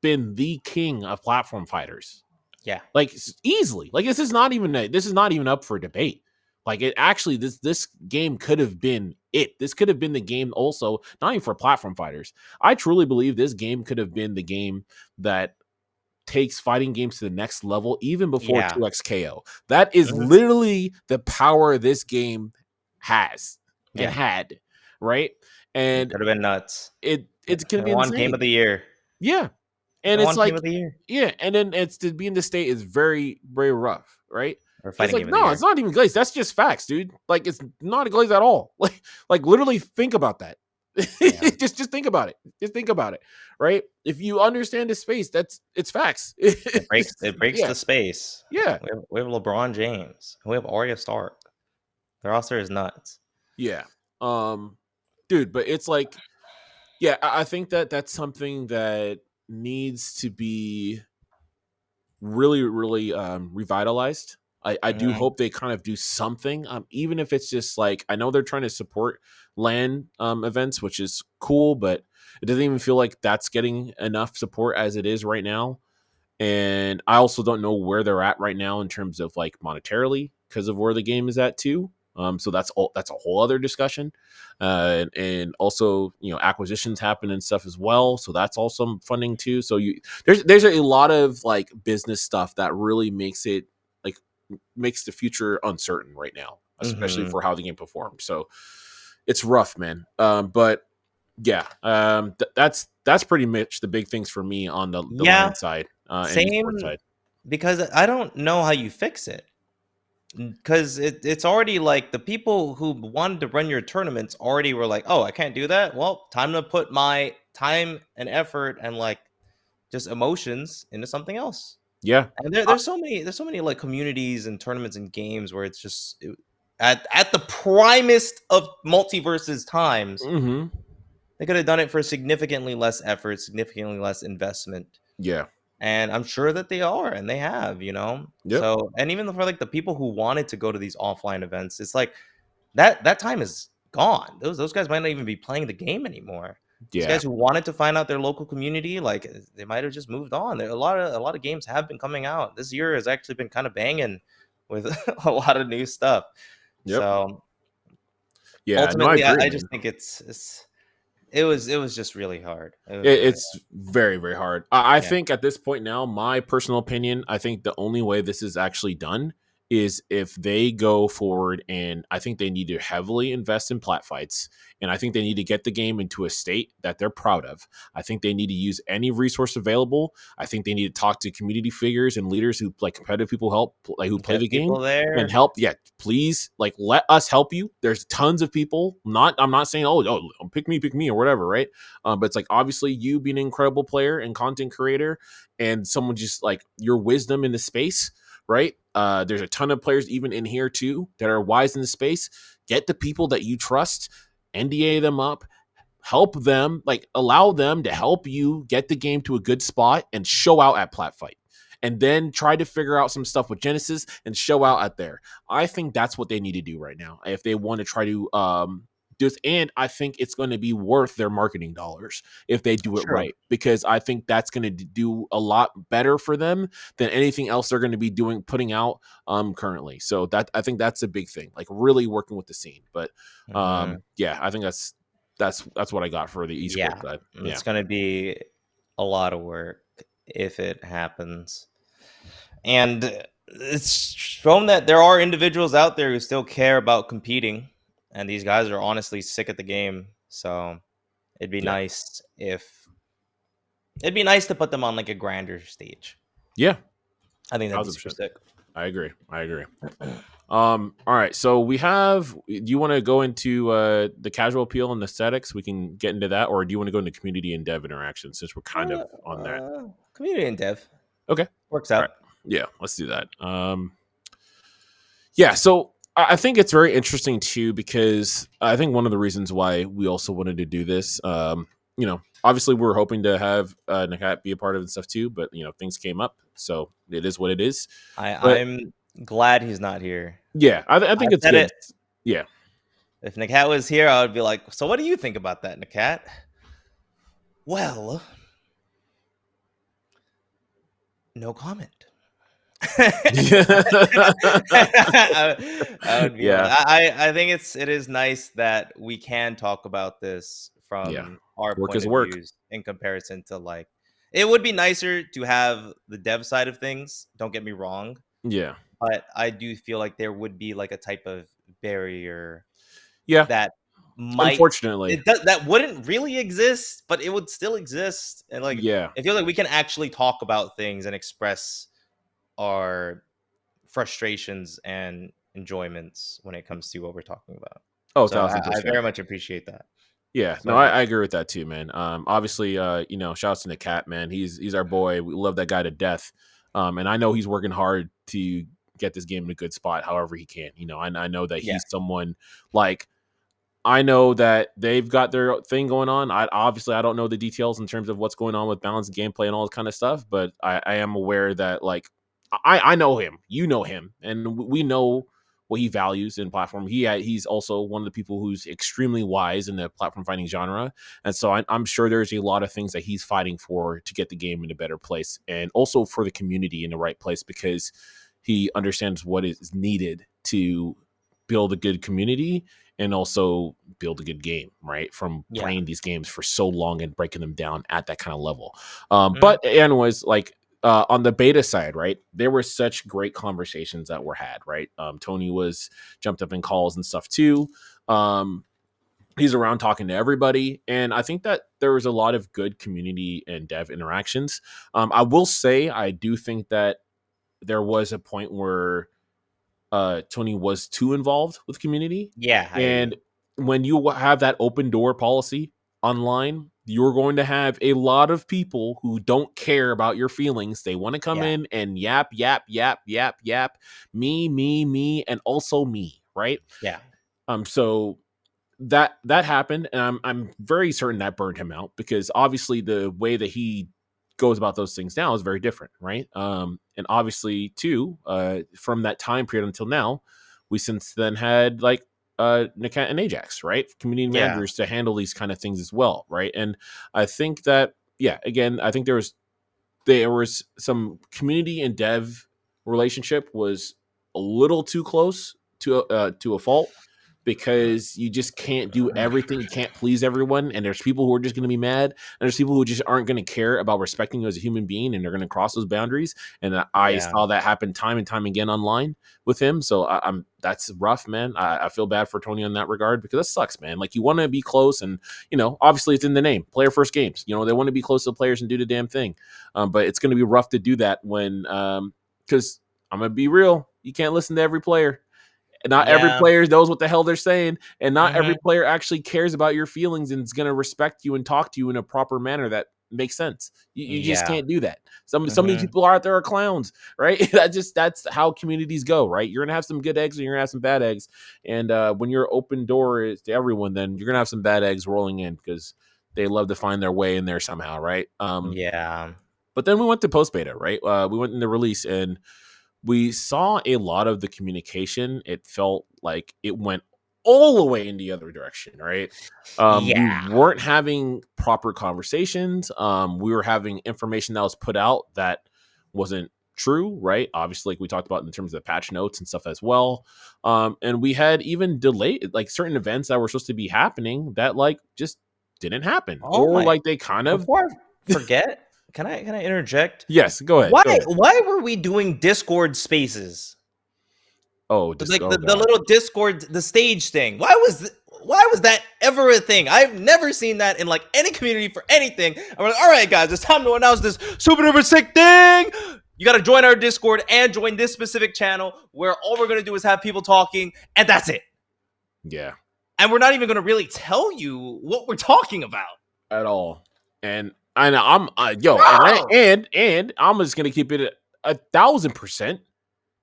[SPEAKER 2] been the king of platform fighters.
[SPEAKER 1] Yeah.
[SPEAKER 2] Like easily. Like this is not even up for debate. Like it actually this game could have been it. This could have been the game also, not even for platform fighters. I truly believe this game could have been the game that takes fighting games to the next level even before
[SPEAKER 1] Yeah.
[SPEAKER 2] 2XKO. That is
[SPEAKER 1] Mhm.
[SPEAKER 2] literally the power this game has and
[SPEAKER 1] Yeah.
[SPEAKER 2] had, right? And
[SPEAKER 1] Could have been nuts.
[SPEAKER 2] it's going to
[SPEAKER 1] It
[SPEAKER 2] be
[SPEAKER 1] won game
[SPEAKER 2] insane.
[SPEAKER 1] of the year.
[SPEAKER 2] Yeah.
[SPEAKER 1] It
[SPEAKER 2] And it's
[SPEAKER 1] won game
[SPEAKER 2] like,
[SPEAKER 1] of the year.
[SPEAKER 2] yeah, and then it's to be in the state is very, very rough, right?
[SPEAKER 1] Or
[SPEAKER 2] It's
[SPEAKER 1] fighting
[SPEAKER 2] like,
[SPEAKER 1] game of the
[SPEAKER 2] no, it's
[SPEAKER 1] year.
[SPEAKER 2] not even glaze. That's just facts, dude. Like, it's not a glaze at all. Like literally think about that.
[SPEAKER 1] Yeah.
[SPEAKER 2] just think about it. Just think about it, right? If you understand the space, it's facts.
[SPEAKER 1] It breaks
[SPEAKER 2] Yeah,
[SPEAKER 1] the space.
[SPEAKER 2] yeah,
[SPEAKER 1] We have LeBron James. We have Arya Stark. The roster is nuts.
[SPEAKER 2] yeah. Um, dude, but it's like, yeah, I think that that's something that needs to be really, really revitalized. I do
[SPEAKER 1] Mhm.
[SPEAKER 2] hope they kind of do something, even if it's just like I know they're trying to support LAN events, which is cool, but it doesn't even feel like that's getting enough support as it is right now. And I also don't know where they're at right now in terms of like monetarily because of where the game is at too. So that's a whole other discussion, and also acquisitions happen and stuff as well. So that's also funding too. So there's a lot of like business stuff that really like makes the future uncertain right now, especially
[SPEAKER 1] Mhm.
[SPEAKER 2] for how the game performed. So it's rough, man. But yeah, that's pretty much the big things for me on the
[SPEAKER 1] Yeah.
[SPEAKER 2] land side and esports
[SPEAKER 1] Same,
[SPEAKER 2] side.
[SPEAKER 1] because I don't know how you fix it. Because it's already like the people who wanted to run your tournaments already were like, oh, I can't do that. Well, time to put my time and effort and like just emotions into something else.
[SPEAKER 2] Yeah.
[SPEAKER 1] And
[SPEAKER 2] Uh,
[SPEAKER 1] there's so many like communities and tournaments and games where it's just at the primest of multiverses times,
[SPEAKER 2] mhm.
[SPEAKER 1] they could have done it for significantly less effort, significantly less investment.
[SPEAKER 2] Yeah.
[SPEAKER 1] And I'm sure that they are, and they have.
[SPEAKER 2] Yep.
[SPEAKER 1] So, and even for like the people who wanted to go to these offline events, it's like that time is gone. Those guys might not even be playing the game anymore. These
[SPEAKER 2] Yeah.
[SPEAKER 1] guys who wanted to find out their local community, like they might have just moved on. There a lot of games have been coming out. This year has actually been kind of banging with a lot of new stuff.
[SPEAKER 2] Yep.
[SPEAKER 1] So
[SPEAKER 2] Yeah. No, I
[SPEAKER 1] ultimately, I,
[SPEAKER 2] agree,
[SPEAKER 1] I just
[SPEAKER 2] man.
[SPEAKER 1] think it was just really hard. It was really
[SPEAKER 2] It's very, very hard. I
[SPEAKER 1] Yeah.
[SPEAKER 2] think at this point now, my personal opinion, I think the only way this is actually done is if they go forward, and I think they need to heavily invest in plat fights. And I think they need to get the game into a state that they're proud of. I think they need to use any resource available. I think they need to talk to community figures and leaders who like competitive people help like who play
[SPEAKER 1] Get
[SPEAKER 2] the
[SPEAKER 1] people
[SPEAKER 2] game and
[SPEAKER 1] there.
[SPEAKER 2] help. Yeah, please like let us help you. There's tons of people. I'm not saying pick me or whatever, right? But it's like obviously you being an incredible player and content creator, and someone just like your wisdom in the space, right? There's a ton of players even in here too that are wise in the space. Get the people that you trust, NDA them up, help them, like allow them to help you get the game to a good spot and show out at Platfight. and then try to figure out some stuff with Genesis and show out there. I think that's what they need to do right now if they want to try to do this. And I think it's going to be worth their marketing dollars if they do it
[SPEAKER 1] True.
[SPEAKER 2] right, because I think that's going to do a lot better for them than anything else they're going to be putting out currently. So that I think that's a big thing, like really working with the scene. But
[SPEAKER 1] Mhm.
[SPEAKER 2] yeah, I think that's what I got for the
[SPEAKER 1] Yeah,
[SPEAKER 2] esports side. Yeah.
[SPEAKER 1] it's gonna be a lot of work if it happens, and it's shown that there are individuals out there who still care about competing, and these guys are honestly sick at the game, so it'd be
[SPEAKER 2] Yeah.
[SPEAKER 1] nice if it'd be nice to put them on, like, a grander stage.
[SPEAKER 2] Yeah.
[SPEAKER 1] I think that'd be super
[SPEAKER 2] 1,000%.
[SPEAKER 1] sick.
[SPEAKER 2] I agree. I agree. All right. So we have. Do you want to go into the casual appeal and aesthetics? We can get into that, or do you want to go into community and dev interaction since we're kind of on that?
[SPEAKER 1] Community and dev
[SPEAKER 2] Okay.
[SPEAKER 1] works
[SPEAKER 2] All right.
[SPEAKER 1] out.
[SPEAKER 2] Yeah. Let's do that. Yeah. So I think it's very interesting too, because I think one of the reasons why we also wanted to do this, obviously we were hoping to have Nakat be a part of it and stuff too, but things came up, so it is what it is. But
[SPEAKER 1] I'm glad he's not here.
[SPEAKER 2] yeah, I
[SPEAKER 1] I
[SPEAKER 2] think it's
[SPEAKER 1] said
[SPEAKER 2] good.
[SPEAKER 1] it.
[SPEAKER 2] Yeah.
[SPEAKER 1] If Nakat was here, I would be like, "So what do you think about that, Nakat?" Well, no comment. I would be
[SPEAKER 2] Yeah.
[SPEAKER 1] like, I think it is nice that we can talk about this
[SPEAKER 2] Yeah.
[SPEAKER 1] from our
[SPEAKER 2] Work
[SPEAKER 1] point
[SPEAKER 2] is
[SPEAKER 1] of
[SPEAKER 2] work.
[SPEAKER 1] views in comparison to, like, it would be nicer to have the dev side of things, don't get me wrong,
[SPEAKER 2] Yeah.
[SPEAKER 1] but I do feel like there would be, like, a type of barrier
[SPEAKER 2] Yeah.
[SPEAKER 1] that might
[SPEAKER 2] Unfortunately.
[SPEAKER 1] that wouldn't really exist, but it would still exist, and, like,
[SPEAKER 2] Yeah.
[SPEAKER 1] I feel like we can actually talk about things and express our frustrations and enjoyments when it comes to what we're talking about.
[SPEAKER 2] Oh,
[SPEAKER 1] So I
[SPEAKER 2] 1,000%.
[SPEAKER 1] very much appreciate that.
[SPEAKER 2] Yeah,
[SPEAKER 1] So
[SPEAKER 2] no,
[SPEAKER 1] I do.
[SPEAKER 2] I agree with that too, man. Obviously, shouts to the cat, man. He's our boy. We love that guy to death. And I know he's working hard to get this game in a good spot, however he can. I know that
[SPEAKER 1] Yeah.
[SPEAKER 2] he's someone like I know that they've got their thing going on. I don't know the details in terms of what's going on with balance gameplay and all this kind of stuff, but I am aware that like I know him, you know him, and we know what he values in platform. He's also one of the people who's extremely wise in the platform fighting genre, and so I'm sure there's a lot of things that he's fighting for to get the game in a better place, and also for the community in the right place, because he understands what is needed to build a good community and also build a good game, right? From
[SPEAKER 1] Yeah.
[SPEAKER 2] playing these games for so long and breaking them down at that kind of level.
[SPEAKER 1] Mhm.
[SPEAKER 2] But anyways, like on the beta side, right? There were such great conversations that were had, right? Tony was jumped up in calls and stuff too. Um, he's around talking to everybody, and I think that there was a lot of good community and dev interactions. I will say, I do think that there was a point where Tony was too involved with community.
[SPEAKER 1] Yeah, I
[SPEAKER 2] And
[SPEAKER 1] agree.
[SPEAKER 2] when you have that open door policy online, you're going to have a lot of people who don't care about your feelings. They want to come
[SPEAKER 1] Yeah.
[SPEAKER 2] in and yap, yap, yap, yap, yap, me, and also me, right?
[SPEAKER 1] Yeah.
[SPEAKER 2] So that happened, and I'm very certain that burned him out, because obviously the way that he goes about those things now is very different, right? And obviously too, from that time period until now, we since then had like Nakat and Ajax, right? Community
[SPEAKER 1] Yeah.
[SPEAKER 2] managers to handle these kind of things as well, right? And I think that yeah, again, I think there was some community and dev relationship was a little too close to a fault, because you just can't do everything. You can't please everyone, and there's people who are just going to be mad, and there's people who just aren't going to care about respecting you as a human being, and they're going to cross those boundaries. And I
[SPEAKER 1] Yeah.
[SPEAKER 2] saw that happen time and time again online with him. So I'm that's rough, man. I feel bad for Tony in that regard, because that sucks, man. Like, you want to be close, and obviously it's in the name, player first games. They want to be close to the players and do the damn thing. But it's going to be rough to do that when, because I'm going to be real, you can't listen to every player. Not every
[SPEAKER 1] Yeah.
[SPEAKER 2] player knows what the hell they're saying, and not every
[SPEAKER 1] Mhm.
[SPEAKER 2] player actually cares about your feelings and is going to respect you and talk to you in a proper manner that makes sense. You just
[SPEAKER 1] Yeah.
[SPEAKER 2] can't do that. Some of these
[SPEAKER 1] Mhm.
[SPEAKER 2] people out there are clowns, right? That's how communities go, right? You're gonna have some good eggs and you're gonna have some bad eggs, and when your open door is to everyone, then you're gonna have some bad eggs rolling in, because they love to find their way in there somehow, right?
[SPEAKER 1] Yeah.
[SPEAKER 2] But then we went to post beta, right? We went in the release and we saw a lot of the communication. It felt like it went all the way in the other direction, right? We
[SPEAKER 1] Yeah.
[SPEAKER 2] weren't having proper conversations. We were having information that was put out that wasn't true, right? Obviously, like we talked about in terms of the patch notes and stuff as well. And we had even delayed like certain events that were supposed to be happening that like just didn't happen,
[SPEAKER 1] Oh
[SPEAKER 2] or
[SPEAKER 1] my!
[SPEAKER 2] like they kind of
[SPEAKER 1] Before I forget, can I interject?
[SPEAKER 2] yes. Go ahead,
[SPEAKER 1] Why
[SPEAKER 2] go ahead.
[SPEAKER 1] why were we doing Discord Spaces?
[SPEAKER 2] Oh, just
[SPEAKER 1] Like
[SPEAKER 2] oh
[SPEAKER 1] the
[SPEAKER 2] god,
[SPEAKER 1] little Discord, the stage thing. Why was that ever a thing? I've never seen that in like any community for anything. I'm like, all right, guys, it's time to announce this super duper sick thing. You got to join our Discord and join this specific channel where all we're gonna do is have people talking, and that's it.
[SPEAKER 2] yeah.
[SPEAKER 1] And we're not even gonna really tell you what we're talking about,
[SPEAKER 2] At all. And I know yo,
[SPEAKER 1] bro.
[SPEAKER 2] and I'm just gonna keep it 1,000%.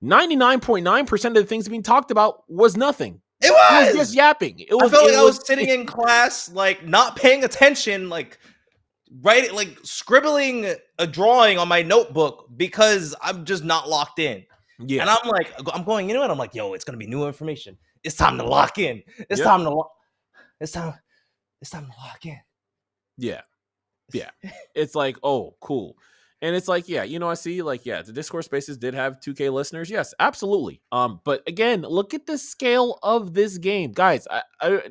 [SPEAKER 2] 99.9% of the things being talked about was nothing.
[SPEAKER 1] It
[SPEAKER 2] It was just
[SPEAKER 1] was.
[SPEAKER 2] yapping.
[SPEAKER 1] I felt like I was sitting in class, like not paying attention, like writing, like scribbling a drawing on my notebook because I'm just not locked in. And
[SPEAKER 2] yeah.
[SPEAKER 1] I'm like, I'm going into it. I'm like, yo, it's gonna be new information. It's time to lock in. It's
[SPEAKER 2] Yep.
[SPEAKER 1] time to lock. It's time. It's time to lock in.
[SPEAKER 2] Yeah. Yeah. It's like, oh, cool. And it's like, yeah, I see like, yeah, the Discord spaces did have 2K listeners. Yes, absolutely. But again, look at the scale of this game. Guys, I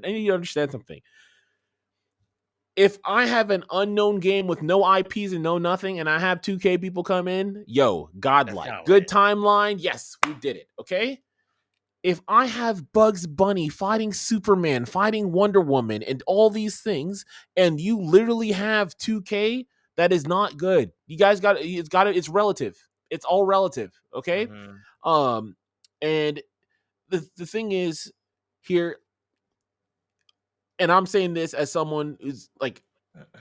[SPEAKER 2] need you to understand something. If I have an unknown game with no IPs and no nothing, and I have 2K people come in, yo,
[SPEAKER 1] That's
[SPEAKER 2] godlike.
[SPEAKER 1] kind of
[SPEAKER 2] Good
[SPEAKER 1] lit.
[SPEAKER 2] timeline. Yes, we did it. Okay. If I have Bugs Bunny fighting Superman, fighting Wonder Woman, and all these things, and you literally have 2K, that is not good. You guys it's relative. It's all relative. Okay.
[SPEAKER 1] Mm-hmm.
[SPEAKER 2] Um, and the thing is here, and I'm saying this as someone who's like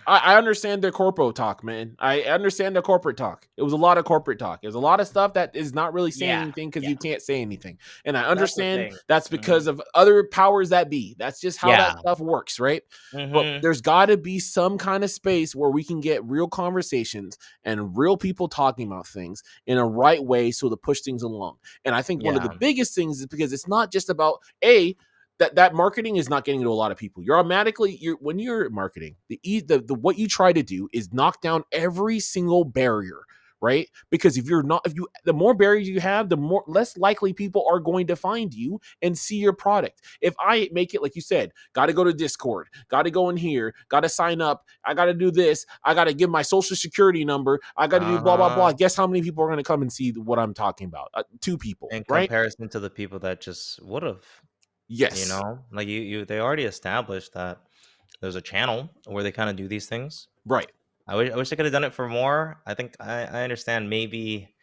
[SPEAKER 2] I understand their corpo talk, man. I understand the corporate talk. It was a lot of corporate talk. There's a lot of stuff that is not really saying
[SPEAKER 1] Yeah,
[SPEAKER 2] anything because
[SPEAKER 1] yeah,
[SPEAKER 2] you can't say anything. And I
[SPEAKER 1] that's the
[SPEAKER 2] understand
[SPEAKER 1] thing.
[SPEAKER 2] that's
[SPEAKER 1] Hmm.
[SPEAKER 2] because of other powers that be. That's just how that
[SPEAKER 1] Yeah.
[SPEAKER 2] stuff works, right? But
[SPEAKER 1] Hmm.
[SPEAKER 2] there's got to be some kind of space where we can get real conversations and real people talking about things in a right way so to push things along. And I think one of the
[SPEAKER 1] Yeah.
[SPEAKER 2] biggest things is because it's not just about that marketing is not getting to a lot of people. You're when you're marketing, the what you try to do is knock down every single barrier, right? Because if you the more barriers you have, the more less likely people are going to find you and see your product. If I make it like you said, got to go to Discord, got to go in here, got to sign up, I got to do this, I got to give my social security number, I got to do blah blah
[SPEAKER 1] Uh-huh.
[SPEAKER 2] blah. Guess how many people are going to come and see what I'm talking about? Two people,
[SPEAKER 1] In
[SPEAKER 2] right?
[SPEAKER 1] comparison to the people that just would have,
[SPEAKER 2] Yes,
[SPEAKER 1] like they already established that there's a channel where they kind of do these things.
[SPEAKER 2] right.
[SPEAKER 1] I wish I could have done it for more. I think I understand maybe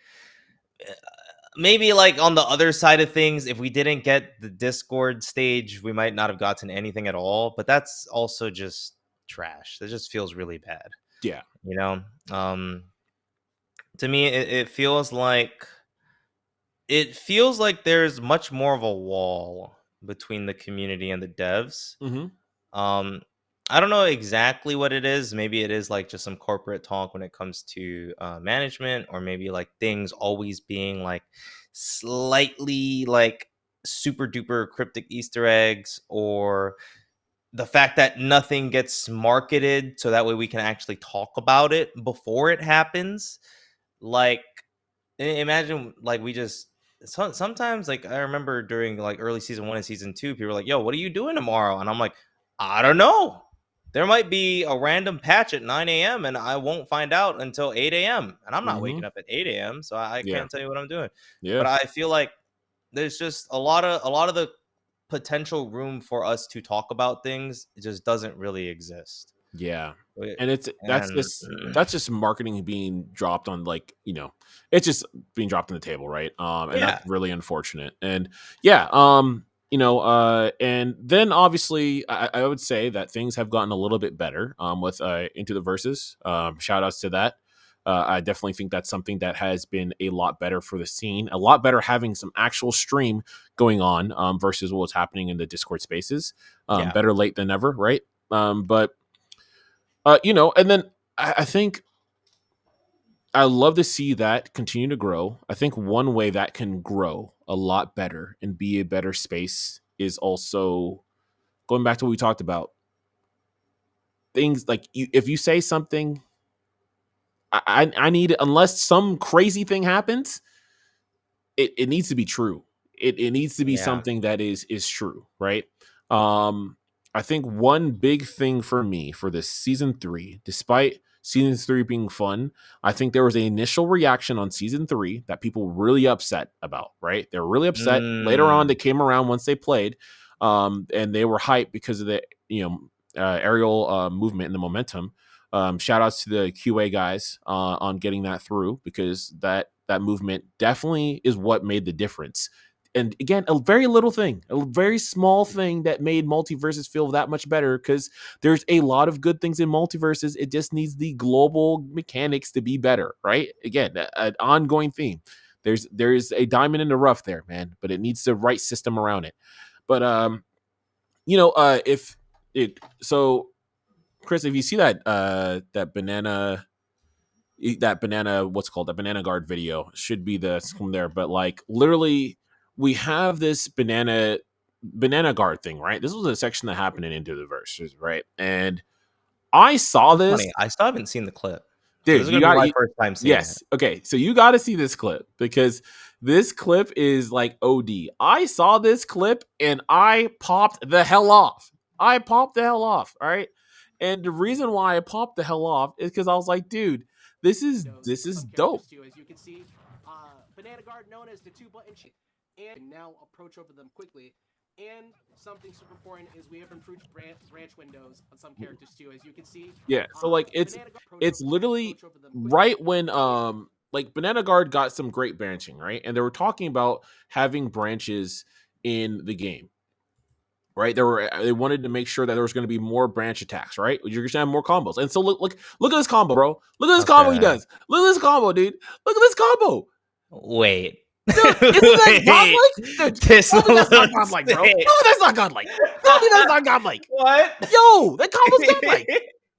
[SPEAKER 1] like on the other side of things, if we didn't get the Discord stage, we might not have gotten anything at all. But that's also just trash. That just feels really bad,
[SPEAKER 2] Yeah.
[SPEAKER 1] you know. To me, it feels like there's much more of a wall between the community and the devs.
[SPEAKER 2] Mm-hmm.
[SPEAKER 1] Um, I don't know exactly what it is. Maybe it is like just some corporate talk when it comes to management, or maybe like things always being like slightly like super duper cryptic Easter eggs, or the fact that nothing gets marketed so that way we can actually talk about it before it happens. Like, imagine like we just sometimes, like I remember during like early season 1 and season 2, people were like, yo, what are you doing tomorrow? And I'm like, I don't know. There might be a random patch at 9 a.m. and I won't find out until 8 a.m. And I'm not
[SPEAKER 2] Mm-hmm.
[SPEAKER 1] waking up at 8 a.m., so I
[SPEAKER 2] Yeah.
[SPEAKER 1] can't tell you what I'm doing.
[SPEAKER 2] Yeah.
[SPEAKER 1] But I feel like there's just a lot of the potential room for us to talk about things, it just doesn't really exist.
[SPEAKER 2] Yeah.
[SPEAKER 1] Wait,
[SPEAKER 2] And
[SPEAKER 1] and
[SPEAKER 2] that's just marketing being dropped on like, it's just being dropped on the table, right? And that's
[SPEAKER 1] yeah,
[SPEAKER 2] really unfortunate. And yeah, and then obviously I would say that things have gotten a little bit better with Into the Verses. Shout outs to that. I definitely think that's something that has been a lot better for the scene, a lot better having some actual stream going on versus what's happening in the Discord spaces.
[SPEAKER 1] yeah,
[SPEAKER 2] Better late than never, right? But and then I think I love to see that continue to grow. I think one way that can grow a lot better and be a better space is also going back to what we talked about. Things like if you say something, I need, unless some crazy thing happens, it needs to be true. It needs to be
[SPEAKER 1] Yeah.
[SPEAKER 2] something that is true, right? Um, I think one big thing for me for this season 3, despite season 3 being fun, I think there was an initial reaction on season 3 that people were really upset about, right? They're really upset. Later on, they
[SPEAKER 1] Mm.
[SPEAKER 2] came around once they played, and they were hyped because of the aerial movement and the momentum. Shout outs to the QA guys on getting that through, because that movement definitely is what made the difference. And again, a very little thing, a very small thing that made MultiVersus feel that much better, because there's a lot of good things in MultiVersus. It just needs the global mechanics to be better, right? Again, an ongoing theme. There's a diamond in the rough there, man, but it needs the right system around it. But if it so Chris, if you see that banana, what's called that banana guard video, should be the from there, but like literally we have this banana guard thing, right? This was a section that happened in Into the Verses, right? And I saw
[SPEAKER 1] It's
[SPEAKER 2] this.
[SPEAKER 1] funny. I still haven't seen the clip, so this
[SPEAKER 2] Dude,
[SPEAKER 1] is
[SPEAKER 2] you
[SPEAKER 1] gonna be
[SPEAKER 2] got
[SPEAKER 1] my
[SPEAKER 2] you,
[SPEAKER 1] first time seeing it.
[SPEAKER 2] yes. Okay, so you got to see this clip, because this clip is like OD. I saw this clip and I popped the hell off. I popped the hell off. All right. And the reason why I popped the hell off is because I was like, dude, this is dope. Yeah. So like it's literally right when like Banana Guard got some great branching, right? And they were talking about having branches in the game. Right, they wanted to make sure that there was going to be more branch attacks. Right, you're going to have more combos, and so look at this combo, bro. Look at this combo he
[SPEAKER 1] Okay.
[SPEAKER 2] does. Look at this combo, dude. Look at this combo,
[SPEAKER 1] Wait.
[SPEAKER 2] dude. Isn't that
[SPEAKER 1] Wait.
[SPEAKER 2] godlike? Dude,
[SPEAKER 1] This
[SPEAKER 2] tell me that's not
[SPEAKER 1] looks
[SPEAKER 2] godlike, bro. Tell
[SPEAKER 1] sick.
[SPEAKER 2] me that's not godlike. Tell me that's not godlike.
[SPEAKER 1] What?
[SPEAKER 2] Yo, that combo's godlike.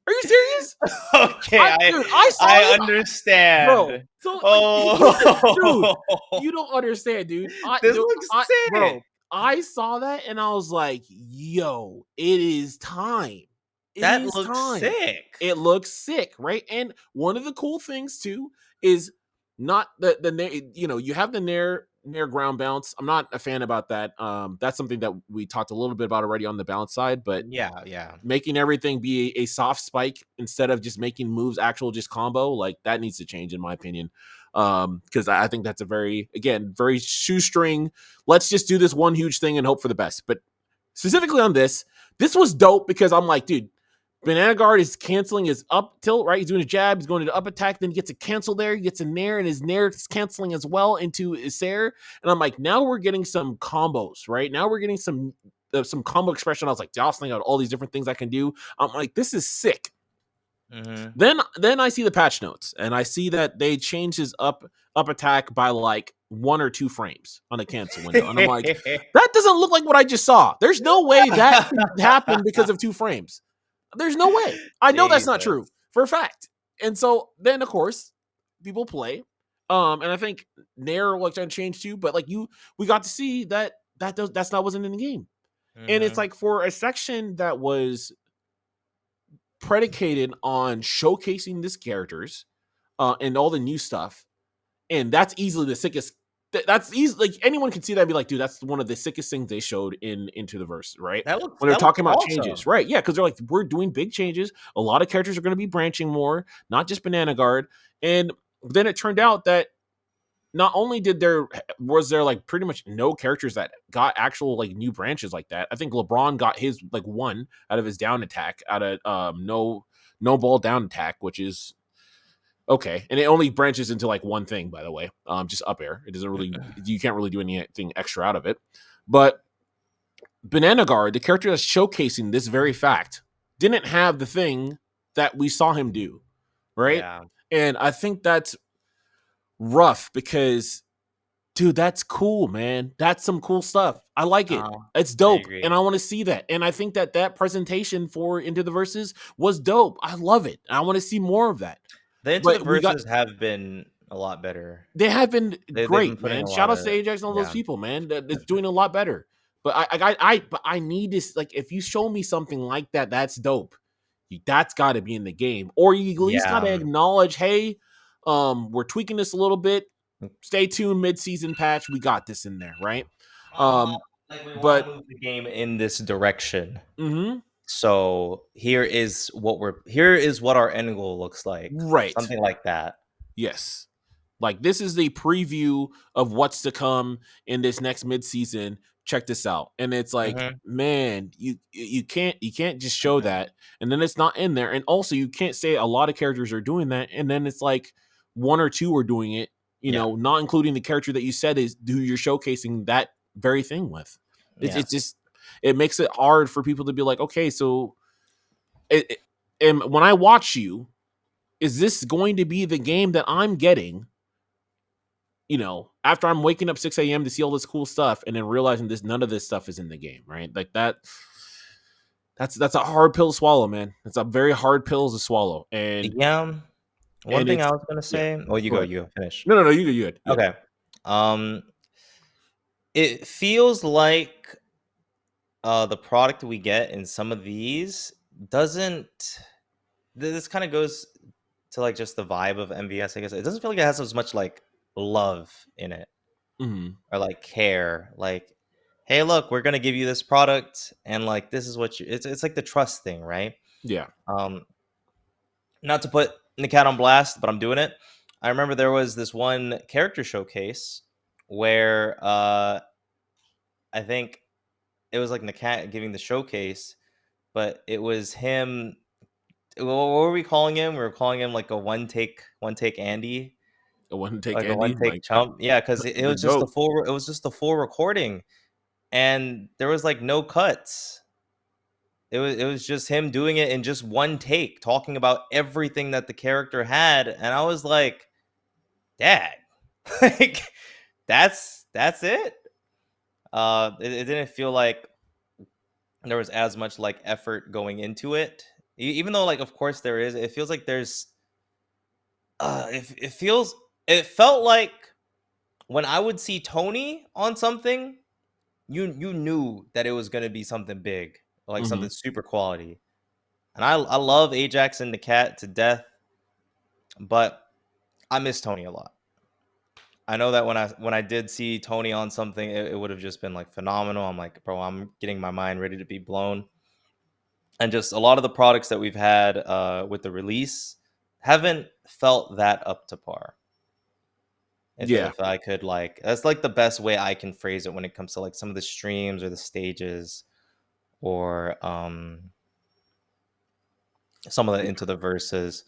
[SPEAKER 2] Are you serious?
[SPEAKER 1] Okay,
[SPEAKER 2] I saw
[SPEAKER 1] I
[SPEAKER 2] this, bro.
[SPEAKER 1] understand.
[SPEAKER 2] So like, dude,
[SPEAKER 1] Oh,
[SPEAKER 2] you don't understand, dude.
[SPEAKER 1] this looks sick.
[SPEAKER 2] Bro, I saw that and I was like, yo, it is time. It
[SPEAKER 1] That
[SPEAKER 2] is
[SPEAKER 1] looks
[SPEAKER 2] time.
[SPEAKER 1] sick.
[SPEAKER 2] It looks sick, right? And one of the cool things too is not you have the nair ground bounce. I'm not a fan about that. That's something that we talked a little bit about already on the bounce side, but
[SPEAKER 1] Yeah, yeah.
[SPEAKER 2] making everything be a soft spike instead of just making moves actual just combo, like that needs to change in my opinion. Because I think that's a very shoestring, let's just do this one huge thing and hope for the best. But specifically on this was dope, because I'm like, dude, Banana Guard is canceling his up tilt, right? He's doing a jab, he's going to up attack, then he gets a cancel there, he gets a nair, and his nair is canceling as well into his air. And I'm like, now we're getting some combos, right? Now we're getting some combo expression. I was like jostling out all these different things I can do. I'm like, this is sick.
[SPEAKER 1] Mm-hmm.
[SPEAKER 2] Then I see the patch notes and I see that they changed his up attack by like 1 or 2 frames on a cancel window. And I'm like, that doesn't look like what I just saw. There's no way that could happen because of 2 frames. There's no way. I know that's not true
[SPEAKER 1] Jesus.
[SPEAKER 2] for a fact. And so then of course people play. And I think Nair like trying to change too, but like we got to see that's not wasn't in the game. And it's
[SPEAKER 1] Mm-hmm.
[SPEAKER 2] like for a section that was predicated on showcasing these characters and all the new stuff, and that's easily the sickest. That's easy. Like anyone can see that and be like, dude, that's one of the sickest things they showed in Into the Verse, right? When they're
[SPEAKER 1] That looks
[SPEAKER 2] talking about changes,
[SPEAKER 1] awesome.
[SPEAKER 2] right? Yeah, because they're like, we're doing big changes. A lot of characters are going to be branching more, not just Banana Guard. And then it turned out that not only was there like pretty much no characters that got actual like new branches like that. I think LeBron got his like one out of his down attack out of no ball down attack, which is okay. And it only branches into like one thing, by the way. Just up air. It doesn't really, you can't really do anything extra out of it. But Banana Guard, the character that's showcasing this very fact, didn't have the thing that we saw him do, right?
[SPEAKER 1] Yeah.
[SPEAKER 2] And I think that's rough because, dude, that's cool, man. That's some cool stuff. I like it. It's
[SPEAKER 1] I
[SPEAKER 2] dope, and
[SPEAKER 1] agree.
[SPEAKER 2] I want to see that. And I think that presentation for Into the Verses was dope. I love it. I want to see more of that.
[SPEAKER 1] The Into the
[SPEAKER 2] but we got
[SPEAKER 1] Verses have been a lot better.
[SPEAKER 2] they have been
[SPEAKER 1] They've been
[SPEAKER 2] great,
[SPEAKER 1] putting
[SPEAKER 2] man.
[SPEAKER 1] a
[SPEAKER 2] Shout
[SPEAKER 1] lot
[SPEAKER 2] outs to
[SPEAKER 1] of
[SPEAKER 2] Ajax and all those
[SPEAKER 1] yeah.
[SPEAKER 2] people, man. That's doing a lot better. But but I need this. Like, if you show me something like that, that's dope. That's got to be in the game, or you at least got to
[SPEAKER 1] Yeah.
[SPEAKER 2] acknowledge, hey, we're tweaking this a little bit. Stay tuned, mid-season patch. We got this in there, right? Um,
[SPEAKER 1] Like we want
[SPEAKER 2] but
[SPEAKER 1] to move the game in this direction.
[SPEAKER 2] mhm,
[SPEAKER 1] So here is what our end goal looks like.
[SPEAKER 2] right,
[SPEAKER 1] Something like that.
[SPEAKER 2] yes. Like, this is the preview of what's to come in this next midseason. Check this out. And it's like,
[SPEAKER 1] Hmm.
[SPEAKER 2] man, you can't just show that and then it's not in there. And also you can't say a lot of characters are doing that and then it's like one or two are doing it,
[SPEAKER 1] Yeah.
[SPEAKER 2] not including the character that you said is who you're showcasing that very thing with.
[SPEAKER 1] Yeah.
[SPEAKER 2] It's just it makes it hard for people to be like, okay, so and when I watch you, is this going to be the game that I'm getting, after I'm waking up 6 a.m. to see all this cool stuff and then realizing none of this stuff is in the game, right? Like that's a hard pill to swallow, man. It's a very hard pill to swallow. And
[SPEAKER 1] Yeah. One
[SPEAKER 2] and
[SPEAKER 1] thing I
[SPEAKER 2] it's
[SPEAKER 1] was gonna
[SPEAKER 2] yeah.
[SPEAKER 1] say. Oh, you
[SPEAKER 2] Go
[SPEAKER 1] go.
[SPEAKER 2] ahead.
[SPEAKER 1] You go. Finish.
[SPEAKER 2] No, you good. Yeah.
[SPEAKER 1] Okay. Um, it feels like the product we get in some of these doesn't. This kind of goes to like just the vibe of MVS. I guess it doesn't feel like it has as much like love in it
[SPEAKER 2] Hmm.
[SPEAKER 1] or like care. Like, hey, look, we're gonna give you this product, and like this is what you. It's like the trust thing, right?
[SPEAKER 2] Yeah.
[SPEAKER 1] Um, not to put the cat on blast, but I'm doing it. I remember there was this one character showcase where I think it was like Nakat giving the showcase, but it was him. What were we calling him? We were calling him like a one take Andy,
[SPEAKER 2] I wouldn't take
[SPEAKER 1] like a
[SPEAKER 2] Andy.
[SPEAKER 1] one take
[SPEAKER 2] Like
[SPEAKER 1] chump. Yeah, because it
[SPEAKER 2] the
[SPEAKER 1] was just
[SPEAKER 2] goat.
[SPEAKER 1] it was just the full recording, and there was like no cuts. It was just him doing it in just one take, talking about everything that the character had, and I was like, "Dad, like that's it." It didn't feel like there was as much like effort going into it, even though like of course there is. It feels like there's it felt like when I would see Tony on something, you knew that it was gonna be something big, like
[SPEAKER 2] Hmm.
[SPEAKER 1] something super quality. And I love Ajax and the cat to death, but I miss Tony a lot. I know that when I did see Tony on something, it would have just been like phenomenal. I'm like, bro, I'm getting my mind ready to be blown. And just a lot of the products that we've had with the release haven't felt that up to par.
[SPEAKER 2] Yeah.
[SPEAKER 1] If I could like, that's like the best way I can phrase it when it comes to like some of the streams or the stages or some of the Into the Verses.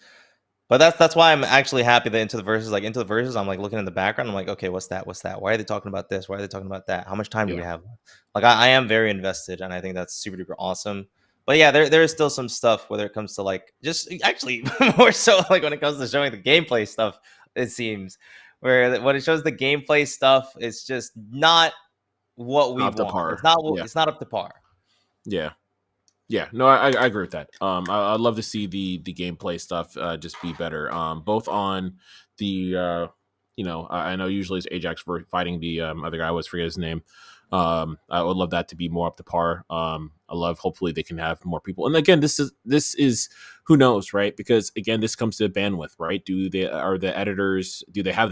[SPEAKER 1] But that's why I'm actually happy that Into the Verses, I'm like looking in the background. I'm like, okay, what's that? What's that? Why are they talking about this? Why are they talking about that? How much time do we
[SPEAKER 2] Yeah.
[SPEAKER 1] have? Like I am very invested, and I think that's super duper awesome. But yeah, there is still some stuff whether it comes to like just actually more so like when it comes to showing the gameplay stuff. It seems where when it shows the gameplay stuff, it's just not what we
[SPEAKER 2] Up to
[SPEAKER 1] want.
[SPEAKER 2] par. Yeah.
[SPEAKER 1] It's not up to par.
[SPEAKER 2] Yeah. Yeah, no, I agree with that. I'd love to see the gameplay stuff just be better. Both on the I know usually it's Ajax for fighting the other guy. I always forget his name. I would love that to be more up to par. I love hopefully they can have more people. And again, this is who knows, right? Because again, this comes to bandwidth, right? Do they have the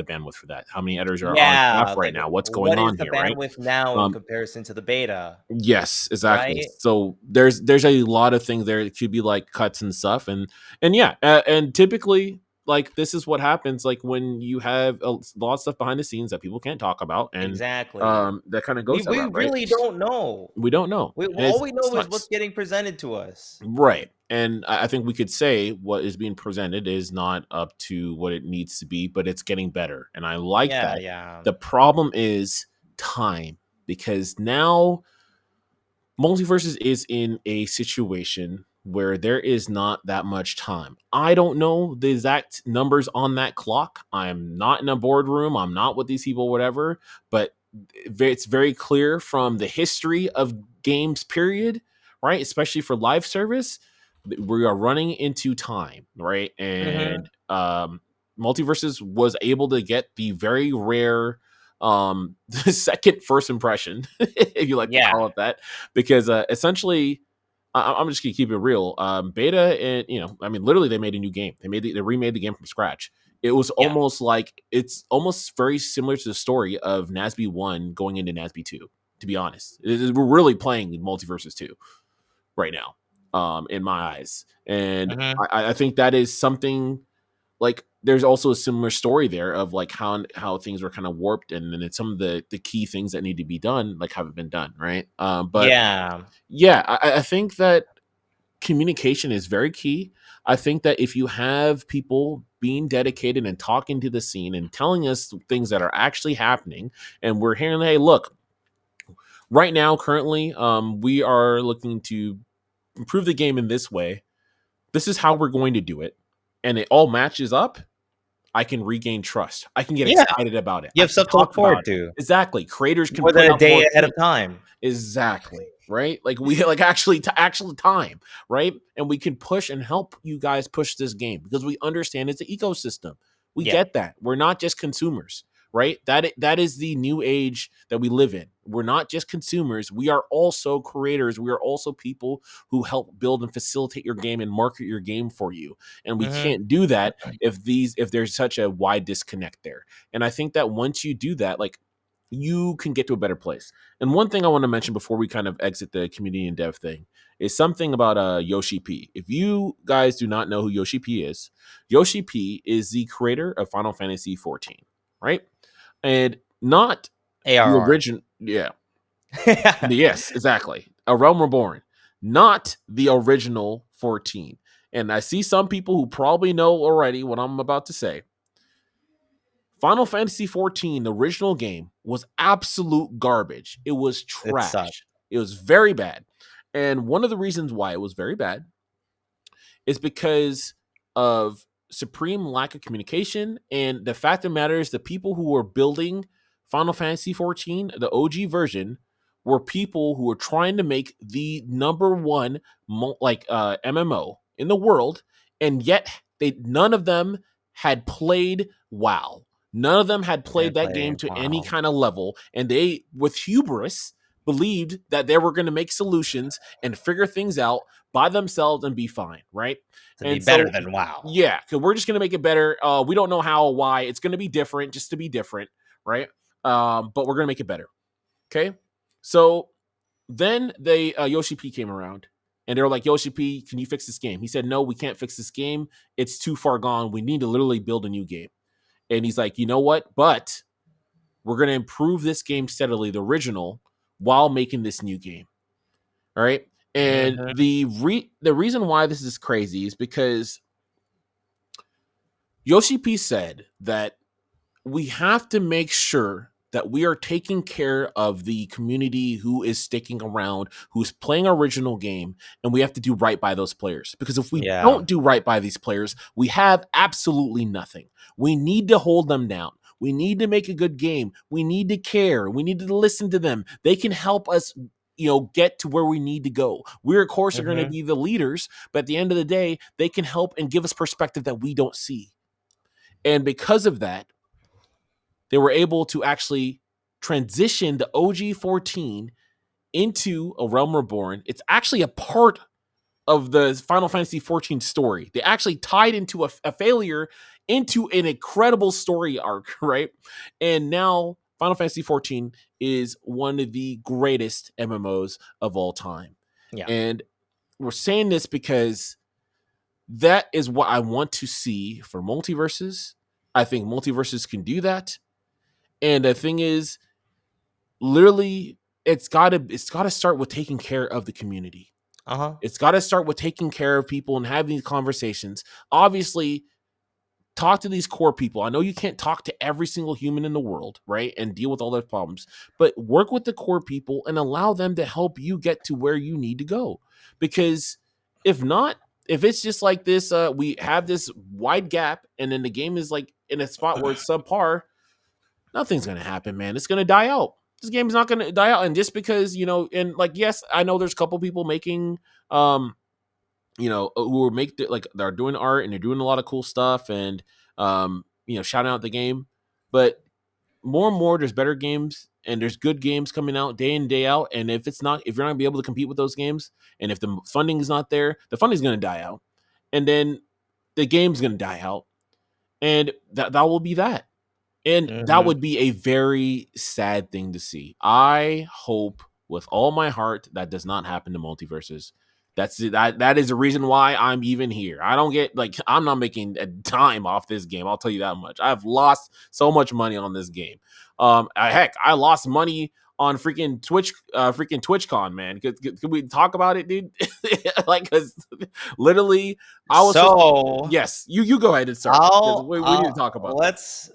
[SPEAKER 2] bandwidth for that? How many editors are on staff
[SPEAKER 1] Yeah,
[SPEAKER 2] right
[SPEAKER 1] like
[SPEAKER 2] now? What's going
[SPEAKER 1] what is
[SPEAKER 2] on
[SPEAKER 1] the
[SPEAKER 2] here, right?
[SPEAKER 1] bandwidth now in
[SPEAKER 2] Um,
[SPEAKER 1] comparison to the beta,
[SPEAKER 2] Yes, exactly.
[SPEAKER 1] right?
[SPEAKER 2] So there's a lot of things there. It could be like cuts and stuff, and yeah, and typically like this is what happens like when you have a lot of stuff behind the scenes that people can't talk about, and
[SPEAKER 1] Exactly.
[SPEAKER 2] that kind of
[SPEAKER 1] We
[SPEAKER 2] goes that
[SPEAKER 1] we
[SPEAKER 2] route, right?
[SPEAKER 1] really don't know.
[SPEAKER 2] We don't know, and
[SPEAKER 1] All
[SPEAKER 2] it
[SPEAKER 1] we know is what's
[SPEAKER 2] sucks,
[SPEAKER 1] getting presented to us.
[SPEAKER 2] right? And I think we could say what is being presented is not up to what it needs to be, but it's getting better, and I like
[SPEAKER 1] Yeah,
[SPEAKER 2] that.
[SPEAKER 1] yeah.
[SPEAKER 2] The problem is time because now Multiversus is in a situation where there is not that much time. I don't know the exact numbers on that clock. I'm not in a boardroom. I'm not with these people, whatever. But it's very clear from the history of games, period, right? Especially for live service. we are running into time, right?
[SPEAKER 1] Mhm.
[SPEAKER 2] And MultiVersus was able to get the very rare the second first impression, if you like to
[SPEAKER 1] Yeah.
[SPEAKER 2] call it that, because essentially I'm just gonna keep it real. Beta and I mean, literally, they made a new game. They remade the game from scratch. It was
[SPEAKER 1] Yeah.
[SPEAKER 2] almost like it's almost very similar to the story of NASB 1 going into NASB 2. To be honest, we're really playing MultiVersus 2 right now, in my eyes, and
[SPEAKER 1] Mhm.
[SPEAKER 2] I think that is something like there's also a similar story there of like how things were kind of warped, and then it's some of the key things that need to be done like haven't been done, right? But
[SPEAKER 1] Yeah.
[SPEAKER 2] yeah, I think that communication is very key. I think that if you have people being dedicated and talking to the scene and telling us things that are actually happening, and we're hearing, hey, look, right now, currently, we are looking to improve the game in this way. This is how we're going to do it, and it all matches up. I can regain trust. I can get
[SPEAKER 1] Yeah.
[SPEAKER 2] excited about it.
[SPEAKER 1] You
[SPEAKER 2] I
[SPEAKER 1] have
[SPEAKER 2] can
[SPEAKER 1] stuff to look
[SPEAKER 2] talk about
[SPEAKER 1] forward
[SPEAKER 2] it.
[SPEAKER 1] to
[SPEAKER 2] Exactly. Creators can
[SPEAKER 1] more than
[SPEAKER 2] put
[SPEAKER 1] a
[SPEAKER 2] out more
[SPEAKER 1] day ahead of
[SPEAKER 2] things.
[SPEAKER 1] time.
[SPEAKER 2] Exactly. Right? Like we like actually to actual time, right? And we can push and help you guys push this game because we understand it's an ecosystem. We
[SPEAKER 1] Yeah.
[SPEAKER 2] get that. We're not just consumers, right? That is the new age that we live in. We're not just consumers. We are also creators. We are also people who help build and facilitate your game and market your game for you. And we
[SPEAKER 1] Mhm.
[SPEAKER 2] can't do that if there's such a wide disconnect there. And I think that once you do that, like you can get to a better place. And one thing I want to mention before we kind of exit the community and dev thing is something about Yoshi P. If you guys do not know who Yoshi P is the creator of Final Fantasy 14, right? And not the
[SPEAKER 1] ARR.
[SPEAKER 2] original. Yeah. Yes, exactly. A Realm Reborn, not the original 14. And I see some people who probably know already what I'm about to say. Final Fantasy 14, the original game, was absolute garbage. It was
[SPEAKER 1] It sucked.
[SPEAKER 2] trash. It was very bad. And one of the reasons why it was very bad is because of supreme lack of communication. And the fact of the matter is, the people who were building Final Fantasy 14, the OG version, were people who were trying to make the number one MMO in the world, and yet none of them had played WoW. None of them had played
[SPEAKER 1] And
[SPEAKER 2] that game
[SPEAKER 1] play
[SPEAKER 2] to any
[SPEAKER 1] wow.
[SPEAKER 2] kind of level, and they, with hubris, believed that they were going to make solutions and figure things out by themselves and be fine, right?
[SPEAKER 1] To be
[SPEAKER 2] And
[SPEAKER 1] better
[SPEAKER 2] so,
[SPEAKER 1] than wow.
[SPEAKER 2] yeah, because we're just gonna make it better. We don't know how or why. It's gonna be different, just to be different, right? But we're gonna make it better. Okay. So then they Yoshi P came around and they were like, Yoshi P, can you fix this game? He said, no, we can't fix this game. It's too far gone. We need to literally build a new game. And he's like, you know what? But we're gonna improve this game steadily, the original, while making this new game. All right. And
[SPEAKER 1] Mhm.
[SPEAKER 2] the reason why this is crazy is because Yoshi P said that we have to make sure that we are taking care of the community who is sticking around, who's playing our original game, and we have to do right by those players. Because if we
[SPEAKER 1] Yeah.
[SPEAKER 2] don't do right by these players, we have absolutely nothing. We need to hold them down. We need to make a good game. We need to care. We need to listen to them. They can help us, get to where we need to go. We, of course, are going to
[SPEAKER 1] Mhm.
[SPEAKER 2] be the leaders, but at the end of the day, they can help and give us perspective that we don't see. And because of that, they were able to actually transition the OG 14 into a Realm Reborn. It's actually a part of the Final Fantasy 14 story. They actually tied into a failure into an incredible story arc, right? And now Final Fantasy 14 is one of the greatest MMOs of all time.
[SPEAKER 1] Yeah.
[SPEAKER 2] And we're saying this because that is what I want to see for multiverses. I think multiverses can do that. And the thing is, literally, it's gotta start with taking care of the community.
[SPEAKER 1] Uh-huh.
[SPEAKER 2] It's gotta start with taking care of people and having these conversations. Obviously, talk to these core people. I know you can't talk to every single human in the world, right? And deal with all their problems, but work with the core people and allow them to help you get to where you need to go. Because if not, if it's just like this, we have this wide gap, and then the game is like in a spot where it's subpar, nothing's gonna happen, man. It's gonna die out. This game's not gonna die out. And just because, and like, yes, I know there's a couple people making um who make like they're doing art and they're doing a lot of cool stuff and shouting out the game. But more and more, there's better games and there's good games coming out day in day out. And if you're not gonna be able to compete with those games, and if the funding is not there, the funding is gonna die out, and then the game's gonna die out, and that will be that. And that
[SPEAKER 1] Mhm.
[SPEAKER 2] would be a very sad thing to see. I hope with all my heart that does not happen to MultiVersus. That is the reason why I'm even here. I don't get like I'm not making a dime off this game. I'll tell you that much. I've lost so much money on this game. Heck, I lost money on freaking TwitchCon, man. Could we talk about it, dude? Like, because literally, I was supposed.
[SPEAKER 1] So
[SPEAKER 2] Yes, you go ahead and start because we need to talk about this.
[SPEAKER 1] let's.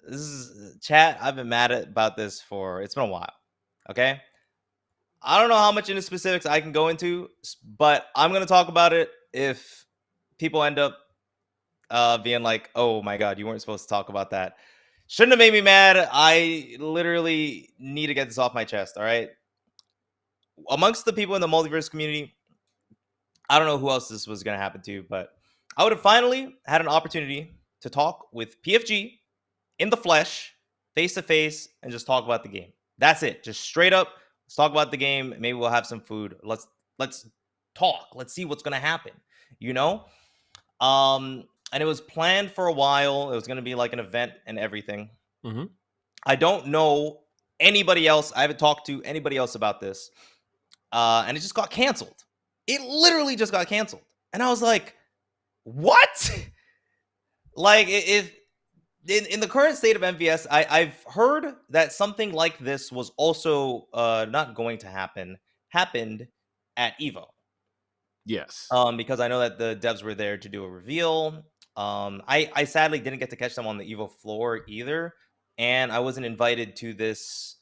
[SPEAKER 1] This is chat. I've been mad about this for it's been a while. Okay, I don't know how much into specifics I can go into, but I'm gonna talk about it if people end up being like, "Oh my god, you weren't supposed to talk about that." Shouldn't have made me mad. I literally need to get this off my chest. All right, amongst the people in the multiverse community, I don't know who else this was gonna happen to, but I would have finally had an opportunity to talk with PFG in the flesh, face to face, and just talk about the game. That's it. Just straight up, let's talk about the game. Maybe we'll have some food. Let's talk. Let's see what's gonna happen. You know? And it was planned for a while. It was gonna be like an event and everything.
[SPEAKER 2] Hmm.
[SPEAKER 1] I don't know anybody else. I haven't talked to anybody else about this. And it just got canceled. It literally just got canceled. And I was like, what? Like if in the current state of MVS, I've heard that something like this was also not going to happened at Evo.
[SPEAKER 2] Yes.
[SPEAKER 1] Because I know that the devs were there to do a reveal. I sadly didn't get to catch them on the Evo floor either, and I wasn't invited to this.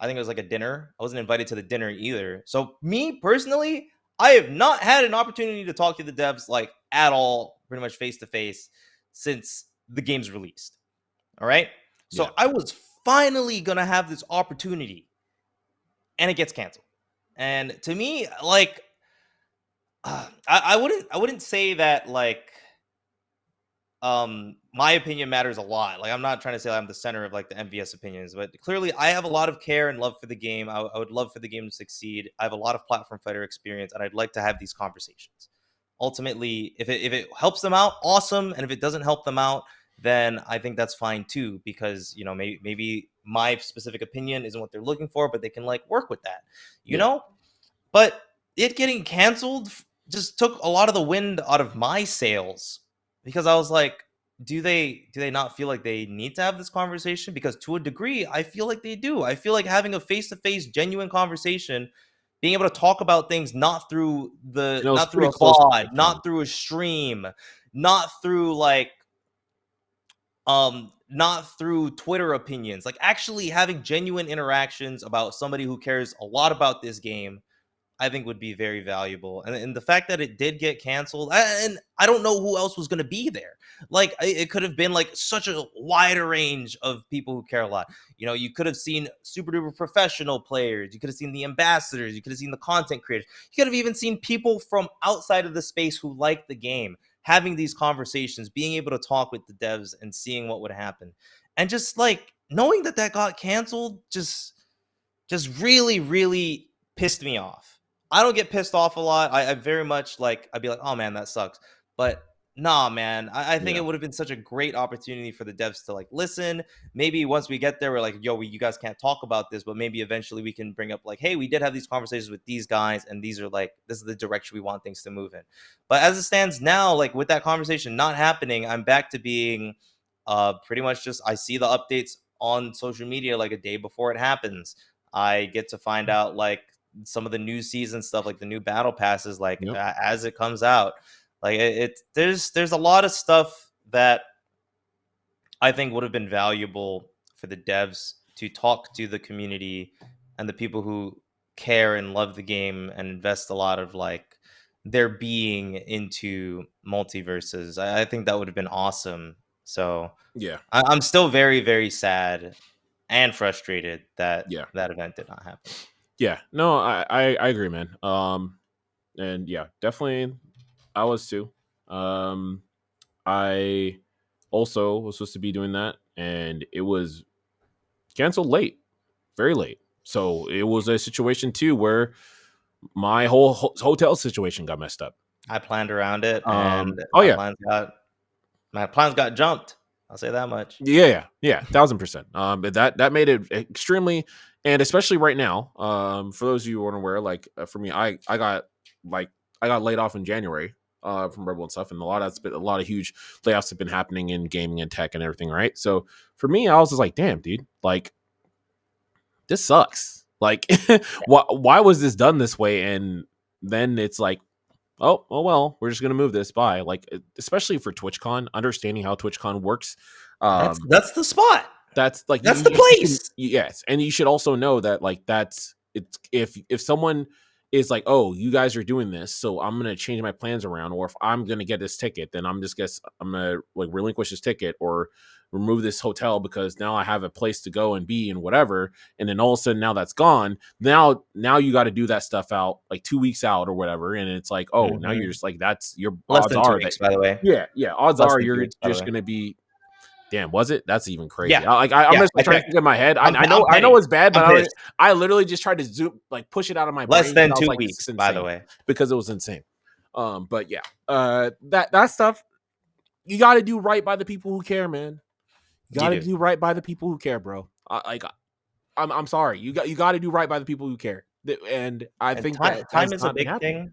[SPEAKER 1] I think it was like a dinner. I wasn't invited to the dinner either. So me personally, I have not had an opportunity to talk to the devs like at all, pretty much face to face, since the game's released. All right.
[SPEAKER 2] Yeah.
[SPEAKER 1] So I was finally gonna have this opportunity, and it gets canceled. And to me, like, I wouldn't say that like my opinion matters a lot. Like I'm not trying to say I'm the center of like the MVS opinions, but clearly I have a lot of care and love for the game. I would love for the game to succeed. I have a lot of platform fighter experience, and I'd like to have these conversations. Ultimately, if it helps them out, awesome. And if it doesn't help them out, then I think that's fine too, because maybe my specific opinion isn't what they're looking for, but they can like work with that, you
[SPEAKER 2] Yeah.
[SPEAKER 1] know. But it getting canceled just took a lot of the wind out of my sails, because I was like, do they not feel like they need to have this conversation? Because to a degree, I feel like they do. I feel like having a face-to-face genuine conversation, being able to talk about things
[SPEAKER 2] And it was
[SPEAKER 1] not through
[SPEAKER 2] pretty
[SPEAKER 1] a
[SPEAKER 2] close to
[SPEAKER 1] VOD,
[SPEAKER 2] TwitchCon.
[SPEAKER 1] not through a stream, not through like not through Twitter opinions, like actually having genuine interactions about somebody who cares a lot about this game, I think would be very valuable. And the fact that it did get canceled, and I don't know who else was going to be there. Like it could have been like such a wider range of people who care a lot. You could have seen super duper professional players. You could have seen the ambassadors. You could have seen the content creators. You could have even seen people from outside of the space who like the game having these conversations, being able to talk with the devs and seeing what would happen. And just like knowing that that got canceled, just really, really pissed me off. I don't get pissed off a lot. I very much like I'd be like, oh man, that sucks. But nah, man, I think
[SPEAKER 2] Yeah.
[SPEAKER 1] it would have been such a great opportunity for the devs to like listen. Maybe once we get there, we're like, yo, you guys can't talk about this, but maybe eventually we can bring up like, hey, we did have these conversations with these guys, and these are like, this is the direction we want things to move in. But as it stands now, like with that conversation not happening, I'm back to being pretty much just I see the updates on social media like a day before it happens. I get to find out like some of the new season stuff, like the new battle passes, like
[SPEAKER 2] Yep.
[SPEAKER 1] as it comes out. Like there's a lot of stuff that I think would have been valuable for the devs to talk to the community and the people who care and love the game and invest a lot of like their being into multiverses. I think that would have been awesome. So
[SPEAKER 2] Yeah.
[SPEAKER 1] I'm still very, very sad and frustrated that
[SPEAKER 2] Yeah.
[SPEAKER 1] that event did not happen.
[SPEAKER 2] Yeah. No, I agree, man. And yeah, definitely. I was too. Um, I also was supposed to be doing that, and it was canceled late, very late. So it was a situation too where my whole hotel situation got messed up.
[SPEAKER 1] I planned around it, and
[SPEAKER 2] Oh yeah,
[SPEAKER 1] my plans got jumped. I'll say that much.
[SPEAKER 2] yeah, 1000%. But that made it extremely, and especially right now. For those of you who aren't aware, like for me, like I got laid off in January. From Rebel and stuff, and a lot of huge layoffs have been happening in gaming and tech and everything, right? So for me, I was just like, damn, dude, like this sucks. Like, why was this done this way? And then it's like, oh well, we're just gonna move this by. Like, especially for TwitchCon, understanding how TwitchCon works. Um,
[SPEAKER 1] That's the spot.
[SPEAKER 2] that's like
[SPEAKER 1] That's the
[SPEAKER 2] you can,
[SPEAKER 1] place.
[SPEAKER 2] yes, and you should also know that like that's it's if someone is like, oh, you guys are doing this, so I'm gonna change my plans around, or if I'm gonna get this ticket, then I'm gonna like relinquish this ticket or remove this hotel because now I have a place to go and be and whatever, and then all of a sudden now that's gone. Now you got to do that stuff out like 2 weeks out or whatever, and it's like, oh, now you're
[SPEAKER 1] Mhm.
[SPEAKER 2] just like that's your
[SPEAKER 1] Less
[SPEAKER 2] odds
[SPEAKER 1] than 2
[SPEAKER 2] are that
[SPEAKER 1] weeks, by the way.
[SPEAKER 2] yeah, odds
[SPEAKER 1] Less
[SPEAKER 2] are
[SPEAKER 1] than 2
[SPEAKER 2] you're
[SPEAKER 1] weeks, by the
[SPEAKER 2] just
[SPEAKER 1] way.
[SPEAKER 2] gonna be. Damn, was it? That's even crazy.
[SPEAKER 1] Yeah.
[SPEAKER 2] I'm
[SPEAKER 1] Yeah,
[SPEAKER 2] just
[SPEAKER 1] I
[SPEAKER 2] trying to
[SPEAKER 1] checked.
[SPEAKER 2] think in my head.
[SPEAKER 1] I'm
[SPEAKER 2] I know
[SPEAKER 1] petty.
[SPEAKER 2] it's bad,
[SPEAKER 1] I'm
[SPEAKER 2] but
[SPEAKER 1] pissed.
[SPEAKER 2] I literally just tried to zoom like push it out of my
[SPEAKER 1] Less
[SPEAKER 2] brain because
[SPEAKER 1] than
[SPEAKER 2] I was
[SPEAKER 1] 2
[SPEAKER 2] like, this is
[SPEAKER 1] weeks, by the
[SPEAKER 2] insane
[SPEAKER 1] way.
[SPEAKER 2] because it was insane. But yeah, that stuff you got to do right by the people who care, man. You
[SPEAKER 1] You
[SPEAKER 2] got to
[SPEAKER 1] do.
[SPEAKER 2] do right by the people who care, bro. I'm sorry, you got to do right by the people who care, and I
[SPEAKER 1] And
[SPEAKER 2] think that
[SPEAKER 1] time
[SPEAKER 2] has
[SPEAKER 1] is a
[SPEAKER 2] not been
[SPEAKER 1] big
[SPEAKER 2] happening.
[SPEAKER 1] thing,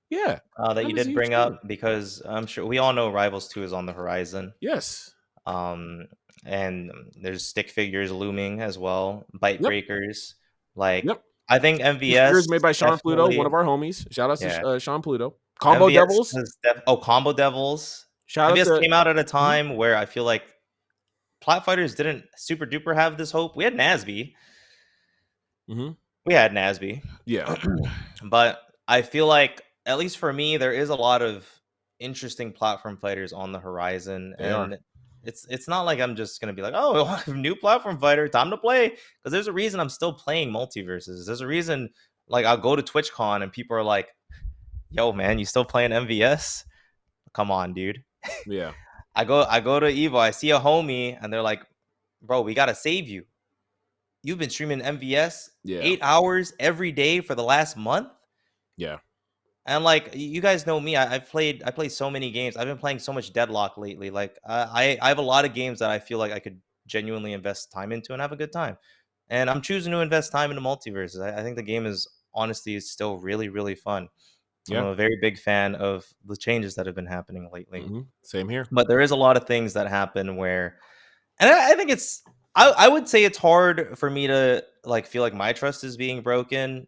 [SPEAKER 2] Yeah,
[SPEAKER 1] that you
[SPEAKER 2] time is a
[SPEAKER 1] did
[SPEAKER 2] huge
[SPEAKER 1] bring
[SPEAKER 2] thing.
[SPEAKER 1] up because I'm sure we all know Rivals 2 is on the horizon.
[SPEAKER 2] Yes.
[SPEAKER 1] Um, and there's stick figures looming as well, bite
[SPEAKER 2] Yep.
[SPEAKER 1] breakers. Like,
[SPEAKER 2] Yep.
[SPEAKER 1] I think
[SPEAKER 2] These figures
[SPEAKER 1] MVS
[SPEAKER 2] made by Sean Pluto, one
[SPEAKER 1] definitely
[SPEAKER 2] of our homies. Shout out
[SPEAKER 1] yeah,
[SPEAKER 2] to Sean Pluto. Combo
[SPEAKER 1] MVS
[SPEAKER 2] Devils.
[SPEAKER 1] has Combo Devils.
[SPEAKER 2] Shout out
[SPEAKER 1] MVS
[SPEAKER 2] to.
[SPEAKER 1] came out at a
[SPEAKER 2] Mhm,
[SPEAKER 1] time where I feel like plat fighters didn't super duper have this hope. We had Nasby.
[SPEAKER 2] mhm.
[SPEAKER 1] We had Nasby.
[SPEAKER 2] Yeah,
[SPEAKER 1] But I feel like, at least for me, there is a lot of interesting platform fighters on the horizon,
[SPEAKER 2] they are.
[SPEAKER 1] and it's not like I'm just gonna be like, oh, new platform fighter, time to play. Because there's a reason I'm still playing multiverses. There's a reason, like I'll go to TwitchCon and people are like, yo, man, you still playing MVS? Come on, dude.
[SPEAKER 2] Yeah,
[SPEAKER 1] I go to Evo, I see a homie, and they're like, bro, we gotta save you. You've been streaming MVS
[SPEAKER 2] yeah,
[SPEAKER 1] 8 hours every day for the last month.
[SPEAKER 2] yeah,
[SPEAKER 1] And like you guys know me, I play so many games. I've been playing so much Deadlock lately. Like I have a lot of games that I feel like I could genuinely invest time into and have a good time. And I'm choosing to invest time into multiverses. I think the game is honestly is still really really fun. I'm
[SPEAKER 2] yeah.
[SPEAKER 1] a very big fan of the changes that have been happening lately.
[SPEAKER 2] Same here.
[SPEAKER 1] But there is a lot of things that happen where, and I think I would say it's hard for me to like feel like my trust is being broken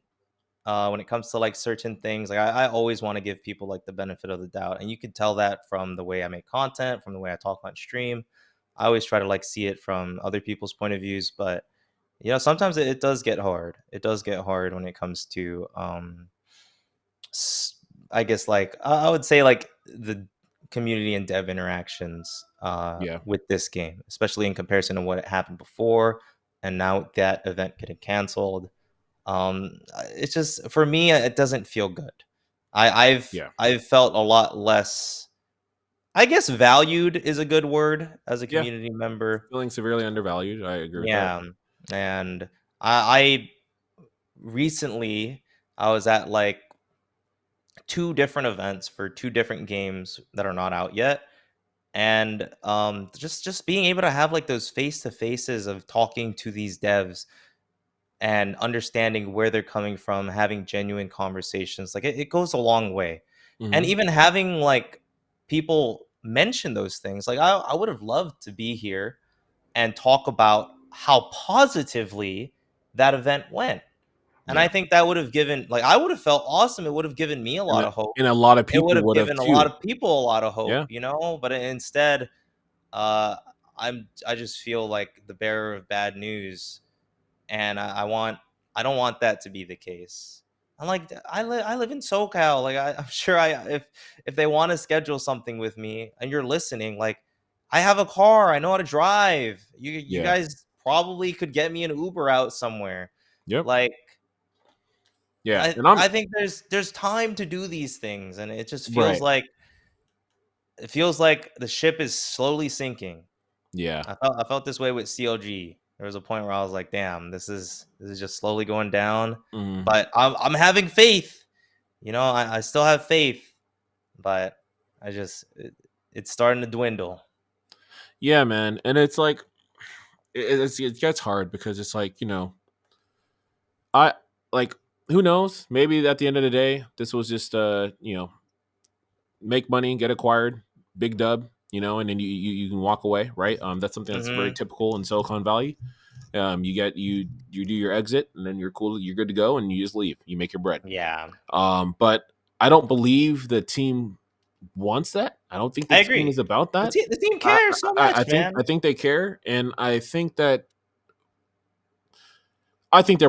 [SPEAKER 1] when it comes to like certain things. Like I always want to give people like the benefit of the doubt, and you can tell that from the way I make content, from the way I talk on stream. I always try to like see it from other people's point of views, but sometimes it does get hard. It does get hard when it comes to s- I guess like I would say like the community and dev interactions
[SPEAKER 2] Yeah,
[SPEAKER 1] with this game, especially in comparison to what happened before, and now that event getting canceled. It's just for me, it doesn't feel good.
[SPEAKER 2] yeah.
[SPEAKER 1] I've felt a lot less. I guess valued is a good word as a
[SPEAKER 2] Yeah.
[SPEAKER 1] community member.
[SPEAKER 2] Feeling severely undervalued. I agree with that.
[SPEAKER 1] Yeah, and I recently I was at like two different events for two different games that are not out yet, and just being able to have like those face to faces of talking to these devs and understanding where they're coming from, having genuine conversations, like it goes a long way. And
[SPEAKER 2] Hmm.
[SPEAKER 1] even having like people mention those things, like I would have loved to be here and talk about how positively that event went. And I
[SPEAKER 2] Yeah,
[SPEAKER 1] think that would have given, like, I would have felt awesome. It would have given me a lot of hope.
[SPEAKER 2] and a lot of
[SPEAKER 1] It would
[SPEAKER 2] people
[SPEAKER 1] have
[SPEAKER 2] would have
[SPEAKER 1] given a lot
[SPEAKER 2] too.
[SPEAKER 1] of people a lot of hope,
[SPEAKER 2] Yeah,
[SPEAKER 1] but instead, uh, I just feel like the bearer of bad news, and I don't want that to be the case. I'm like I live in SoCal. Like I'm sure I if they want to schedule something with me and you're listening, like I have a car. I know how to drive. You
[SPEAKER 2] yeah,
[SPEAKER 1] guys probably could get me an Uber out somewhere.
[SPEAKER 2] yep.
[SPEAKER 1] Like
[SPEAKER 2] Yeah,
[SPEAKER 1] I
[SPEAKER 2] and I'm
[SPEAKER 1] I think there's time to do these things, and it just
[SPEAKER 2] right.
[SPEAKER 1] feels like the ship is slowly sinking.
[SPEAKER 2] Yeah.
[SPEAKER 1] I felt this way with CLG. There was a point where I was like, "Damn, this is just slowly going down."
[SPEAKER 2] Mhm.
[SPEAKER 1] But I'm having faith. I still have faith, but it's starting to dwindle.
[SPEAKER 2] Yeah, man, and it's like it gets hard because it's like, I like who knows? Maybe at the end of the day, this was just make money, get acquired, big dub, and then you can walk away, right? That's something that's very
[SPEAKER 1] Mhm.
[SPEAKER 2] typical in Silicon Valley. You do your exit, and then you're cool, you're good to go, and you just leave. You make your bread.
[SPEAKER 1] Yeah,
[SPEAKER 2] But I don't believe the team wants that. I don't think the
[SPEAKER 1] I
[SPEAKER 2] team
[SPEAKER 1] agree.
[SPEAKER 2] is about
[SPEAKER 1] The
[SPEAKER 2] that.
[SPEAKER 1] team the team cares so
[SPEAKER 2] I
[SPEAKER 1] much,
[SPEAKER 2] think
[SPEAKER 1] man.
[SPEAKER 2] I think they care, and I think they're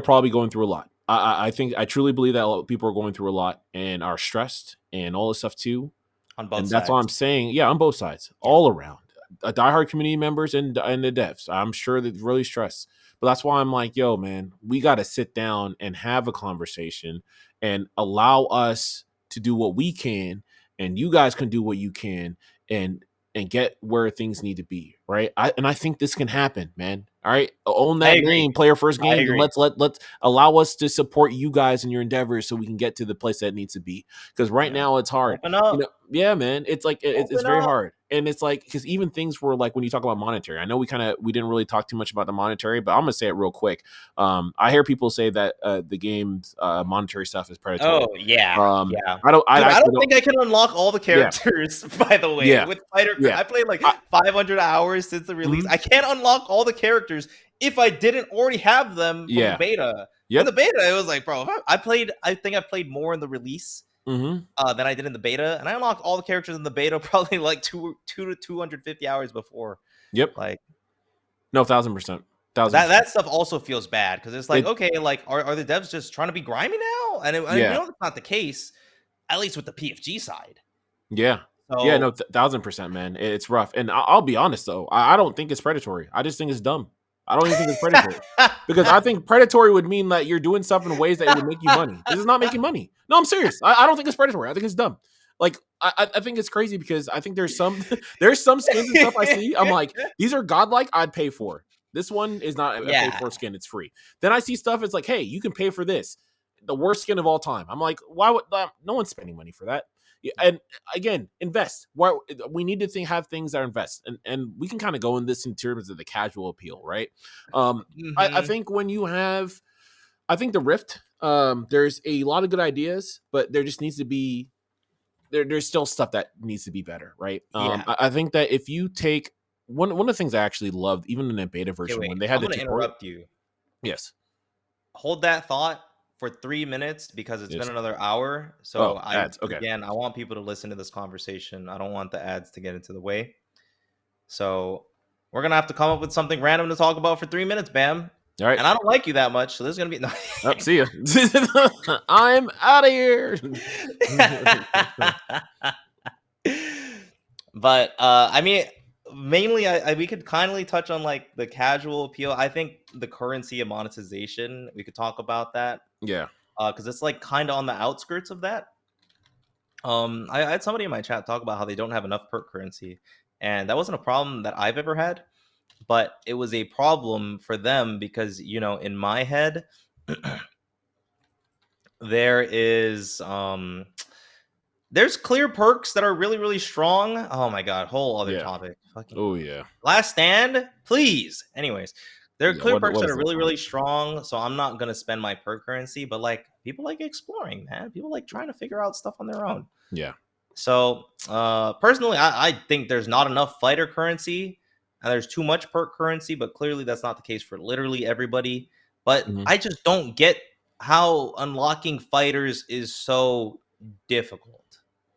[SPEAKER 2] probably going through a lot. I truly believe that a lot of people are going through a lot and are stressed and all this stuff too.
[SPEAKER 1] On both
[SPEAKER 2] And that's why I'm
[SPEAKER 1] sides.
[SPEAKER 2] saying, yeah, on both sides,
[SPEAKER 1] Yeah.
[SPEAKER 2] all around, diehard community members and the devs. I'm sure they're really stressed, but that's why I'm like, yo, man, we got to sit down and have a conversation and allow us to do what we can, and you guys can do what you can, and get where things need to be, right? I think this can happen, man. All right, own
[SPEAKER 1] I
[SPEAKER 2] that
[SPEAKER 1] agree.
[SPEAKER 2] name, player first
[SPEAKER 1] I
[SPEAKER 2] games, and
[SPEAKER 1] agree.
[SPEAKER 2] let's allow us to support you guys in your endeavors so we can get to the place that it needs to be. Because right
[SPEAKER 1] Yeah.
[SPEAKER 2] now it's hard,
[SPEAKER 1] Open up.
[SPEAKER 2] yeah, man. It's like it's
[SPEAKER 1] Open
[SPEAKER 2] very
[SPEAKER 1] up.
[SPEAKER 2] hard, and it's like because even things were like when you talk about monetary. I know we didn't really talk too much about the monetary, but I'm gonna say it real quick. I hear people say that the game's monetary stuff is predatory.
[SPEAKER 1] Oh, yeah, yeah.
[SPEAKER 2] I don't. I
[SPEAKER 1] Dude, I
[SPEAKER 2] actually
[SPEAKER 1] don't
[SPEAKER 2] don't.
[SPEAKER 1] think I can unlock all the
[SPEAKER 2] Yeah,
[SPEAKER 1] characters, by the way,
[SPEAKER 2] yeah,
[SPEAKER 1] with fighter
[SPEAKER 2] yeah.
[SPEAKER 1] I played, like,
[SPEAKER 2] I,
[SPEAKER 1] 500 hours since the release.
[SPEAKER 2] mhm,
[SPEAKER 1] I can't unlock all the characters if I didn't already have them from the
[SPEAKER 2] yeah.
[SPEAKER 1] beta. In the
[SPEAKER 2] Yep.
[SPEAKER 1] beta, it was like, bro, I think I played more in the release,
[SPEAKER 2] Hmm.
[SPEAKER 1] than I did in the beta, and I unlocked all the characters in the beta probably, like, 2 to 250 hours before.
[SPEAKER 2] Yep.
[SPEAKER 1] Like,
[SPEAKER 2] No, 1,000%. thousand
[SPEAKER 1] that
[SPEAKER 2] percent.
[SPEAKER 1] stuff also feels bad because it's like,
[SPEAKER 2] It.
[SPEAKER 1] okay, like, are the devs just trying to be grimy now? And we
[SPEAKER 2] Yeah.
[SPEAKER 1] know that's not the case, at least with the PFG side.
[SPEAKER 2] Yeah. Yeah. No,
[SPEAKER 1] So
[SPEAKER 2] 1,000%, man. It's rough, and I'll be honest though. I don't think it's predatory. I just think it's dumb. I don't even think it's predatory. Because I think predatory would mean that you're doing stuff in ways that it would make you money. This is not making money. No, I'm serious. I don't think it's predatory. I think it's dumb. Like I think it's crazy because I think there's some there's some skins and stuff I see. I'm like, these are godlike. I'd pay for. This one is not a pay
[SPEAKER 1] Yeah,
[SPEAKER 2] for skin. It's free. Then I see stuff. It's like, hey, you can pay for this, the worst skin of all time. I'm like, why would no one's spending money for that? Yeah, and again, invest. Why we need to have things that invest, and we can kind of go in this in terms of the casual appeal, right? I
[SPEAKER 1] mhm,
[SPEAKER 2] think when you have, I think the Rift, there's a lot of good ideas, but there just needs to be there's still stuff that needs to be better, right?
[SPEAKER 1] yeah.
[SPEAKER 2] I think that if you take one of the things I actually loved, even in the beta
[SPEAKER 1] Okay,
[SPEAKER 2] version
[SPEAKER 1] wait,
[SPEAKER 2] when they had
[SPEAKER 1] I'm
[SPEAKER 2] the
[SPEAKER 1] gonna
[SPEAKER 2] tutorial,
[SPEAKER 1] interrupt you.
[SPEAKER 2] yes,
[SPEAKER 1] Hold that thought for 3 minutes because it's been
[SPEAKER 2] yes.
[SPEAKER 1] another hour. So
[SPEAKER 2] Oh, ads. Okay,
[SPEAKER 1] I want people to listen to this conversation. I don't want the ads to get into the way. So we're gonna have to come up with something random to talk about for 3 minutes, Bam.
[SPEAKER 2] all right.
[SPEAKER 1] And I don't like you that much, so this is gonna be no.
[SPEAKER 2] Up, see ya. I'm out of here.
[SPEAKER 1] But I mean, mainly, we could kindly touch on like the casual appeal. I think the currency of monetization, we could talk about that
[SPEAKER 2] Yeah.
[SPEAKER 1] because it's like kind of on the outskirts of that. I had somebody in my chat talk about how they don't have enough perk currency, and that wasn't a problem that I've ever had, but it was a problem for them because in my head, there is there's clear perks that are really really strong. Oh my god, whole other
[SPEAKER 2] Yeah.
[SPEAKER 1] topic. Fucking
[SPEAKER 2] Oh yeah.
[SPEAKER 1] Last Stand, please. Anyways, there are
[SPEAKER 2] Yeah.
[SPEAKER 1] clear perks
[SPEAKER 2] What
[SPEAKER 1] that
[SPEAKER 2] is
[SPEAKER 1] are
[SPEAKER 2] the
[SPEAKER 1] really
[SPEAKER 2] point?
[SPEAKER 1] really strong, so I'm not gonna spend my perk currency. But like people like exploring, man. People like trying to figure out stuff on their own.
[SPEAKER 2] Yeah.
[SPEAKER 1] So personally, I think there's not enough fighter currency and there's too much perk currency, but clearly that's not the case for literally everybody. But
[SPEAKER 2] Hmm.
[SPEAKER 1] I just don't get how unlocking fighters is so difficult.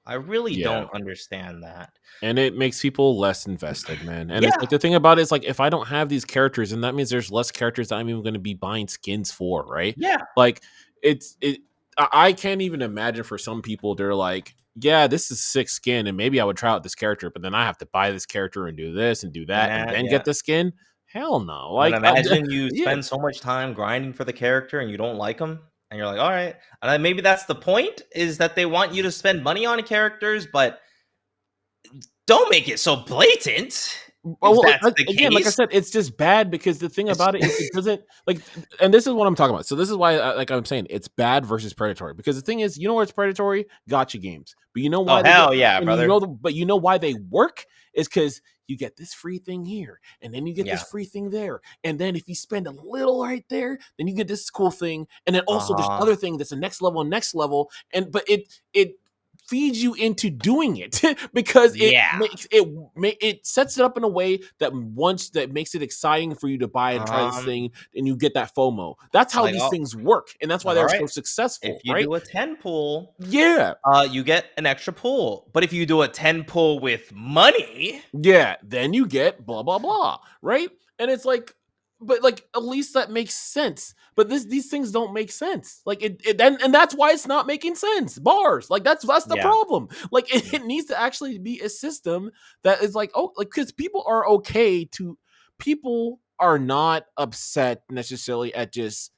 [SPEAKER 1] I really
[SPEAKER 2] Yeah.
[SPEAKER 1] don't understand that.
[SPEAKER 2] And it makes people less invested, man. And it's
[SPEAKER 1] Yeah,
[SPEAKER 2] like the thing about it is like if I don't have these characters, and that means there's less characters that I'm even going to be buying skins for, right?
[SPEAKER 1] yeah,
[SPEAKER 2] Like it's it. I can't even imagine for some people they're like, yeah, this is sick skin, and maybe I would try out this character, but then I have to buy this character and do this and do that and then
[SPEAKER 1] yeah.
[SPEAKER 2] get the skin. Hell no!
[SPEAKER 1] And then
[SPEAKER 2] Like,
[SPEAKER 1] imagine you
[SPEAKER 2] yeah,
[SPEAKER 1] spend so much time grinding for the character and you don't like them, and you're like, all right. And then maybe that's the point, is that they want you to spend money on characters, but don't make it so blatant. If
[SPEAKER 2] Well,
[SPEAKER 1] that's the
[SPEAKER 2] again, like I
[SPEAKER 1] case,
[SPEAKER 2] said, it's just bad because the thing
[SPEAKER 1] it's
[SPEAKER 2] about it is it doesn't like, and this is what I'm talking about. So this is why, like I'm saying, it's bad versus predatory. Because the thing is, you know where it's predatory? Gotcha games. But you know
[SPEAKER 1] oh
[SPEAKER 2] why they get,
[SPEAKER 1] hell yeah,
[SPEAKER 2] and you know,
[SPEAKER 1] brother.
[SPEAKER 2] but you know why they work is because you get this free thing here, and then you get this
[SPEAKER 1] Yeah.
[SPEAKER 2] free thing there, and then if you spend a little right there, then you get this cool thing, and then
[SPEAKER 1] Uh
[SPEAKER 2] also there's
[SPEAKER 1] huh.
[SPEAKER 2] other thing that's the next level, and but it feeds you into doing it because
[SPEAKER 1] Yeah.
[SPEAKER 2] it sets it up in a way that once that makes it exciting for you to buy and try this thing, and you get that FOMO. That's how
[SPEAKER 1] Like,
[SPEAKER 2] these
[SPEAKER 1] oh,
[SPEAKER 2] things work, and that's why
[SPEAKER 1] like, all
[SPEAKER 2] they're
[SPEAKER 1] right.
[SPEAKER 2] so
[SPEAKER 1] If
[SPEAKER 2] successful,
[SPEAKER 1] you
[SPEAKER 2] right?
[SPEAKER 1] do a 10 pull,
[SPEAKER 2] Yeah,
[SPEAKER 1] you get an extra pull. But if you do a 10 pull with money,
[SPEAKER 2] yeah. Then you get blah blah blah, right? And it's like, but like at least that makes sense. But these things don't make sense. Like and that's why it's not making sense. Bars, like that's the
[SPEAKER 1] yeah,
[SPEAKER 2] problem. Like
[SPEAKER 1] yeah,
[SPEAKER 2] it needs to actually be a system that is like, oh, like because people are not upset necessarily at just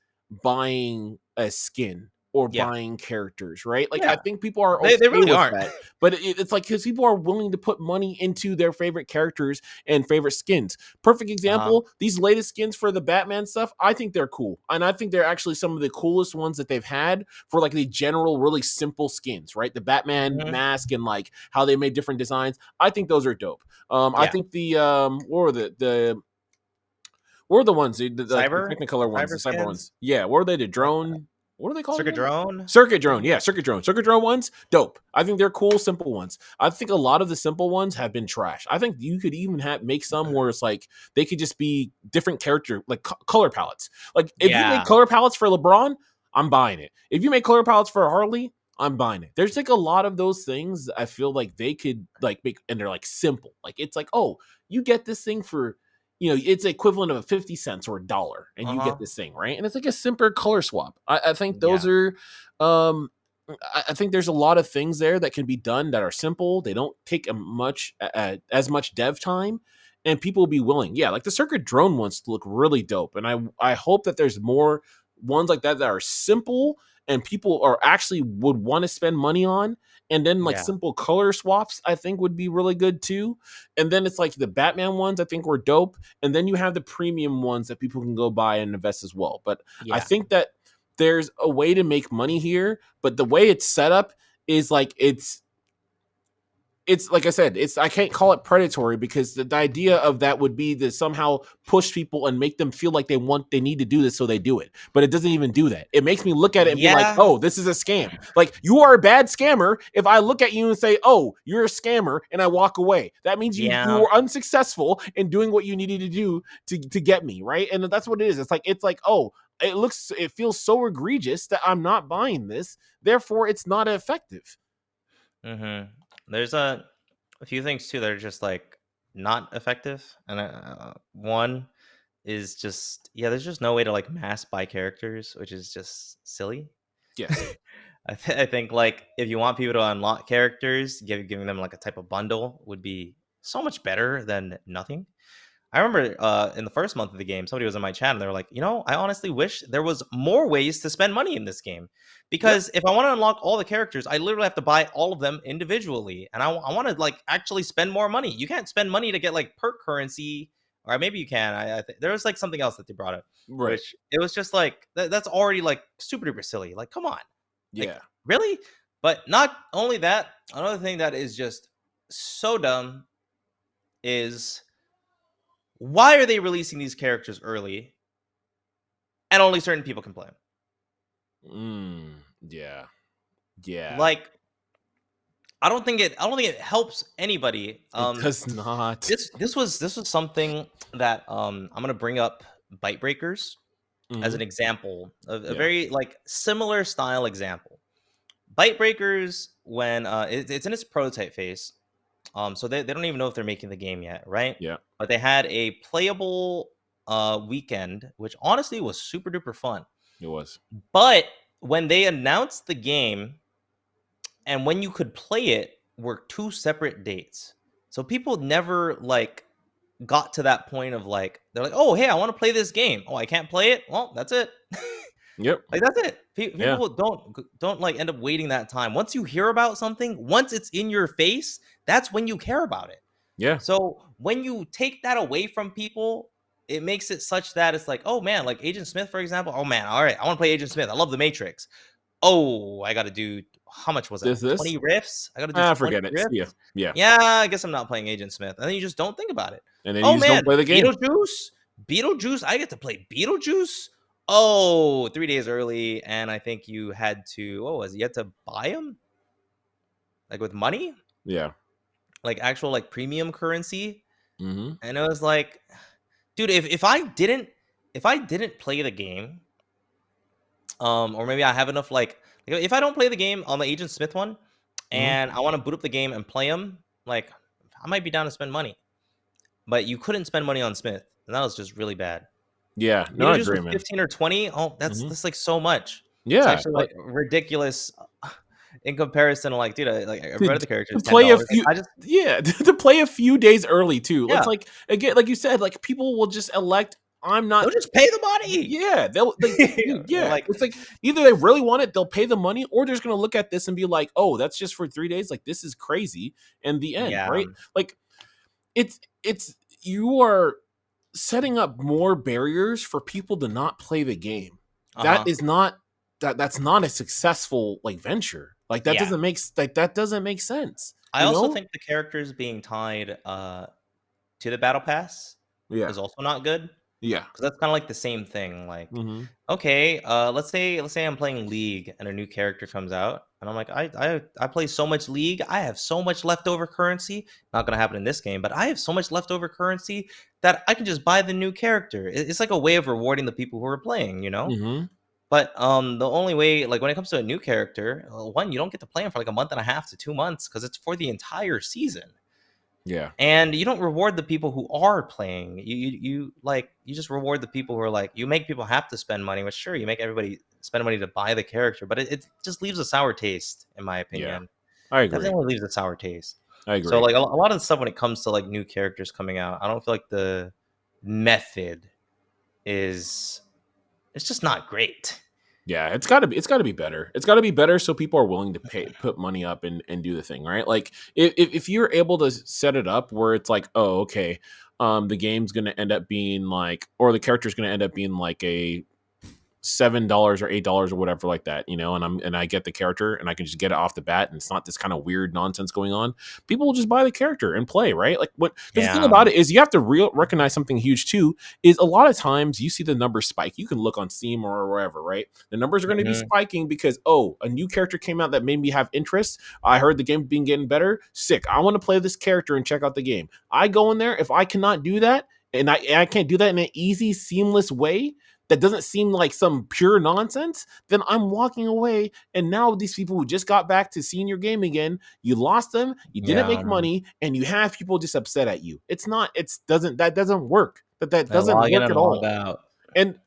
[SPEAKER 2] buying a skin or
[SPEAKER 1] yeah,
[SPEAKER 2] buying characters, right? Like I
[SPEAKER 1] yeah.
[SPEAKER 2] think people are
[SPEAKER 1] They
[SPEAKER 2] okay
[SPEAKER 1] really
[SPEAKER 2] with
[SPEAKER 1] aren't.
[SPEAKER 2] that, but it's like because people are willing to put money into their favorite characters and favorite skins. Perfect
[SPEAKER 1] Uh-huh.
[SPEAKER 2] example, these latest skins for the Batman stuff, I think they're cool. And I think they're actually some of the coolest ones that they've had for like the general, really simple skins, right? The Batman
[SPEAKER 1] Mhm.
[SPEAKER 2] mask and like how they made different designs. I think those are dope. I
[SPEAKER 1] Yeah.
[SPEAKER 2] think the what were the what were the ones, like the
[SPEAKER 1] Cyber?
[SPEAKER 2] Technicolor ones,
[SPEAKER 1] Cyber
[SPEAKER 2] the cyber
[SPEAKER 1] skins?
[SPEAKER 2] ones? Yeah, what were they? The
[SPEAKER 1] Uh,
[SPEAKER 2] drone? What are they called
[SPEAKER 1] Circuit
[SPEAKER 2] again?
[SPEAKER 1] drone?
[SPEAKER 2] Circuit drone,
[SPEAKER 1] Maybe?
[SPEAKER 2] yeah, circuit drone. Circuit drone ones, dope. I think they're cool, simple ones. I think a lot of the simple ones have been trash. I think you could even have make some where it's like they could just be different character, like color palettes. Like if you make
[SPEAKER 1] Yeah.
[SPEAKER 2] color palettes for LeBron, I'm buying it. If you make color palettes for Harley, I'm buying it. There's like a lot of those things I feel like they could like make, and they're like simple. Like it's like, oh, you get this thing for, it's equivalent of 50 cents or a dollar, and you get
[SPEAKER 1] Uh-huh.
[SPEAKER 2] this thing, right? And it's like a simpler color swap. I think those
[SPEAKER 1] Yeah.
[SPEAKER 2] are, um, I think there's a lot of things there that can be done that are simple. They don't take as much dev time, and people will be willing. Yeah, like the circuit drone ones look really dope, and I hope that there's more ones like that that are simple and people are actually would want to spend money on. And then like
[SPEAKER 1] Yeah.
[SPEAKER 2] simple color swaps, I think would be really good too. And then it's like the Batman ones, I think were dope. And then you have the premium ones that people can go buy and invest as well. But I
[SPEAKER 1] Yeah.
[SPEAKER 2] think that there's a way to make money here, but the way it's set up is like it's like I said, it's I can't call it predatory because the idea of that would be to somehow push people and make them feel like they need to do this, so they do it. But it doesn't even do that. It makes me look at it and be like,
[SPEAKER 1] Yeah.
[SPEAKER 2] oh, this is a scam. Like you are a bad scammer. If I look at you and say, oh, you're a scammer, and I walk away, that means you
[SPEAKER 1] Yeah.
[SPEAKER 2] were unsuccessful in doing what you needed to do to get me, right? And that's what it is. It's like, oh, it feels so egregious that I'm not buying this, therefore it's not effective.
[SPEAKER 1] Mhm. There's a few things too that are just like not effective, and one is just, yeah, there's just no way to like mass buy characters, which is just silly.
[SPEAKER 2] Yes.
[SPEAKER 1] I think like if you want people to unlock characters, giving them like a type of bundle would be so much better than nothing. I remember in the first month of the game, somebody was in my chat and they were like, I honestly wish there was more ways to spend money in this game.
[SPEAKER 2] Yep.
[SPEAKER 1] Because if I want to unlock all the characters, I literally have to buy all of them individually. And I want to like actually spend more money. You can't spend money to get like perk currency, or maybe you can. There was like something else that they brought up,
[SPEAKER 2] Right.
[SPEAKER 1] which it was just like, that's already like super duper silly. Like, come on. Like,
[SPEAKER 2] Yeah.
[SPEAKER 1] really? But not only that, another thing that is just so dumb is, why are they releasing these characters early and only certain people can play them?
[SPEAKER 2] Yeah. Yeah.
[SPEAKER 1] Like, I don't think it helps anybody.
[SPEAKER 2] It does not.
[SPEAKER 1] This was something that I'm gonna bring up Bite Breakers as
[SPEAKER 2] Mhm.
[SPEAKER 1] an example, a
[SPEAKER 2] Yeah.
[SPEAKER 1] very like similar style example. Bite Breakers, when it's in its prototype phase, so they don't even know if they're making the game yet, right?
[SPEAKER 2] Yeah.
[SPEAKER 1] But they had a playable weekend, which honestly was super duper fun.
[SPEAKER 2] It was.
[SPEAKER 1] But when they announced the game and when you could play it were two separate dates. So people never like got to that point of like, they're like, "Oh, hey, I want to play this game. Oh, I can't play it. Well, that's it."
[SPEAKER 2] Yep.
[SPEAKER 1] Like that's it.
[SPEAKER 2] Yeah.
[SPEAKER 1] People don't like end up waiting that time. Once you hear about something, once it's in your face, that's when you care about it.
[SPEAKER 2] Yeah.
[SPEAKER 1] So when you take that away from people, it makes it such that it's like, oh man, like Agent Smith, for example. Oh man, all right, I want to play Agent Smith. I love the Matrix. Oh, I got to do how much was it? Like
[SPEAKER 2] This.
[SPEAKER 1] 20 riffs? I got to do 20
[SPEAKER 2] Forget it. See ya.
[SPEAKER 1] riffs?
[SPEAKER 2] Yeah.
[SPEAKER 1] Yeah, I guess I'm not playing Agent Smith. And then you just don't think about it.
[SPEAKER 2] And then you
[SPEAKER 1] Oh
[SPEAKER 2] just don't
[SPEAKER 1] man,
[SPEAKER 2] play the game.
[SPEAKER 1] Beetlejuice, I get to play Beetlejuice. Oh, 3 days early, and I think you had to. What was it? You had to buy him like with money,
[SPEAKER 2] Yeah.
[SPEAKER 1] like actual like premium currency.
[SPEAKER 2] Mm-hmm.
[SPEAKER 1] And it was like, dude, if I didn't play the game, or maybe I have enough if I don't play the game on the Agent Smith one,
[SPEAKER 2] Mm-hmm.
[SPEAKER 1] and I want to boot up the game and play him, like I might be down to spend money. But you couldn't spend money on Smith, and that was just really bad.
[SPEAKER 2] Yeah. No, I
[SPEAKER 1] Beetlejuice
[SPEAKER 2] agree,
[SPEAKER 1] was
[SPEAKER 2] man.
[SPEAKER 1] 15 or 20. Oh,
[SPEAKER 2] Mm-hmm.
[SPEAKER 1] that's like so much. It's
[SPEAKER 2] Yeah.
[SPEAKER 1] actually
[SPEAKER 2] Like
[SPEAKER 1] like ridiculous in comparison to like, dude, like every
[SPEAKER 2] to,
[SPEAKER 1] other character
[SPEAKER 2] to
[SPEAKER 1] is ten
[SPEAKER 2] play a
[SPEAKER 1] dollars. Like
[SPEAKER 2] few
[SPEAKER 1] I just
[SPEAKER 2] yeah, to play a few days early too. It's
[SPEAKER 1] yeah,
[SPEAKER 2] like again, like you said, like people will just elect I'm
[SPEAKER 1] they'll
[SPEAKER 2] not
[SPEAKER 1] just pay the money.
[SPEAKER 2] yeah, they'll like dude,
[SPEAKER 1] They're
[SPEAKER 2] yeah.
[SPEAKER 1] like,
[SPEAKER 2] It's like either they really want it, they'll pay the money, or they're just gonna look at this and be like, oh, that's just for 3 days. Like this is crazy. And the end,
[SPEAKER 1] yeah,
[SPEAKER 2] right? Like it's you are setting up more barriers for people to not play the game. That
[SPEAKER 1] uh-huh,
[SPEAKER 2] is not that's not a successful like venture. Like
[SPEAKER 1] yeah.
[SPEAKER 2] that doesn't make sense.
[SPEAKER 1] I
[SPEAKER 2] You
[SPEAKER 1] also
[SPEAKER 2] know?
[SPEAKER 1] think the characters being tied to the battle pass
[SPEAKER 2] Yeah.
[SPEAKER 1] is also not good
[SPEAKER 2] Yeah.
[SPEAKER 1] because that's kind of like the same thing. Like,
[SPEAKER 2] Mhm.
[SPEAKER 1] okay, let's say I'm playing League and a new character comes out, and I'm like, I play so much League, I have so much leftover currency. Not gonna happen in this game, but I have so much leftover currency that I can just buy the new character. It's like a way of rewarding the people who are playing, you know.
[SPEAKER 2] Mhm.
[SPEAKER 1] But the only way, like when it comes to a new character, one, you don't get to play him for like a month and a half to 2 months because it's for the entire season.
[SPEAKER 2] Yeah.
[SPEAKER 1] And you don't reward the people who are playing. You just reward the people who are like, you make people have to spend money. Which sure, you make everybody spend money to buy the character, but it just leaves a sour taste, in my
[SPEAKER 2] Yeah.
[SPEAKER 1] opinion.
[SPEAKER 2] I agree.
[SPEAKER 1] Definitely leaves a sour taste.
[SPEAKER 2] I
[SPEAKER 1] So
[SPEAKER 2] agree.
[SPEAKER 1] like a lot of the stuff when it comes to like new characters coming out, I don't feel like the method is it's just not great.
[SPEAKER 2] Yeah, it's got to be better. It's got to be better so people are willing to put money up and do the thing, right? Like if you're able to set it up where it's like, oh, okay, the game's going to end up being like or the character's going to end up being like a $7 or $8 or whatever like that, you know, and I get the character and I can just get it off the bat and it's not this kind of weird nonsense going on. People will just buy the character and play, right? Like what because the thing
[SPEAKER 1] Yeah.
[SPEAKER 2] about it is you have to recognize something huge too, is a lot of times you see the numbers spike. You can look on Steam or wherever, right? The numbers are going to be
[SPEAKER 1] Mhm.
[SPEAKER 2] spiking because a new character came out that made me have interest. I heard the game being getting better. Sick. I want to play this character and check out the game. I go in there. If I cannot do that, and I can't do that in an easy, seamless way, that doesn't seem like some pure nonsense, then I'm walking away. And now these people who just got back to seeing your game again, you lost them, you didn't
[SPEAKER 1] Yeah.
[SPEAKER 2] make money, and you have people just upset at you. It's not, it's doesn't that doesn't work. That
[SPEAKER 1] I
[SPEAKER 2] doesn't
[SPEAKER 1] log in
[SPEAKER 2] work
[SPEAKER 1] and
[SPEAKER 2] at
[SPEAKER 1] log
[SPEAKER 2] all.
[SPEAKER 1] out.
[SPEAKER 2] And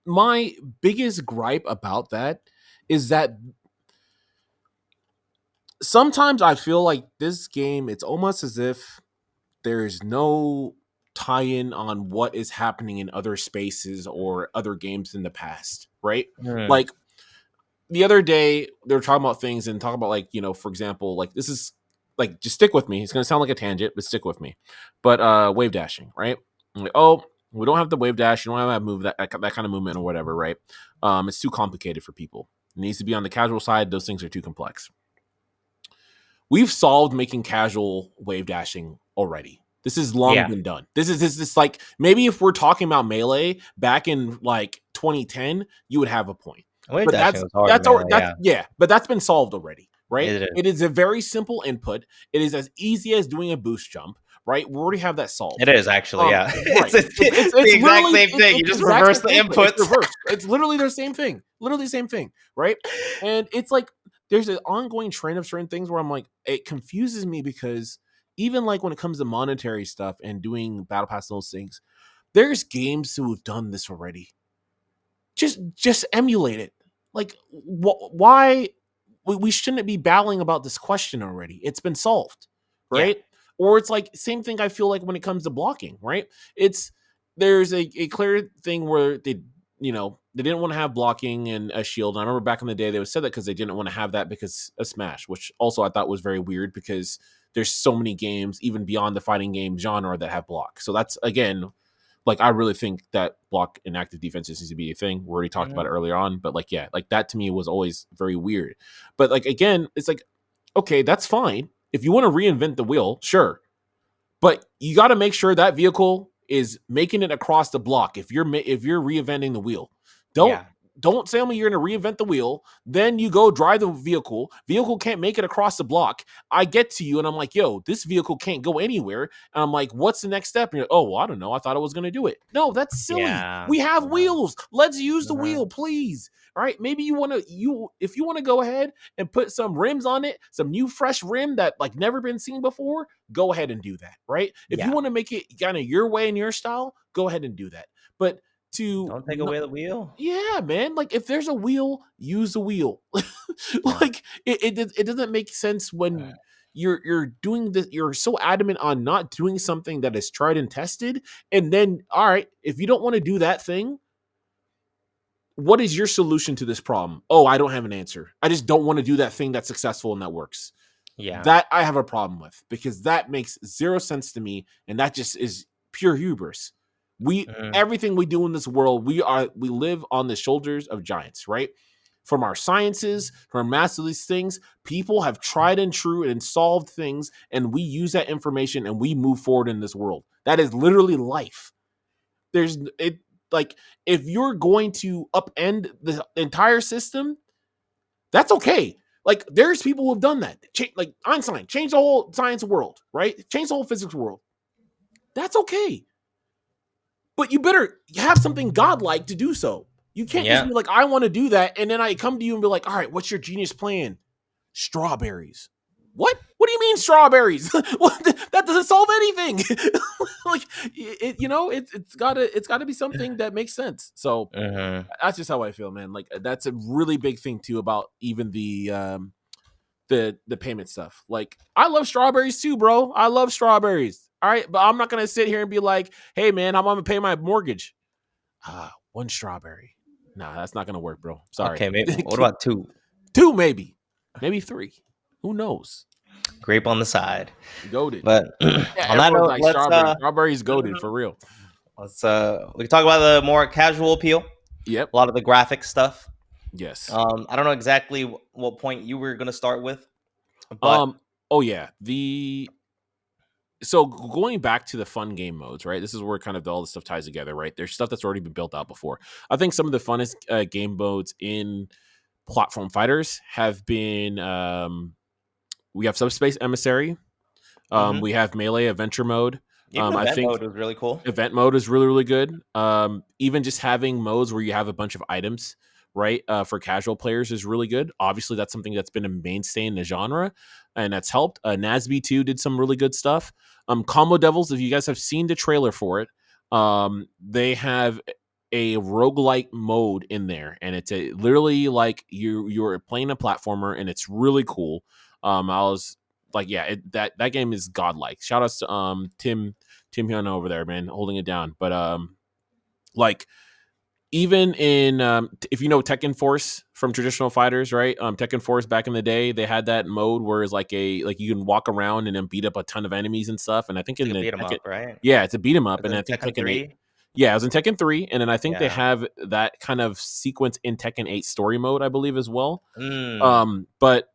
[SPEAKER 2] my biggest gripe about that is that sometimes I feel like this game, it's almost as if there is no tie-in on what is happening in other spaces or other games in the past, right?
[SPEAKER 1] Hmm.
[SPEAKER 2] Like the other day they were talking about things and talking about like, you know, for example, like this is like just stick with me. It's gonna sound like a tangent, but stick with me. But wave dashing, right? I'm like, oh, we don't have the wave dash, you don't have that move that kind of movement or whatever, right? It's too complicated for people. It needs to be on the casual side. Those things are too complex. We've solved making casual wave dashing already. This has long
[SPEAKER 1] Yeah.
[SPEAKER 2] been done. This like maybe if we're talking about melee back in like 2010, you would have a point.
[SPEAKER 1] Wave
[SPEAKER 2] But
[SPEAKER 1] dashing was hard in melee.
[SPEAKER 2] that's
[SPEAKER 1] Yeah,
[SPEAKER 2] yeah, but that's been solved already, right?
[SPEAKER 1] it is.
[SPEAKER 2] It is a very simple input. It is as easy as doing a boost jump, right? We already have that
[SPEAKER 1] It
[SPEAKER 2] solved.
[SPEAKER 1] is actually. Yeah,
[SPEAKER 2] Right.
[SPEAKER 1] it's the
[SPEAKER 2] It's
[SPEAKER 1] exact
[SPEAKER 2] literally
[SPEAKER 1] same thing. You
[SPEAKER 2] it's the
[SPEAKER 1] just
[SPEAKER 2] exact
[SPEAKER 1] reverse
[SPEAKER 2] same
[SPEAKER 1] the
[SPEAKER 2] input. It's
[SPEAKER 1] inputs.
[SPEAKER 2] reversed. It's literally the same thing. Literally the same thing, right? And it's like there's an ongoing trend of certain things where I'm like, it confuses me because even like when it comes to monetary stuff and doing battle pass and those things, there's games who have done this already. Just emulate it. Like why we shouldn't be battling about this question already. It's been solved,
[SPEAKER 1] Yeah,
[SPEAKER 2] right? Or it's like same thing I feel like when it comes to blocking, right? It's there's a clear thing where they they didn't want to have blocking and a shield. And I remember back in the day they would say that because they didn't want to have that because of Smash, which also I thought was very weird because there's so many games even beyond the fighting game genre that have block. So that's again, like I really think that block and active defense needs to be a thing. We already talked about
[SPEAKER 1] Mhm.
[SPEAKER 2] it earlier on, but like yeah, like that to me was always very weird. But like again, it's like okay, that's fine. If you want to reinvent the wheel, sure, but you got to make sure that vehicle is making it across the block. If you're reinventing the wheel, don't
[SPEAKER 1] Yeah.
[SPEAKER 2] don't tell me you're going to reinvent the wheel. Then you go drive the vehicle. Vehicle can't make it across the block. I get to you and I'm like, yo, this vehicle can't go anywhere. And I'm like, what's the next step? And you're, oh, well, I don't know. I thought I was going to do it. No, that's silly.
[SPEAKER 1] Yeah.
[SPEAKER 2] We have
[SPEAKER 1] Yeah.
[SPEAKER 2] wheels. Let's use the
[SPEAKER 1] Mhm.
[SPEAKER 2] wheel, please. All right. Maybe if you want to go ahead and put some rims on it, some new fresh rim that like never been seen before, go ahead and do that, right? If you
[SPEAKER 1] Yeah.
[SPEAKER 2] want to make it kind of your way and your style, go ahead and do that. But to
[SPEAKER 1] Don't take away the wheel.
[SPEAKER 2] yeah, man, like if there's a wheel, use the wheel.
[SPEAKER 1] Yeah.
[SPEAKER 2] Like it doesn't make sense when you're doing this, you're so adamant on not doing something that is tried and tested, and then all right, if you don't want to do that thing, what is your solution to this problem? Oh, I don't have an answer. I just don't want to do that thing that's successful and that works.
[SPEAKER 1] Yeah.
[SPEAKER 2] That I have a problem with because that makes zero sense to me, and that just is pure hubris. We
[SPEAKER 1] Mhm.
[SPEAKER 2] everything we do in this world, we live on the shoulders of giants, right? From our sciences, from our math of these things, people have tried and true and solved things, and we use that information and we move forward in this world. That is literally life. There's it like if you're going to upend the entire system, that's okay. Like there's people who have done that. Like Einstein changed the whole science world, right? Changed the whole physics world. That's okay. But you better have something godlike to do so. You can't just
[SPEAKER 1] Yeah.
[SPEAKER 2] be like, I want to do that. And then I come to you and be like, all right, what's your genius plan? Strawberries. What do you mean strawberries? That doesn't solve anything. Like it's gotta be something that makes sense. So
[SPEAKER 1] Mhm.
[SPEAKER 2] that's just how I feel, man. Like that's a really big thing too about even the payment stuff. Like I love strawberries too, bro. I love strawberries. All right, but I'm not gonna sit here and be like, hey man, I'm gonna pay my mortgage. One strawberry. Nah, that's not gonna work, bro. Sorry.
[SPEAKER 1] Okay, what about 2?
[SPEAKER 2] Two, maybe three. Who knows?
[SPEAKER 1] Grape on the side.
[SPEAKER 2] Goaded.
[SPEAKER 1] But
[SPEAKER 2] Yeah,
[SPEAKER 1] on that
[SPEAKER 2] everyone's
[SPEAKER 1] note,
[SPEAKER 2] like strawberry. Strawberry's goaded for real.
[SPEAKER 1] we can talk about the more casual appeal,
[SPEAKER 2] Yep.
[SPEAKER 1] a lot of the graphic stuff.
[SPEAKER 2] Yes.
[SPEAKER 1] I don't know exactly what point you were going to start with, but
[SPEAKER 2] Um. Oh yeah. So going back to the fun game modes, right? This is where kind of all the stuff ties together, right? There's stuff that's already been built out before. I think some of the funnest game modes in platform fighters have been we have Subspace Emissary,
[SPEAKER 1] mhm.
[SPEAKER 2] we have Melee Adventure mode.
[SPEAKER 1] Even
[SPEAKER 2] I
[SPEAKER 1] event
[SPEAKER 2] think
[SPEAKER 1] mode was really cool.
[SPEAKER 2] event mode is really really good. Even just having modes where you have a bunch of items, right, for casual players is really good. Obviously, that's something that's been a mainstay in the genre, and that's helped. Nasby 2 did some really good stuff. Combo Devils, if you guys have seen the trailer for it, they have a roguelike mode in there, and it's literally like you're playing a platformer, and it's really cool. I was like, yeah, that game is godlike. Shout outs to Tim Hyun over there, man, holding it down. But like even in if you know Tekken Force from traditional fighters, right? Tekken Force back in the day, they had that mode where it's like you can walk around and then beat up a ton of enemies and stuff. And I think
[SPEAKER 1] It's
[SPEAKER 2] in
[SPEAKER 1] like a
[SPEAKER 2] the
[SPEAKER 1] beat 'em
[SPEAKER 2] Tekken,
[SPEAKER 1] up, right?
[SPEAKER 2] yeah, it's a beat 'em up.
[SPEAKER 1] It's
[SPEAKER 2] And
[SPEAKER 1] in
[SPEAKER 2] I think
[SPEAKER 1] Tekken
[SPEAKER 2] Tekken 8,
[SPEAKER 1] 3.
[SPEAKER 2] yeah, it was in Tekken 3, and then I think they
[SPEAKER 1] Yeah.
[SPEAKER 2] have that kind of sequence in Tekken 8 story mode, I believe, as well.
[SPEAKER 1] Mm.
[SPEAKER 2] But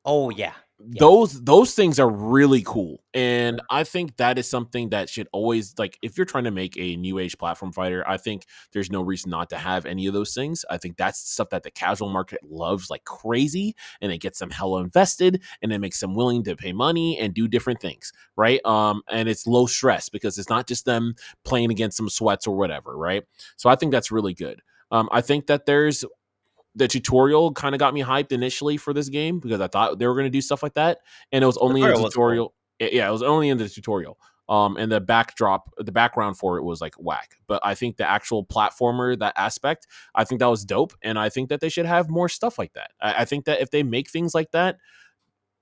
[SPEAKER 1] Oh yeah. Yeah.
[SPEAKER 2] those things are really cool, and I think that is something that should always, like, if you're trying to make a new age platform fighter, I think there's no reason not to have any of those things. I think that's stuff that the casual market loves like crazy, and it gets them hella invested, and it makes them willing to pay money and do different things, right? And it's low stress because it's not just them playing against some sweats or whatever, right? So I think that's really good. I think that there's the tutorial kind of got me hyped initially for this game because I thought they were going to do stuff like that, and it was only in the
[SPEAKER 1] Tutorial was cool.
[SPEAKER 2] tutorial. Yeah, it was only in the tutorial. And the background for it was like whack. But I think the actual platformer, that aspect, I think that was dope, and I think that they should have more stuff like that. I think that if they make things like that,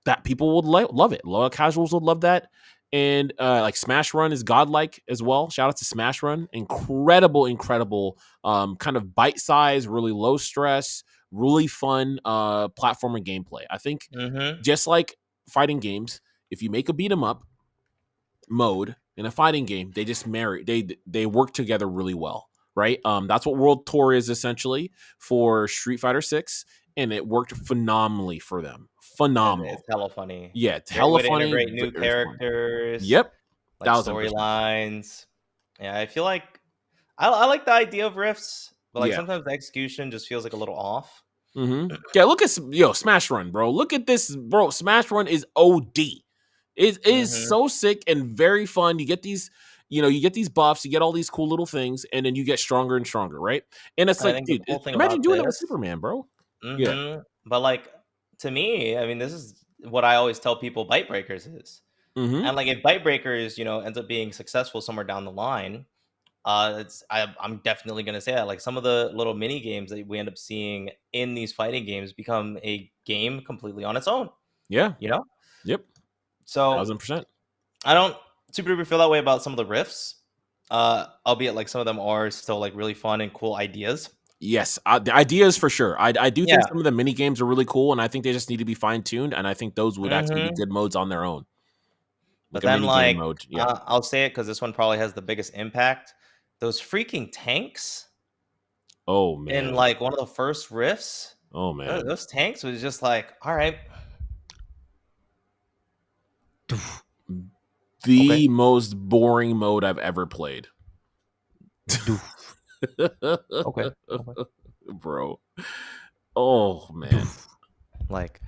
[SPEAKER 2] that people would love it. A lot of casuals would love that. And like Smash Run is godlike as well. Shout out to Smash Run. Incredible kind of bite size, really low stress, really fun platformer gameplay. I think
[SPEAKER 1] Mm-hmm.
[SPEAKER 2] just like fighting games, if you make a beat 'em up mode in a fighting game, they just they work together really well, right? That's what World Tour is essentially for Street Fighter 6, and it worked phenomenally for them.
[SPEAKER 1] It's
[SPEAKER 2] Phenomenal.
[SPEAKER 1] hella funny.
[SPEAKER 2] Yeah, it's
[SPEAKER 1] Great
[SPEAKER 2] hella
[SPEAKER 1] way to
[SPEAKER 2] funny,
[SPEAKER 1] integrate new
[SPEAKER 2] very fun.
[SPEAKER 1] characters,
[SPEAKER 2] Yep,
[SPEAKER 1] like
[SPEAKER 2] 1000%.
[SPEAKER 1] storylines. Yeah, I feel like I like the idea of rifts, but like
[SPEAKER 2] Yeah.
[SPEAKER 1] sometimes the execution just feels like a little off.
[SPEAKER 2] Yeah, look at Smash Run, bro. Look at this, bro. Smash Run is OD. It is
[SPEAKER 1] Mm-hmm.
[SPEAKER 2] so sick and very fun. You get these, you get these buffs, you get all these cool little things, and then you get stronger and stronger, right? And it's
[SPEAKER 1] I
[SPEAKER 2] like,
[SPEAKER 1] think the
[SPEAKER 2] dude,
[SPEAKER 1] cool thing
[SPEAKER 2] imagine
[SPEAKER 1] about
[SPEAKER 2] doing that with
[SPEAKER 1] this,
[SPEAKER 2] Superman, bro. Yeah.
[SPEAKER 1] but like to me, I mean, this is what I always tell people Bite Breakers is.
[SPEAKER 2] Mm-hmm.
[SPEAKER 1] And like if Bite Breakers, ends up being successful somewhere down the line, I'm definitely gonna say that. Like some of the little mini games that we end up seeing in these fighting games become a game completely on its own.
[SPEAKER 2] Yeah.
[SPEAKER 1] You know,
[SPEAKER 2] Yep.
[SPEAKER 1] so
[SPEAKER 2] 1000%.
[SPEAKER 1] I don't super duper feel that way about some of the riffs. Albeit like some of them are still like really fun and cool ideas.
[SPEAKER 2] Yes, the ideas for sure. I do think
[SPEAKER 1] Yeah.
[SPEAKER 2] some of the mini games are really cool, and I think they just need to be fine tuned. And I think those would actually be
[SPEAKER 1] hmm
[SPEAKER 2] good modes on their own,
[SPEAKER 1] But
[SPEAKER 2] like a
[SPEAKER 1] then
[SPEAKER 2] mini game
[SPEAKER 1] like
[SPEAKER 2] mode. Yeah.
[SPEAKER 1] I'll say it because this one probably has the biggest impact. Those freaking tanks
[SPEAKER 2] Oh
[SPEAKER 1] in
[SPEAKER 2] man.
[SPEAKER 1] like one of the first riffs.
[SPEAKER 2] Oh man.
[SPEAKER 1] Those tanks was just like, all right, okay,
[SPEAKER 2] The most boring mode I've ever played.
[SPEAKER 1] doof, okay, okay,
[SPEAKER 2] Bro. Oh man.
[SPEAKER 1] doof. Like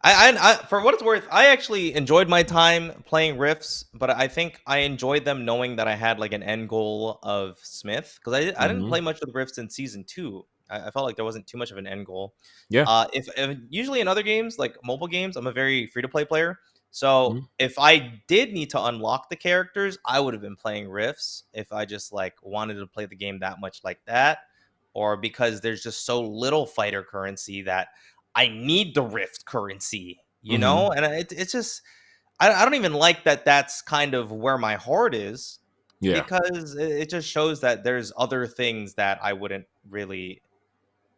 [SPEAKER 1] I for what it's worth, I actually enjoyed my time playing Rifts, but I think I enjoyed them knowing that I had like an end goal of Smith because I didn't
[SPEAKER 2] Hmm.
[SPEAKER 1] play much of the Rifts in season two. I felt like there wasn't too much of an end goal.
[SPEAKER 2] Yeah.
[SPEAKER 1] If usually in other games like mobile games, I'm a very free to play player. So
[SPEAKER 2] Mhm.
[SPEAKER 1] if I did need to unlock the characters, I would have been playing Rifts if I just like wanted to play the game that much like that, or because there's just so little fighter currency that I need the Rift currency,
[SPEAKER 2] Mhm.
[SPEAKER 1] and it's just I don't even like that. That's kind of where my heart is
[SPEAKER 2] Yeah.
[SPEAKER 1] because it just shows that there's other things that I wouldn't really.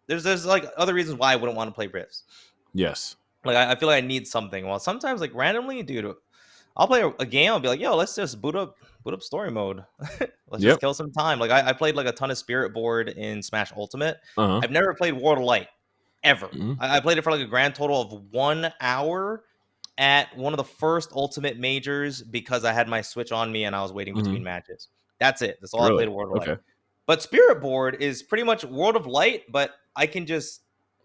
[SPEAKER 1] There's like other reasons why I wouldn't want to play Rifts.
[SPEAKER 2] Yes.
[SPEAKER 1] Like I feel like I need something. Well, sometimes like randomly, dude, I'll play a game. I'll be like, yo, let's just boot up story mode. Let's just
[SPEAKER 2] Yep.
[SPEAKER 1] kill some time. Like I played like a ton of Spirit Board in Smash Ultimate.
[SPEAKER 2] Uh-huh.
[SPEAKER 1] I've never played World of Light ever.
[SPEAKER 2] Mhm.
[SPEAKER 1] I played it for like a grand total of 1 hour at one of the first Ultimate majors because I had my Switch on me and I was waiting between
[SPEAKER 2] Mhm.
[SPEAKER 1] matches. That's it. That's all I
[SPEAKER 2] Really?
[SPEAKER 1] played World of Light.
[SPEAKER 2] Okay.
[SPEAKER 1] But Spirit Board is pretty much World of Light, but I can just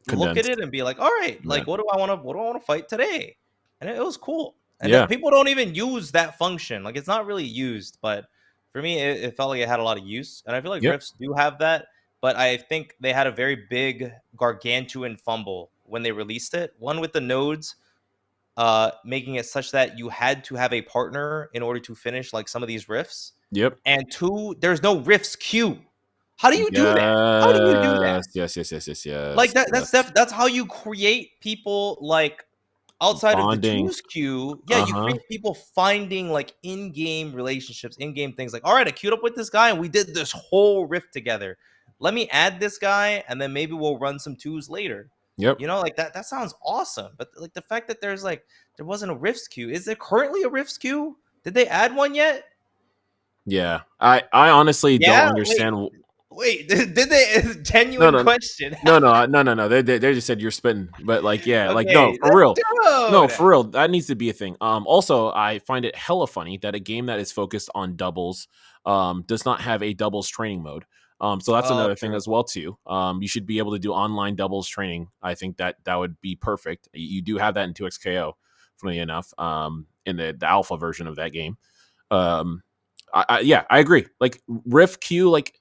[SPEAKER 1] look at
[SPEAKER 2] Condensed.
[SPEAKER 1] it and be like, all right,
[SPEAKER 2] Yeah.
[SPEAKER 1] like what do I want to fight today? And it was cool. And
[SPEAKER 2] Yeah.
[SPEAKER 1] people don't even use that function. Like it's not really used, but for me, it felt like it had a lot of use. And I feel like
[SPEAKER 2] Yep.
[SPEAKER 1] Rifts do have that, but I think they had a very big gargantuan fumble when they released it. One with the nodes, making it such that you had to have a partner in order to finish like some of these rifts.
[SPEAKER 2] Yep.
[SPEAKER 1] And two, there's no rifts queue. How do you do that? How do you do that?
[SPEAKER 2] Yes. Yes. Yes. Yes. Yes.
[SPEAKER 1] Like
[SPEAKER 2] Yes.
[SPEAKER 1] that's
[SPEAKER 2] Yes.
[SPEAKER 1] that's how you create people like outside of the
[SPEAKER 2] Bonding.
[SPEAKER 1] twos queue. Yeah, you
[SPEAKER 2] Uh-huh.
[SPEAKER 1] create people finding like in-game relationships, in-game things. Like, all right, I queued up with this guy and we did this whole rift together. Let me add this guy and then maybe we'll run some twos later.
[SPEAKER 2] Yep.
[SPEAKER 1] Like that sounds awesome. But like the fact that there wasn't a rifts queue. Is there currently a rifts queue? Did they add one yet?
[SPEAKER 2] Yeah. I honestly don't
[SPEAKER 1] Yeah. Wait.
[SPEAKER 2] understand.
[SPEAKER 1] Wait. Did they?
[SPEAKER 2] No,
[SPEAKER 1] Genuine
[SPEAKER 2] no,
[SPEAKER 1] question.
[SPEAKER 2] no. They just said you're spitting, but like, yeah, like, no,
[SPEAKER 1] Okay.
[SPEAKER 2] for real, no,
[SPEAKER 1] Dude.
[SPEAKER 2] for real, that needs to be a thing. Also, I find it hella funny that a game that is focused on doubles, does not have a doubles training mode. So that's
[SPEAKER 1] Oh,
[SPEAKER 2] another thing
[SPEAKER 1] true.
[SPEAKER 2] as well too. You should be able to do online doubles training. I think that would be perfect. You do have that in 2XKO, funny enough, in the alpha version of that game. Um, yeah, I agree. Like Rift Q, like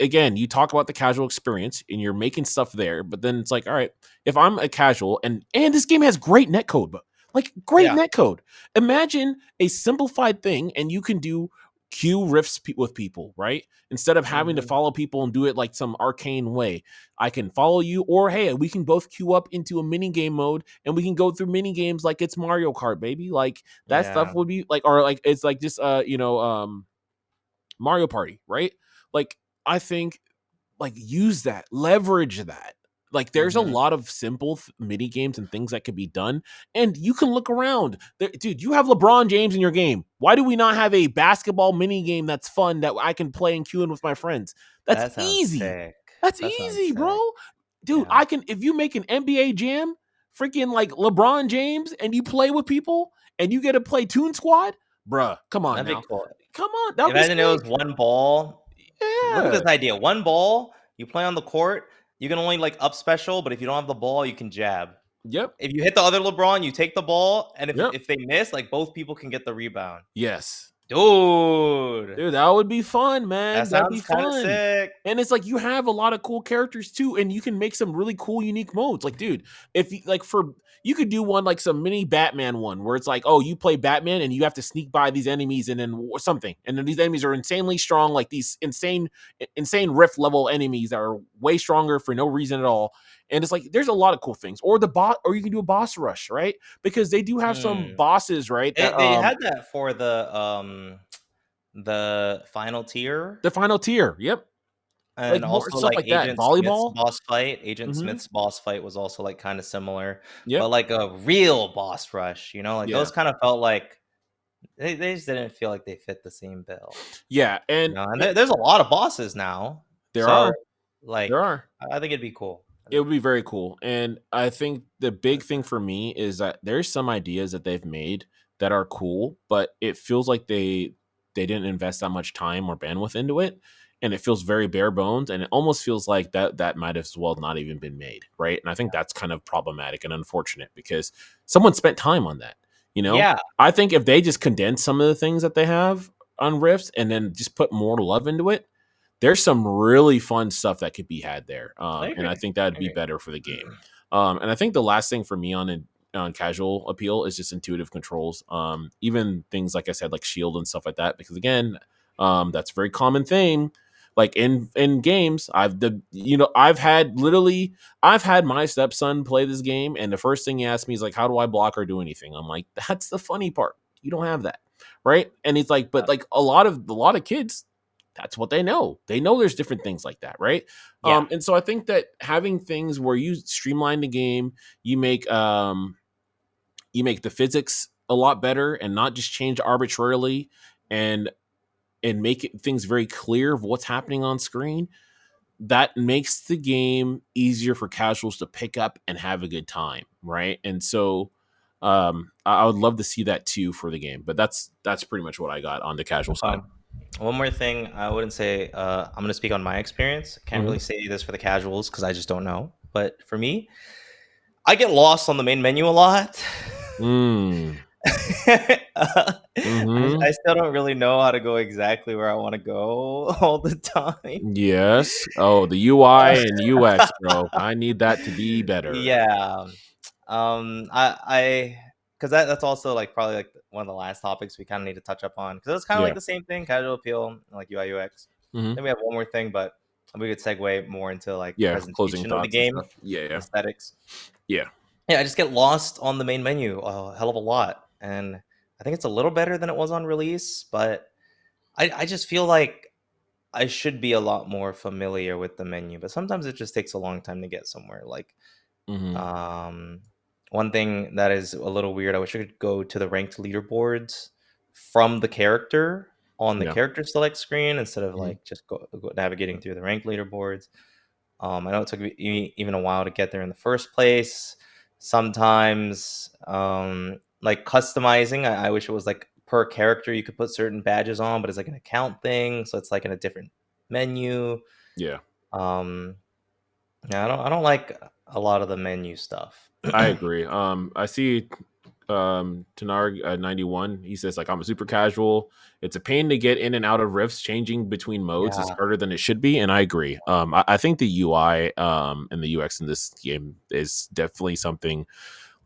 [SPEAKER 2] again, you talk about the casual experience and you're making stuff there, but then it's like, all right, if I'm a casual and this game has great netcode, but like great
[SPEAKER 1] Yeah.
[SPEAKER 2] netcode. Imagine a simplified thing and you can do queue rifts with people, right? Instead of having to
[SPEAKER 1] Mhm.
[SPEAKER 2] follow people and do it like some arcane way, I can follow you, or hey, we can both queue up into a mini game mode and we can go through mini games like it's Mario Kart, baby. Like that stuff
[SPEAKER 1] Yeah.
[SPEAKER 2] would be like, or like it's like just Mario Party, right? Like I think like use that, leverage that. Like there's a
[SPEAKER 1] Mhm.
[SPEAKER 2] lot of simple mini games and things that could be done, and you can look around. Dude, you have LeBron James in your game. Why do we not have a basketball mini game that's fun that I can play and queue in with my friends? That's
[SPEAKER 1] That sounds
[SPEAKER 2] easy.
[SPEAKER 1] sick.
[SPEAKER 2] That's
[SPEAKER 1] That sounds
[SPEAKER 2] easy, bro.
[SPEAKER 1] sick.
[SPEAKER 2] Dude,
[SPEAKER 1] Yeah.
[SPEAKER 2] I can if you make an NBA Jam, freaking like LeBron James, and you play with people and you get to play Toon Squad, bruh. Come on
[SPEAKER 1] That'd be
[SPEAKER 2] now.
[SPEAKER 1] cool.
[SPEAKER 2] Come on, that would be
[SPEAKER 1] Imagine it was
[SPEAKER 2] sick.
[SPEAKER 1] one ball. Look at this
[SPEAKER 2] Yeah.
[SPEAKER 1] idea. One ball, you play on the court, you can only like up special, but if you don't have the ball, you can jab.
[SPEAKER 2] Yep.
[SPEAKER 1] If you hit the other LeBron, you take the ball, and if
[SPEAKER 2] Yep.
[SPEAKER 1] if they miss, like both people can get the rebound.
[SPEAKER 2] Yes.
[SPEAKER 1] Dude,
[SPEAKER 2] Dude, that would be fun, man.
[SPEAKER 1] that
[SPEAKER 2] That'd be
[SPEAKER 1] sounds kind of
[SPEAKER 2] fun.
[SPEAKER 1] sick.
[SPEAKER 2] And it's like you have a lot of cool characters too, and you can make some really cool, unique modes. Like, dude, if you like for you could do one like some mini Batman one where it's like, oh, you play Batman and you have to sneak by these enemies and then or something, and then these enemies are insanely strong, like these insane rift level enemies that are way stronger for no reason at all. And it's like there's a lot of cool things. Or the bot, or you can do a boss rush, right? Because they do have some
[SPEAKER 1] Hmm.
[SPEAKER 2] bosses, right? That
[SPEAKER 1] They had that for the final tier.
[SPEAKER 2] the final tier. Yep. Like
[SPEAKER 1] And
[SPEAKER 2] more
[SPEAKER 1] also,
[SPEAKER 2] stuff
[SPEAKER 1] like,
[SPEAKER 2] like that. Volleyball.
[SPEAKER 1] Agent
[SPEAKER 2] Mhm.
[SPEAKER 1] Smith's boss fight was also, like, kinda similar, but,
[SPEAKER 2] Yep.
[SPEAKER 1] like, a real boss rush, like,
[SPEAKER 2] Yeah.
[SPEAKER 1] those kinda felt like they just didn't feel like they fit the same bill,
[SPEAKER 2] Yeah,
[SPEAKER 1] and there's a lot of bosses now,
[SPEAKER 2] there
[SPEAKER 1] so,
[SPEAKER 2] are. There
[SPEAKER 1] like,
[SPEAKER 2] are.
[SPEAKER 1] I think it'd be cool. I
[SPEAKER 2] It
[SPEAKER 1] think
[SPEAKER 2] would be very cool, and I think the big thing for me is that there's some ideas that they've made that are cool, but it feels like they didn't invest that much time or bandwidth into it, and it feels very bare bones, and it almost feels like that might have as well not even been made, right? And I think that's kind of problematic and unfortunate because someone spent time on that, you know?
[SPEAKER 1] Yeah,
[SPEAKER 2] I think if they just condense some of the things that they have on Rifts and then just put more love into it, there's some really fun stuff that could be had there.
[SPEAKER 1] I
[SPEAKER 2] And I
[SPEAKER 1] agree,
[SPEAKER 2] think that'd
[SPEAKER 1] I
[SPEAKER 2] be
[SPEAKER 1] agree.
[SPEAKER 2] better for the game. And I think the last thing for me on casual appeal is just intuitive controls. Even things like I said, like shield and stuff like that, because again, that's a very common thing. Like in games, I've had my stepson play this game, and the first thing he asked me is like, "How do I block or do anything?" I'm like, "That's the funny part. You don't have that, right?" And he's like, "But like a lot of kids, that's what they know. They know there's different things like that, right?"
[SPEAKER 1] Yeah,
[SPEAKER 2] And so I think that having things where you streamline the game, you make you make the physics a lot better and not just change arbitrarily and make things very clear of what's happening on screen. That makes the game easier for casuals to pick up and have a good time, right? And so I would love to see that too for the game, but that's pretty much what I got on the casual side.
[SPEAKER 1] one more thing, I wouldn't say, I'm gonna speak on my experience. Can't
[SPEAKER 2] Hmm.
[SPEAKER 1] really say this for the casuals because I just don't know, but for me, I get lost on the main menu a lot.
[SPEAKER 2] Mm.
[SPEAKER 1] I
[SPEAKER 2] Hmm.
[SPEAKER 1] still don't really know how to go exactly where I wanna go all the time.
[SPEAKER 2] Yes. Oh, the UI and UX, bro. I need that to be better.
[SPEAKER 1] Yeah. I because that's also, like, probably, like, one of the last topics we kinda need to touch up on because it's kinda like
[SPEAKER 2] Yeah.
[SPEAKER 1] the same thing, casual appeal, like UI, UX.
[SPEAKER 2] Hmm.
[SPEAKER 1] Then we have one more thing, but we could segue more into, like,
[SPEAKER 2] Yeah. Closing
[SPEAKER 1] presentation of the
[SPEAKER 2] thoughts and
[SPEAKER 1] game,
[SPEAKER 2] stuff. Yeah. Yeah.
[SPEAKER 1] aesthetics.
[SPEAKER 2] Yeah.
[SPEAKER 1] Yeah, I just get lost on the main menu a hell of a lot, and I think it's a little better than it was on release, but I just feel like I should be a lot more familiar with the menu, but sometimes it just takes a long time to get somewhere. Like,
[SPEAKER 2] Hmm.
[SPEAKER 1] um, one thing that is a little weird, I wish I could go to the ranked leaderboards from the character on the
[SPEAKER 2] Yeah.
[SPEAKER 1] character select screen instead of
[SPEAKER 2] Hmm.
[SPEAKER 1] like just navigating through the ranked leaderboards. I know it took me even a while to get there in the first place. Sometimes, like customizing, I wish it was like per character you could put certain badges on, but it's like an account thing, so it's like in a different menu.
[SPEAKER 2] Yeah.
[SPEAKER 1] Um, yeah, I don't like a lot of the menu stuff.
[SPEAKER 2] I agree. I see Tanar 91. He says like I'm a super casual. It's a pain to get in and out of rifts. Changing between modes is
[SPEAKER 1] Yeah,
[SPEAKER 2] harder than it should be, and I agree. I think the UI and the UX in this game is definitely something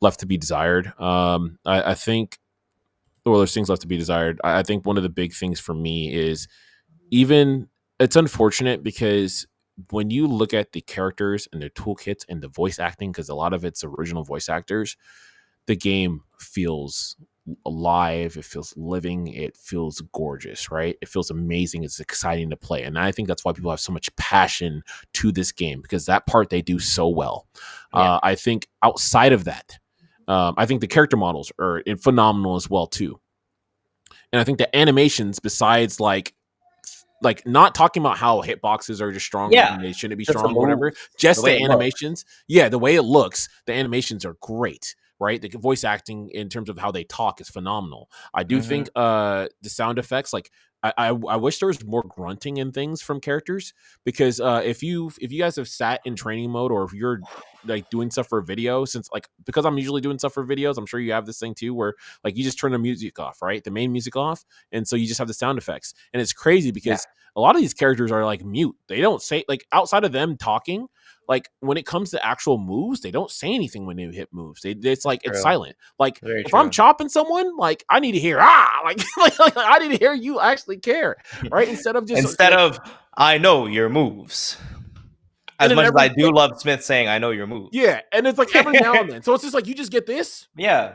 [SPEAKER 2] left to be desired. I think well, there's things left to be desired. I think one of the big things for me is even it's unfortunate because when you look at the characters and their toolkits and the voice acting, because a lot of it's original voice actors, the game feels alive, it feels living, it feels gorgeous, right? It feels amazing, it's exciting to play. And I think that's why people have so much passion to this game, because that part they do so well.
[SPEAKER 1] Yeah.
[SPEAKER 2] I think outside of that, I think the character models are phenomenal as well too. And I think the animations, besides like not talking about how hitboxes are just strong
[SPEAKER 1] Yeah.
[SPEAKER 2] when they shouldn't be
[SPEAKER 1] Just the
[SPEAKER 2] strong or
[SPEAKER 1] move,
[SPEAKER 2] whatever,
[SPEAKER 1] the
[SPEAKER 2] just
[SPEAKER 1] way
[SPEAKER 2] the
[SPEAKER 1] it looks.
[SPEAKER 2] animations, yeah, the way it looks, the animations are great, right? The voice acting in terms of how they talk is phenomenal. I do think
[SPEAKER 1] Mhm.
[SPEAKER 2] the sound effects, like I wish there was more grunting and things from characters, because if you guys have sat in training mode, or if you're like doing stuff for a video, since like because I'm usually doing stuff for videos, I'm sure you have this thing too, where like you just turn the music off, right? The main music off, and so you just have the sound effects. And it's crazy
[SPEAKER 1] Yeah.
[SPEAKER 2] because a lot of these characters are like mute. They don't say, like, outside of them talking, like when it comes to actual moves, they don't say anything when they hit moves. It's
[SPEAKER 1] That's
[SPEAKER 2] like it's
[SPEAKER 1] true.
[SPEAKER 2] silent. Like
[SPEAKER 1] Very
[SPEAKER 2] if I'm
[SPEAKER 1] true.
[SPEAKER 2] chopping someone, like I need to hear like I need to hear you actually care, right? Instead of just
[SPEAKER 1] Instead
[SPEAKER 2] like,
[SPEAKER 1] of "I know your moves."
[SPEAKER 2] and
[SPEAKER 1] As
[SPEAKER 2] then
[SPEAKER 1] much as
[SPEAKER 2] every
[SPEAKER 1] I do love Smith saying "I know your moves."
[SPEAKER 2] yeah, and it's like every now and then. So it's just like you just get this,
[SPEAKER 1] Yeah.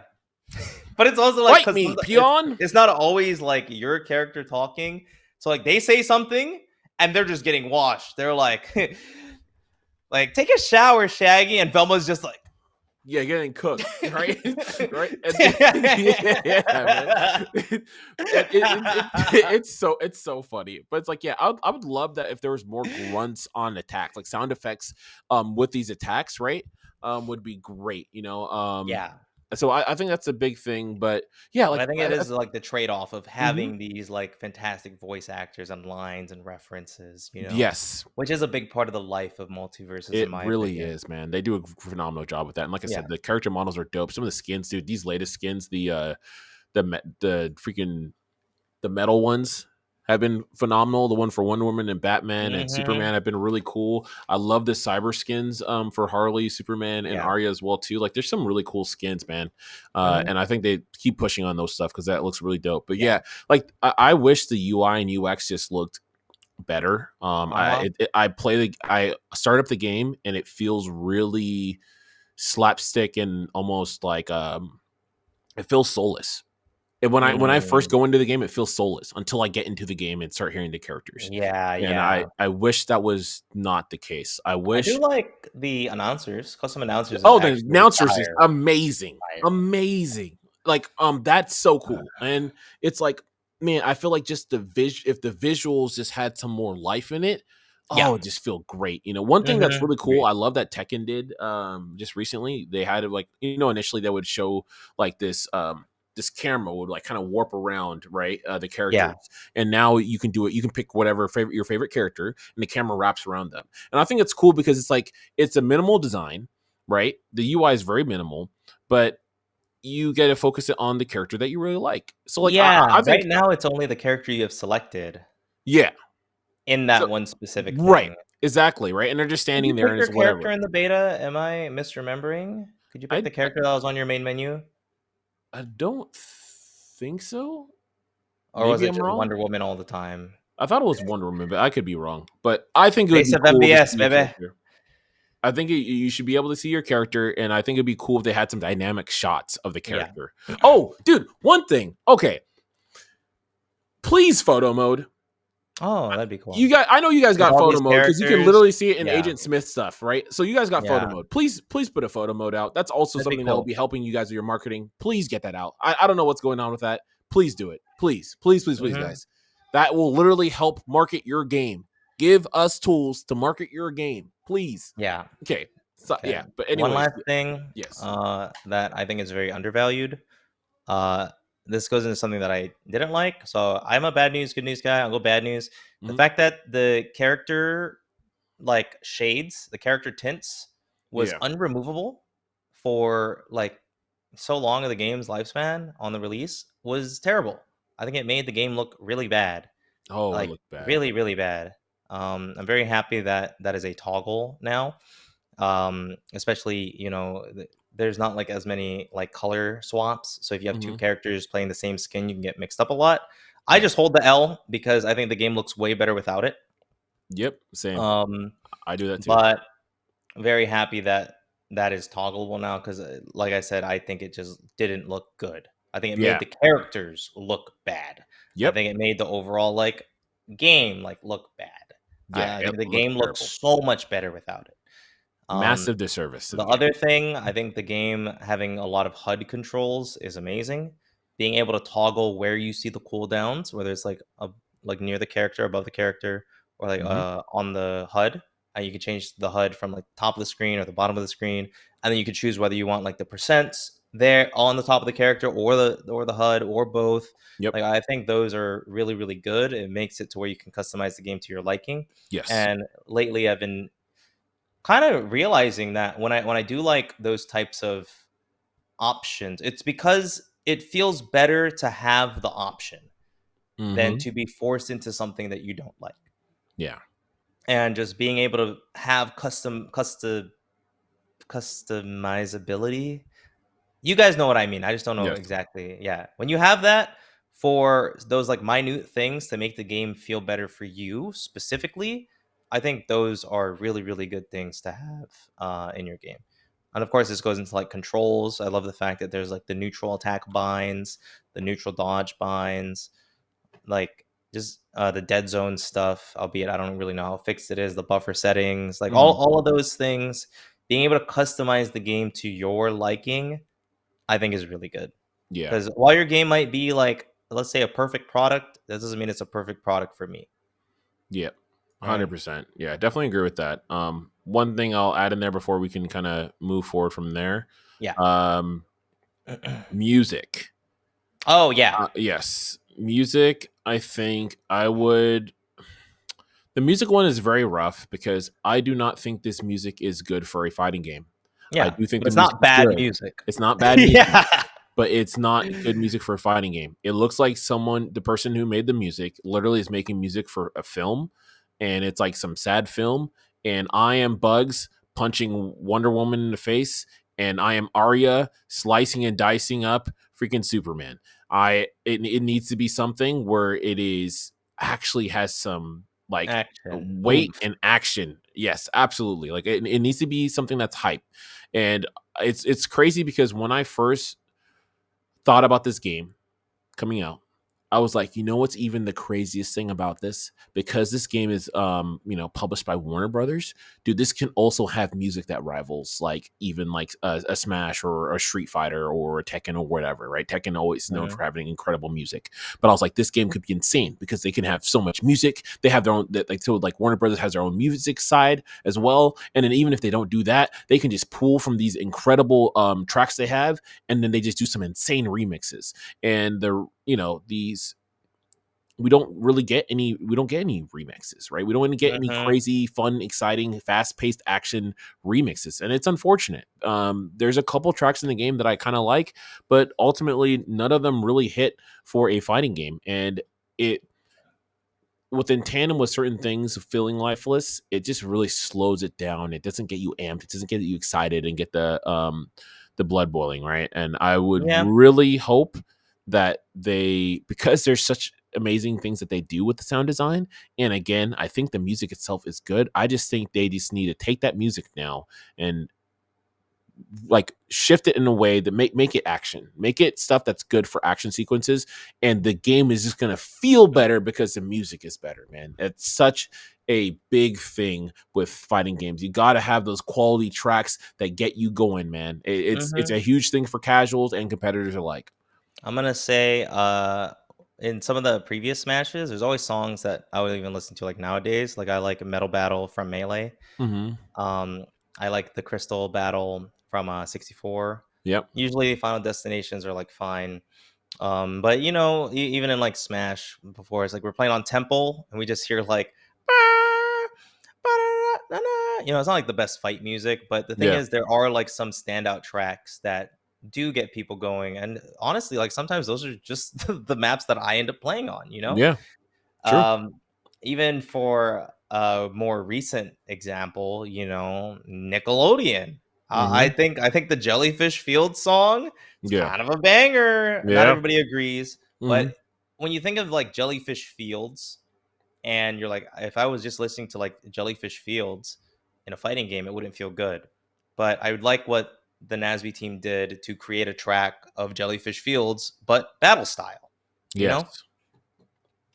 [SPEAKER 1] But it's also like
[SPEAKER 2] fight
[SPEAKER 1] because
[SPEAKER 2] me, peon.
[SPEAKER 1] it's not always like your character talking. So like they say something and they're just getting washed. They're like, like take a shower, Shaggy, and Velma's just like,
[SPEAKER 2] Yeah, getting cooked, right? Right? And then, yeah, man. It's so funny. But it's like, yeah, I would love that if there was more grunts on attacks, like sound effects with these attacks, right? Would be great, you know.
[SPEAKER 1] yeah.
[SPEAKER 2] So I think that's a big thing. But yeah,
[SPEAKER 1] But
[SPEAKER 2] like
[SPEAKER 1] I think it is like the trade-off of
[SPEAKER 2] mhm.
[SPEAKER 1] having these like fantastic voice actors and lines and references,
[SPEAKER 2] Yes,
[SPEAKER 1] which is a big part of the life of multiverses, in
[SPEAKER 2] it
[SPEAKER 1] my
[SPEAKER 2] really
[SPEAKER 1] opinion.
[SPEAKER 2] is, man. They do a phenomenal job with that. And like I
[SPEAKER 1] Yeah.
[SPEAKER 2] said, the character models are dope. Some of the skins, dude, these latest skins, the freaking the metal ones have been phenomenal. The one for Wonder Woman and Batman and
[SPEAKER 1] Hmm.
[SPEAKER 2] Superman have been really cool. I love the cyber skins for Harley, Superman, and
[SPEAKER 1] Yeah.
[SPEAKER 2] Arya as well too. Like there's some really cool skins, man.
[SPEAKER 1] Hmm.
[SPEAKER 2] And I think they keep pushing on those stuff because that looks really dope. But
[SPEAKER 1] Yeah.
[SPEAKER 2] yeah, like I wish the UI and UX just looked better.
[SPEAKER 1] Uh-huh.
[SPEAKER 2] I start up the game and it feels really slapstick and almost like it feels soulless. And when I first
[SPEAKER 1] Mm,
[SPEAKER 2] go into the game, it feels soulless until I get into the game and start hearing the characters.
[SPEAKER 1] yeah,
[SPEAKER 2] And
[SPEAKER 1] yeah.
[SPEAKER 2] I wish that was not the case. I
[SPEAKER 1] I do
[SPEAKER 2] wish.
[SPEAKER 1] like the announcers. Custom announcers is
[SPEAKER 2] Oh, the
[SPEAKER 1] actually
[SPEAKER 2] announcers is
[SPEAKER 1] fire.
[SPEAKER 2] amazing,
[SPEAKER 1] Fire.
[SPEAKER 2] amazing. Like that's so cool. And it's like, man, I feel like just if the visuals just had some more life in it,
[SPEAKER 1] Yeah.
[SPEAKER 2] oh, it just feel great. You know, one thing that's
[SPEAKER 1] Mhm.
[SPEAKER 2] really cool,
[SPEAKER 1] Agreed.
[SPEAKER 2] I love that Tekken did just recently. They had it like, initially they would show like this camera would like kind of warp around, right? The
[SPEAKER 1] Yeah.
[SPEAKER 2] characters. And now you can do it. You can pick whatever your favorite character and the camera wraps around them. And I think it's cool because it's like it's a minimal design, right? The UI is very minimal, but you get to focus it on the character that you really like. So like
[SPEAKER 1] Yeah,
[SPEAKER 2] I
[SPEAKER 1] right
[SPEAKER 2] think
[SPEAKER 1] now it's only the character you have selected
[SPEAKER 2] yeah.
[SPEAKER 1] in
[SPEAKER 2] So
[SPEAKER 1] that one specific
[SPEAKER 2] right.
[SPEAKER 1] thing.
[SPEAKER 2] Exactly, right? And they're just
[SPEAKER 1] Did you
[SPEAKER 2] standing there
[SPEAKER 1] pick
[SPEAKER 2] and
[SPEAKER 1] your
[SPEAKER 2] it's
[SPEAKER 1] character
[SPEAKER 2] whatever.
[SPEAKER 1] in the beta? Am I misremembering? Could you pick
[SPEAKER 2] I
[SPEAKER 1] the
[SPEAKER 2] I,
[SPEAKER 1] character that was on your main menu?
[SPEAKER 2] I don't think so.
[SPEAKER 1] Or was
[SPEAKER 2] Maybe
[SPEAKER 1] it
[SPEAKER 2] I'm
[SPEAKER 1] just
[SPEAKER 2] wrong.
[SPEAKER 1] Wonder Woman all the time?
[SPEAKER 2] I thought it was Wonder Woman, but I could be wrong. But I think it would
[SPEAKER 1] Base
[SPEAKER 2] be
[SPEAKER 1] of
[SPEAKER 2] cool to
[SPEAKER 1] MBS,
[SPEAKER 2] see your
[SPEAKER 1] baby.
[SPEAKER 2] character. I think you should be able to see your character, and I think it'd be cool if they had some dynamic shots of the
[SPEAKER 1] Yeah.
[SPEAKER 2] character. Oh, dude, one thing. Okay, please photo mode.
[SPEAKER 1] Oh, that'd be cool.
[SPEAKER 2] You got, I know you guys
[SPEAKER 1] With
[SPEAKER 2] got
[SPEAKER 1] all
[SPEAKER 2] photo
[SPEAKER 1] these
[SPEAKER 2] mode because you can
[SPEAKER 1] characters.
[SPEAKER 2] literally see it in
[SPEAKER 1] Yeah.
[SPEAKER 2] Agent Smith stuff, right? So you guys got photo
[SPEAKER 1] Yeah.
[SPEAKER 2] mode. Please put a photo mode out. That's also
[SPEAKER 1] That'd be
[SPEAKER 2] something that will
[SPEAKER 1] cool.
[SPEAKER 2] be helping you guys with your marketing. Please get that out. I don't know what's going on with that. Please do it. Please,
[SPEAKER 1] Mhm.
[SPEAKER 2] guys. That will literally help market your game. Give us tools to market your game, please.
[SPEAKER 1] Yeah.
[SPEAKER 2] Okay. So
[SPEAKER 1] Okay.
[SPEAKER 2] yeah, but
[SPEAKER 1] One
[SPEAKER 2] anyways,
[SPEAKER 1] last thing,
[SPEAKER 2] yes.
[SPEAKER 1] that I think is very undervalued. Uh, this goes into something that I didn't like. So I'm a bad news, good news guy. I'll go bad news. The
[SPEAKER 2] Mhm.
[SPEAKER 1] fact that the character like shades, the character tints was
[SPEAKER 2] Yeah.
[SPEAKER 1] unremovable for like so long of the game's lifespan on the release was terrible. I think it made the game look really bad.
[SPEAKER 2] Oh, it
[SPEAKER 1] Like
[SPEAKER 2] looked bad.
[SPEAKER 1] really, really bad. I'm very happy that that is a toggle now. Especially there's not like as many like color swaps. So if you have two
[SPEAKER 2] Hmm.
[SPEAKER 1] characters playing the same skin, you can get mixed up a lot. I
[SPEAKER 2] Yeah.
[SPEAKER 1] just hold the L because I think the game looks way better without it.
[SPEAKER 2] Yep. Same.
[SPEAKER 1] Um,
[SPEAKER 2] I do that too.
[SPEAKER 1] but very happy that that is toggleable now because, like I said, I think it just didn't look good. I think it made
[SPEAKER 2] Yeah.
[SPEAKER 1] the characters look bad. I
[SPEAKER 2] Yep.
[SPEAKER 1] think it made the overall like game like look bad.
[SPEAKER 2] Yeah.
[SPEAKER 1] I
[SPEAKER 2] It
[SPEAKER 1] think the
[SPEAKER 2] looks
[SPEAKER 1] game looks
[SPEAKER 2] terrible.
[SPEAKER 1] so much better without it.
[SPEAKER 2] Massive disservice to
[SPEAKER 1] The
[SPEAKER 2] the game.
[SPEAKER 1] other thing, I think the game having a lot of HUD controls is amazing. Being able to toggle where you see the cooldowns, whether it's like near the character, above the character, or like
[SPEAKER 2] Hmm.
[SPEAKER 1] on the HUD. And you can change the HUD from like top of the screen or the bottom of the screen, and then you can choose whether you want like the percents there on the top of the character or the HUD or both.
[SPEAKER 2] Yep.
[SPEAKER 1] Like I think those are really really good. It makes it to where you can customize the game to your liking.
[SPEAKER 2] Yes.
[SPEAKER 1] And lately, I've been kind of realizing that when I do like those types of options, it's because it feels better to have the option than
[SPEAKER 2] Hmm.
[SPEAKER 1] to be forced into something that you don't like.
[SPEAKER 2] Yeah.
[SPEAKER 1] And just being able to have customizability. You guys know what I mean. I just don't know
[SPEAKER 2] Yes.
[SPEAKER 1] exactly. Yeah. When you have that for those like minute things to make the game feel better for you specifically, I think those are really, really good things to have in your game. And of course, this goes into like controls. I love the fact that there's like the neutral attack binds, the neutral dodge binds, like just the dead zone stuff, albeit I don't really know how fixed it is, the buffer settings, like
[SPEAKER 2] Mhm.
[SPEAKER 1] all of those things, being able to customize the game to your liking I think is really good.
[SPEAKER 2] Yeah.
[SPEAKER 1] Because while your game might be like, let's say a perfect product, that doesn't mean it's a perfect product for me.
[SPEAKER 2] Yeah.
[SPEAKER 1] Right.
[SPEAKER 2] 100%. Yeah, definitely agree with that. One thing I'll add in there before we can kind of move forward from there.
[SPEAKER 1] Yeah.
[SPEAKER 2] Um, music.
[SPEAKER 1] Oh yeah.
[SPEAKER 2] Yes, music. I think I would. The music one is very rough because I do not think this music is good for a fighting game. I
[SPEAKER 1] Yeah.
[SPEAKER 2] do think
[SPEAKER 1] But
[SPEAKER 2] the
[SPEAKER 1] it's not
[SPEAKER 2] music is
[SPEAKER 1] bad
[SPEAKER 2] good.
[SPEAKER 1] music.
[SPEAKER 2] It's not bad music,
[SPEAKER 1] Yeah.
[SPEAKER 2] but it's not good music for a fighting game. It looks like the person who made the music, literally is making music for a film, and it's like some sad film. And I am Bugs punching Wonder Woman in the face, and I am Arya slicing and dicing up freaking Superman. It needs to be something where it is actually has some like
[SPEAKER 1] Action.
[SPEAKER 2] weight
[SPEAKER 1] Oomph.
[SPEAKER 2] and action. Yes, absolutely. Like it needs to be something that's hype. And it's crazy because when I first thought about this game coming out, I was like, you know what's even the craziest thing about this? Because this game is published by Warner Brothers, dude, this can also have music that rivals like even like a Smash or a Street Fighter or a Tekken or whatever, right? Tekken always known
[SPEAKER 1] Mhm.
[SPEAKER 2] for having incredible music. But I was like, this game could be insane because they can have so much music. They have their own like Warner Brothers has their own music side as well. And then even if they don't do that, they can just pull from these incredible tracks they have, and then they just do some insane remixes. And these we don't get any remixes, right? We don't get any
[SPEAKER 1] Mhm.
[SPEAKER 2] crazy fun exciting fast-paced action remixes, and it's unfortunate. There's a couple tracks in the game that I kind of like, but ultimately none of them really hit for a fighting game. And it within tandem with certain things feeling lifeless, it just really slows it down. It doesn't get you amped. It doesn't get you excited and get the blood boiling, right? And I would
[SPEAKER 1] Yeah.
[SPEAKER 2] really hope that they, because there's such amazing things that they do with the sound design, and again, I think the music itself is good. I just think they just need to take that music now and like shift it in a way that make it action, make it stuff that's good for action sequences, and the game is just gonna feel better because the music is better, man. It's such a big thing with fighting games. You got to have those quality tracks that get you going, man. It's
[SPEAKER 1] Mhm.
[SPEAKER 2] a huge thing for casuals and competitors alike.
[SPEAKER 1] I'm gonna say, in some of the previous smashes, there's always songs that I would even listen to like nowadays. Like I like Metal Battle from Melee.
[SPEAKER 2] Hmm.
[SPEAKER 1] Um, I like the Crystal Battle from 64.
[SPEAKER 2] Yep.
[SPEAKER 1] Usually, Final Destinations are like fine. But you know, even in like Smash before, it's like we're playing on Temple and we just hear like, you know, it's not like the best fight music, but the thing
[SPEAKER 2] Yeah.
[SPEAKER 1] is, there are like some standout tracks that do get people going. And honestly, like sometimes those are just the maps that I end up playing on, you know?
[SPEAKER 2] Yeah. True.
[SPEAKER 1] Um, even for a more recent example, you know, Nickelodeon.
[SPEAKER 2] Mm-hmm.
[SPEAKER 1] I think the Jellyfish Field song is
[SPEAKER 2] Yeah.
[SPEAKER 1] kind of a banger. Not
[SPEAKER 2] Yeah.
[SPEAKER 1] everybody agrees,
[SPEAKER 2] Mm-hmm.
[SPEAKER 1] but when you think of like Jellyfish Fields, and you're like, if I was just listening to like Jellyfish Fields in a fighting game, it wouldn't feel good. But I would like what the Nasby team did to create a track of Jellyfish Fields, but battle style, you know?
[SPEAKER 2] Yes.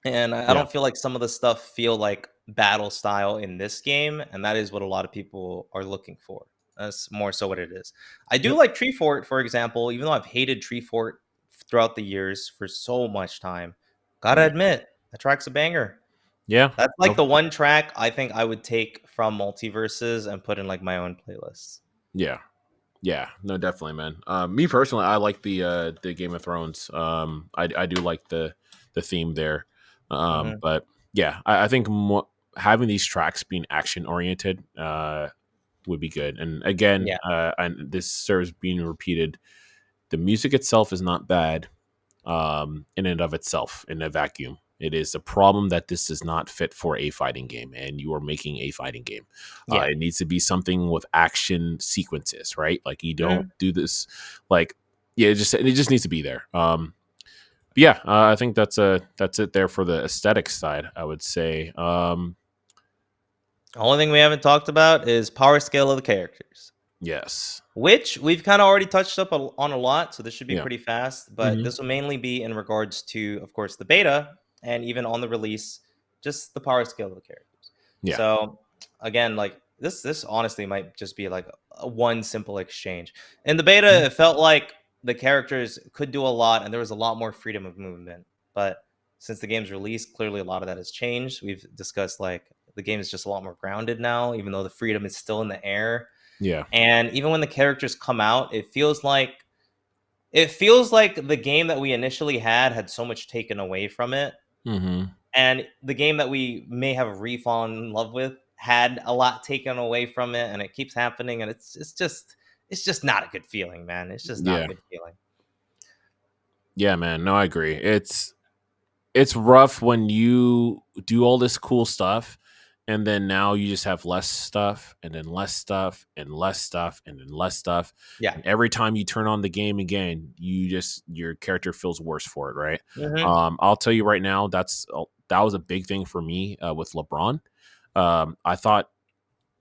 [SPEAKER 1] And I
[SPEAKER 2] Yeah.
[SPEAKER 1] don't feel like some of the stuff feel like battle style in this game, and that is what a lot of people are looking for. That's more so what it is. I do
[SPEAKER 2] Yep.
[SPEAKER 1] like Tree Fort, for example, even though I've hated Tree Fort throughout the years for so much time. Gotta
[SPEAKER 2] Yeah.
[SPEAKER 1] admit, that track's a banger.
[SPEAKER 2] Yeah.
[SPEAKER 1] That's like
[SPEAKER 2] No.
[SPEAKER 1] the one track I think I would take from MultiVersus and put in like my own playlists.
[SPEAKER 2] Yeah. Yeah, no, definitely, man. Me personally, I like the Game of Thrones. I do like the theme there.
[SPEAKER 1] Hmm.
[SPEAKER 2] But yeah, I think having these tracks being action oriented would be good. And again,
[SPEAKER 1] Yeah,
[SPEAKER 2] and this serves being repeated. The music itself is not bad in and of itself in a vacuum. It is a problem that this is not fit for a fighting game, and you are making a fighting game.
[SPEAKER 1] yeah.
[SPEAKER 2] It needs to be something with action sequences, right? Like you don't
[SPEAKER 1] Mhm.
[SPEAKER 2] do this, like yeah, it just needs to be there. But yeah, I think that's it there for the aesthetic side. I would say,
[SPEAKER 1] Only thing we haven't talked about is power scale of the characters,
[SPEAKER 2] yes,
[SPEAKER 1] which we've kind of already touched up on a lot. So this should be
[SPEAKER 2] yeah,
[SPEAKER 1] pretty fast, but
[SPEAKER 2] hmm
[SPEAKER 1] this will mainly be in regards to, of course, the beta and even on the release, just the power scale of the characters.
[SPEAKER 2] yeah,
[SPEAKER 1] So again, like this honestly might just be like a one simple exchange. In the beta, it felt like the characters could do a lot and there was a lot more freedom of movement. But since the game's released, clearly a lot of that has changed. We've discussed like the game is just a lot more grounded now, even though the freedom is still in the air.
[SPEAKER 2] yeah,
[SPEAKER 1] And even when the characters come out, it feels like the game that we initially had so much taken away from it,
[SPEAKER 2] hmm
[SPEAKER 1] and the game that we may have re-fallen in love with had a lot taken away from it, and it keeps happening, and it's just not a good feeling, man. It's just not a
[SPEAKER 2] yeah,
[SPEAKER 1] good feeling.
[SPEAKER 2] yeah, man. No, I agree. It's rough when you do all this cool stuff and then now you just have less stuff and then less stuff and less stuff and then less stuff,
[SPEAKER 1] Yeah.
[SPEAKER 2] and every time you turn on the game again your character feels worse for it, right?
[SPEAKER 1] Hmm.
[SPEAKER 2] I'll tell you right now, that was a big thing for me with LeBron. I thought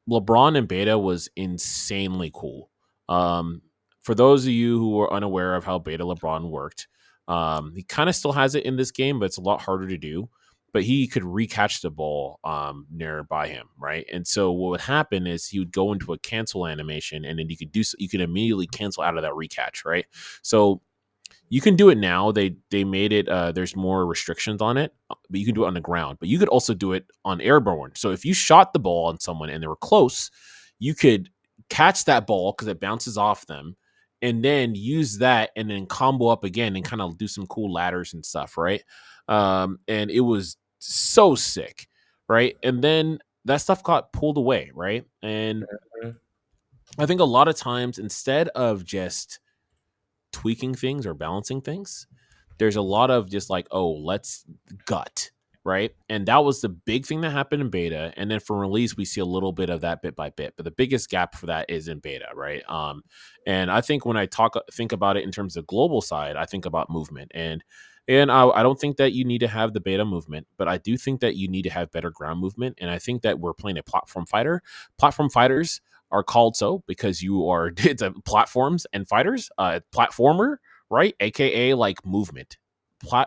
[SPEAKER 2] LeBron in beta was insanely cool. Um, for those of you who are unaware of how beta LeBron worked, he kind of still has it in this game, but it's a lot harder to do. But he could recatch the ball nearby him, right? And so what would happen is he would go into a cancel animation, and then you could immediately cancel out of that recatch, right? So you can do it now. They made it. There's more restrictions on it, but you can do it on the ground. But you could also do it on airborne. So if you shot the ball on someone and they were close, you could catch that ball because it bounces off them, and then use that and then combo up again and kind of do some cool ladders and stuff, right? And it was so sick, right? And then that stuff got pulled away, right? And I think a lot of times instead of just tweaking things or balancing things, there's a lot of just like, oh, let's gut, right? And that was the big thing that happened in beta. And then for release, we see a little bit of that bit by bit. But the biggest gap for that is in beta, right? And I think when I think about it in terms of global side, I think about movement. And I don't think that you need to have the beta movement, but I do think that you need to have better ground movement. And I think that we're playing a platform fighter. Platform fighters are called so because you are it's a platforms and fighters, platformer, right? AKA like movement.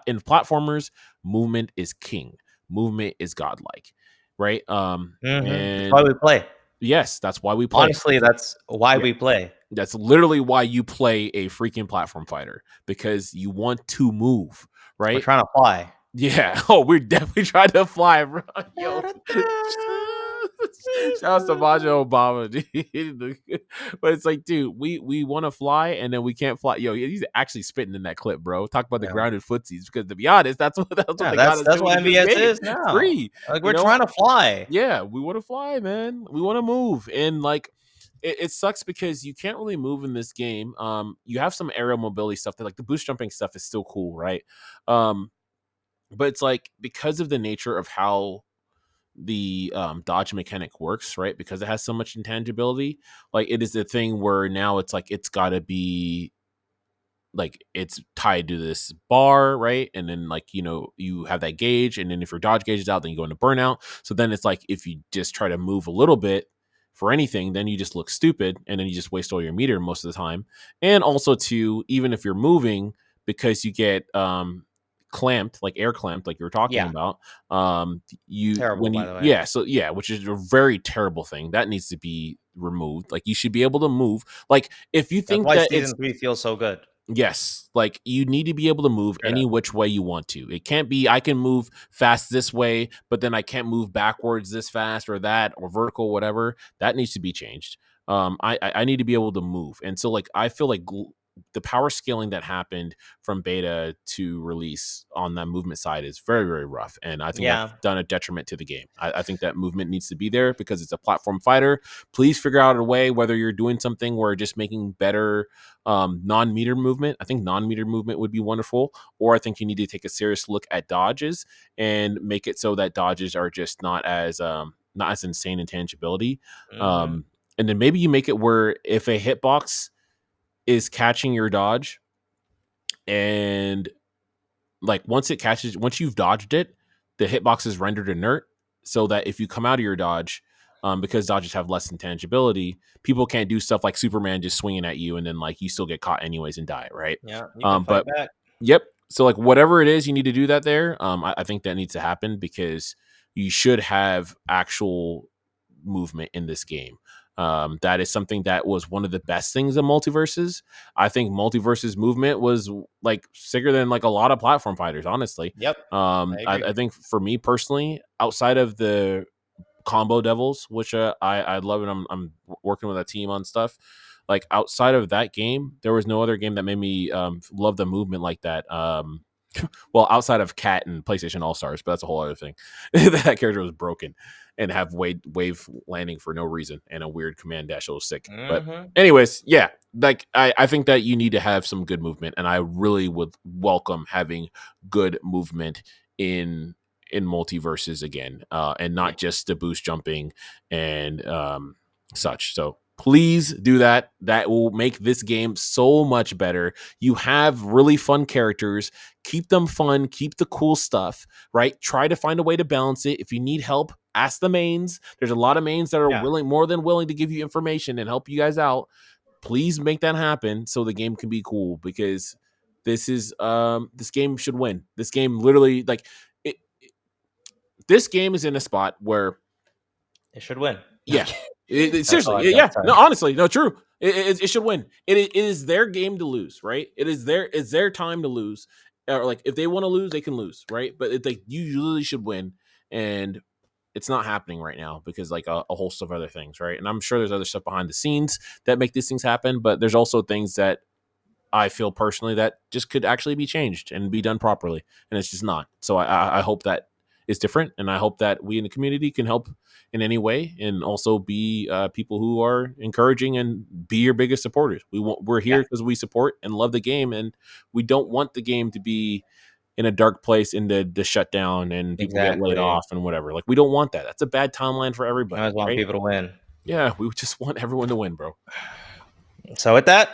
[SPEAKER 2] In platformers, movement is king. Movement is godlike, right?
[SPEAKER 1] That's why
[SPEAKER 2] And
[SPEAKER 1] we play.
[SPEAKER 2] yes, that's why we play.
[SPEAKER 1] Honestly, that's why
[SPEAKER 2] Yeah,
[SPEAKER 1] we play.
[SPEAKER 2] that's literally why you play a freaking platform fighter, because you want to move,
[SPEAKER 1] We're
[SPEAKER 2] right?
[SPEAKER 1] trying to fly.
[SPEAKER 2] Yeah. Oh, we're definitely trying to fly, bro. Yo. Shout out to Majo Obama, dude. But it's like, dude, we want to fly and then we can't fly. Yo, he's actually spitting in that clip, bro. Talk about the
[SPEAKER 1] Yeah.
[SPEAKER 2] grounded footsies, because to be honest, that's what
[SPEAKER 1] Yeah,
[SPEAKER 2] they got
[SPEAKER 1] that's
[SPEAKER 2] us
[SPEAKER 1] that's
[SPEAKER 2] doing
[SPEAKER 1] what
[SPEAKER 2] in this
[SPEAKER 1] MVS
[SPEAKER 2] game.
[SPEAKER 1] is now.
[SPEAKER 2] Free,
[SPEAKER 1] Like
[SPEAKER 2] you
[SPEAKER 1] we're
[SPEAKER 2] know?
[SPEAKER 1] trying to fly.
[SPEAKER 2] Yeah, we want to fly, man. We want to move. And like it sucks because you can't really move in this game. You have some aerial mobility stuff that like the boost jumping stuff is still cool, right? But it's like because of the nature of how the dodge mechanic works, right? Because it has so much intangibility. Like it is the thing where now it's like it's got to be like it's tied to this bar, right? And then like you have that gauge, and then if your dodge gauge is out, then you go into burnout. So then it's like if you just try to move a little bit for anything, then you just look stupid, and then you just waste all your meter most of the time. And also too, even if you're moving, because you get clamped, like air clamped, like you were talking
[SPEAKER 1] Yeah,
[SPEAKER 2] about, you
[SPEAKER 1] terrible
[SPEAKER 2] when
[SPEAKER 1] by
[SPEAKER 2] you
[SPEAKER 1] the way.
[SPEAKER 2] yeah, so yeah, which is a very terrible thing that needs to be removed. Like you should be able to move. Like if you
[SPEAKER 1] That's
[SPEAKER 2] think
[SPEAKER 1] why
[SPEAKER 2] that it's
[SPEAKER 1] season 3 feels so good.
[SPEAKER 2] yes, like you need to be able to move
[SPEAKER 1] Straight
[SPEAKER 2] any
[SPEAKER 1] up.
[SPEAKER 2] which way you want to. It can't be I can move fast this way, but then I can't move backwards this fast or that or vertical, whatever. That needs to be changed. I need to be able to move, and so like I feel like the power scaling that happened from beta to release on that movement side is very very rough, and I think that's
[SPEAKER 1] Yeah.
[SPEAKER 2] done a detriment to the game. I think that movement needs to be there because it's a platform fighter. Please figure out a way whether you're doing something where just making better non-meter movement. I think non-meter movement would be wonderful, or I think you need to take a serious look at dodges and make it so that dodges are just not as insane intangibility.
[SPEAKER 1] Mhm.
[SPEAKER 2] Um, and then maybe you make it where if a hitbox is catching your dodge and like once you've dodged it, the hitbox is rendered inert, so that if you come out of your dodge, because dodges have less intangibility, people can't do stuff like Superman just swinging at you and then like you still get caught anyways and die, right?
[SPEAKER 1] Yeah, you can fight
[SPEAKER 2] But
[SPEAKER 1] back.
[SPEAKER 2] yep, so like whatever it is you need to do that there, I think that needs to happen because you should have actual movement in this game. That is something that was one of the best things of multiverses. I think multiverses movement was like sicker than like a lot of platform fighters, honestly.
[SPEAKER 1] Yep, I agree.
[SPEAKER 2] I think for me personally, outside of the combo devils, which I love, and I'm working with a team on stuff. Like outside of that game, there was no other game that made me love the movement like that. Well, outside of Cat and PlayStation All Stars, but that's a whole other thing. That character was broken and have wave landing for no reason and a weird command dash that was sick. But
[SPEAKER 1] Mhm.
[SPEAKER 2] anyways, yeah, like I think that you need to have some good movement, and I really would welcome having good movement in multiverses again, and
[SPEAKER 1] Yeah.
[SPEAKER 2] not just the boost jumping and such. So please do that. That will make this game so much better. You have really fun characters. Keep them fun. Keep the cool stuff, right? Try to find a way to balance it. If you need help, ask the mains. There's a lot of mains that are
[SPEAKER 1] Yeah,
[SPEAKER 2] more than willing to give you information and help you guys out. Please make that happen so the game can be cool because this game should win. This game literally like it, this game is in a spot where
[SPEAKER 1] it should win.
[SPEAKER 2] yeah,
[SPEAKER 1] That's all
[SPEAKER 2] seriously,
[SPEAKER 1] I've got
[SPEAKER 2] yeah,
[SPEAKER 1] to
[SPEAKER 2] no,
[SPEAKER 1] say.
[SPEAKER 2] honestly, no, true. It should win. It is their game to lose, right? It's their time to lose. Or like if they want to lose, they can lose, right? But they usually should win, and it's not happening right now because like a whole host of other things, right? And I'm sure there's other stuff behind the scenes that make these things happen, but there's also things that I feel personally that just could actually be changed and be done properly, and it's just not. So I hope that is different, and I hope that we in the community can help in any way, and also be people who are encouraging and be your biggest supporters. We're
[SPEAKER 1] Yeah,
[SPEAKER 2] here because we support and love the game, and we don't want the game to be in a dark place in the shutdown and people get laid
[SPEAKER 1] exactly.
[SPEAKER 2] off and whatever. Like we don't want that. That's a bad timeline for
[SPEAKER 1] I
[SPEAKER 2] everybody,
[SPEAKER 1] always want
[SPEAKER 2] right?
[SPEAKER 1] people to win.
[SPEAKER 2] Yeah, we just want everyone to win, bro.
[SPEAKER 1] So with that,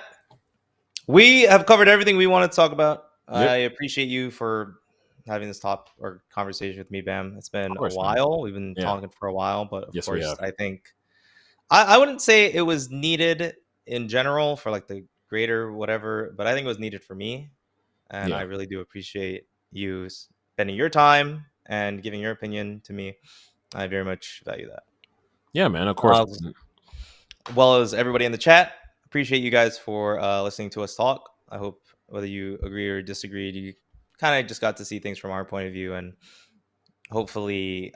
[SPEAKER 1] we have covered everything we wanted to talk about.
[SPEAKER 2] Yep,
[SPEAKER 1] I appreciate you for having this top or conversation with me, Bam. It's
[SPEAKER 2] of
[SPEAKER 1] been a
[SPEAKER 2] course, man.
[SPEAKER 1] while. We've been
[SPEAKER 2] Yeah,
[SPEAKER 1] talking for a while, but of
[SPEAKER 2] yes, we
[SPEAKER 1] course,
[SPEAKER 2] have.
[SPEAKER 1] I think I wouldn't say it was needed in general for like the greater whatever, but I think it was needed for me, and I
[SPEAKER 2] Yeah,
[SPEAKER 1] really do appreciate you spending your time and giving your opinion to me. I very much value that.
[SPEAKER 2] yeah, man. Of course.
[SPEAKER 1] As well as everybody in the chat, appreciate you guys for listening to us talk. I hope whether you agree or disagree, you kind of just got to see things from our point of view, and hopefully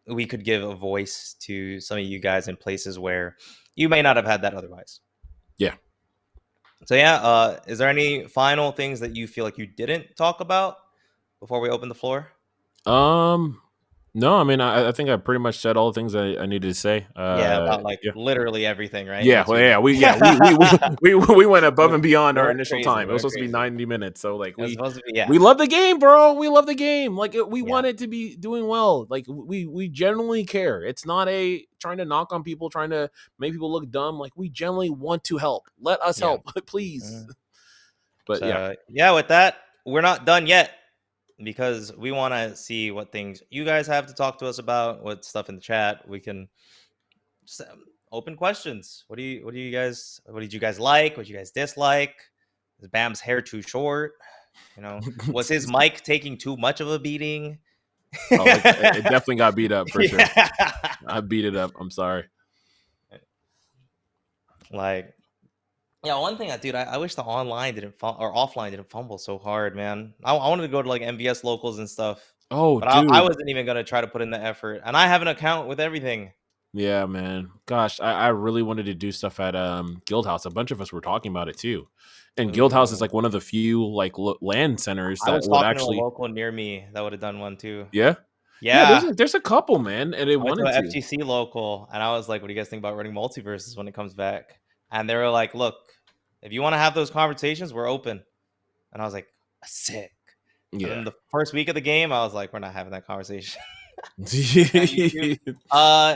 [SPEAKER 1] we could give a voice to some of you guys in places where you may not have had that otherwise.
[SPEAKER 2] Yeah.
[SPEAKER 1] So yeah, is there any final things that you feel like you didn't talk about before we open the floor?
[SPEAKER 2] Um, No, I mean, I think I pretty much said all the things I needed to say.
[SPEAKER 1] Yeah, about like
[SPEAKER 2] Yeah.
[SPEAKER 1] literally everything, right?
[SPEAKER 2] Yeah,
[SPEAKER 1] Me
[SPEAKER 2] well,
[SPEAKER 1] too.
[SPEAKER 2] we went above and beyond
[SPEAKER 1] We
[SPEAKER 2] our
[SPEAKER 1] went
[SPEAKER 2] initial
[SPEAKER 1] crazy.
[SPEAKER 2] time.
[SPEAKER 1] We
[SPEAKER 2] It was
[SPEAKER 1] went
[SPEAKER 2] supposed to be
[SPEAKER 1] crazy.
[SPEAKER 2] 90 minutes, so like
[SPEAKER 1] It was supposed to be,
[SPEAKER 2] we
[SPEAKER 1] yeah,
[SPEAKER 2] love the game, bro. We love the game. Like we
[SPEAKER 1] yeah,
[SPEAKER 2] want it to be doing well. Like we genuinely care. It's not a trying to knock on people, trying to make people look dumb. Like we genuinely want to help. Let us
[SPEAKER 1] yeah.
[SPEAKER 2] help, please.
[SPEAKER 1] Mhm.
[SPEAKER 2] But yeah.
[SPEAKER 1] So yeah, with that, we're not done yet because we want to see what things you guys have to talk to us about. What stuff in the chat we can just, open questions. What did you guys like? What did you guys dislike? Is Bam's hair too short? You know, was his mic taking too much of a beating?
[SPEAKER 2] Oh, it definitely got beat up for sure.
[SPEAKER 1] Yeah.
[SPEAKER 2] I beat it up. I'm sorry.
[SPEAKER 1] Like, yeah, one thing, dude, I wish the online didn't or offline didn't fumble so hard, man. I wanted to go to like MVS locals and stuff,
[SPEAKER 2] Oh,
[SPEAKER 1] but I
[SPEAKER 2] dude.
[SPEAKER 1] wasn't even gonna try to put in the effort. And I have an account with everything.
[SPEAKER 2] Yeah, man. Gosh, I really wanted to do stuff at Guildhouse. A bunch of us were talking about it too. And Guildhouse is
[SPEAKER 1] Ooh,
[SPEAKER 2] like one of the few like land centers
[SPEAKER 1] I
[SPEAKER 2] that
[SPEAKER 1] was
[SPEAKER 2] would
[SPEAKER 1] talking to a
[SPEAKER 2] actually.
[SPEAKER 1] local near me that would have done one too.
[SPEAKER 2] Yeah. Yeah,
[SPEAKER 1] Yeah,
[SPEAKER 2] there's a couple, man, and they
[SPEAKER 1] I went to
[SPEAKER 2] wanted
[SPEAKER 1] a
[SPEAKER 2] to.
[SPEAKER 1] FGC local, and I was like, "What do you guys think about running MultiVersus when it comes back?" And they were like, "Look, if you want to have those conversations, we're open." And I was like, "Sick." And
[SPEAKER 2] Yeah.
[SPEAKER 1] then the first week of the game, I was like, "We're not having that conversation." On YouTube.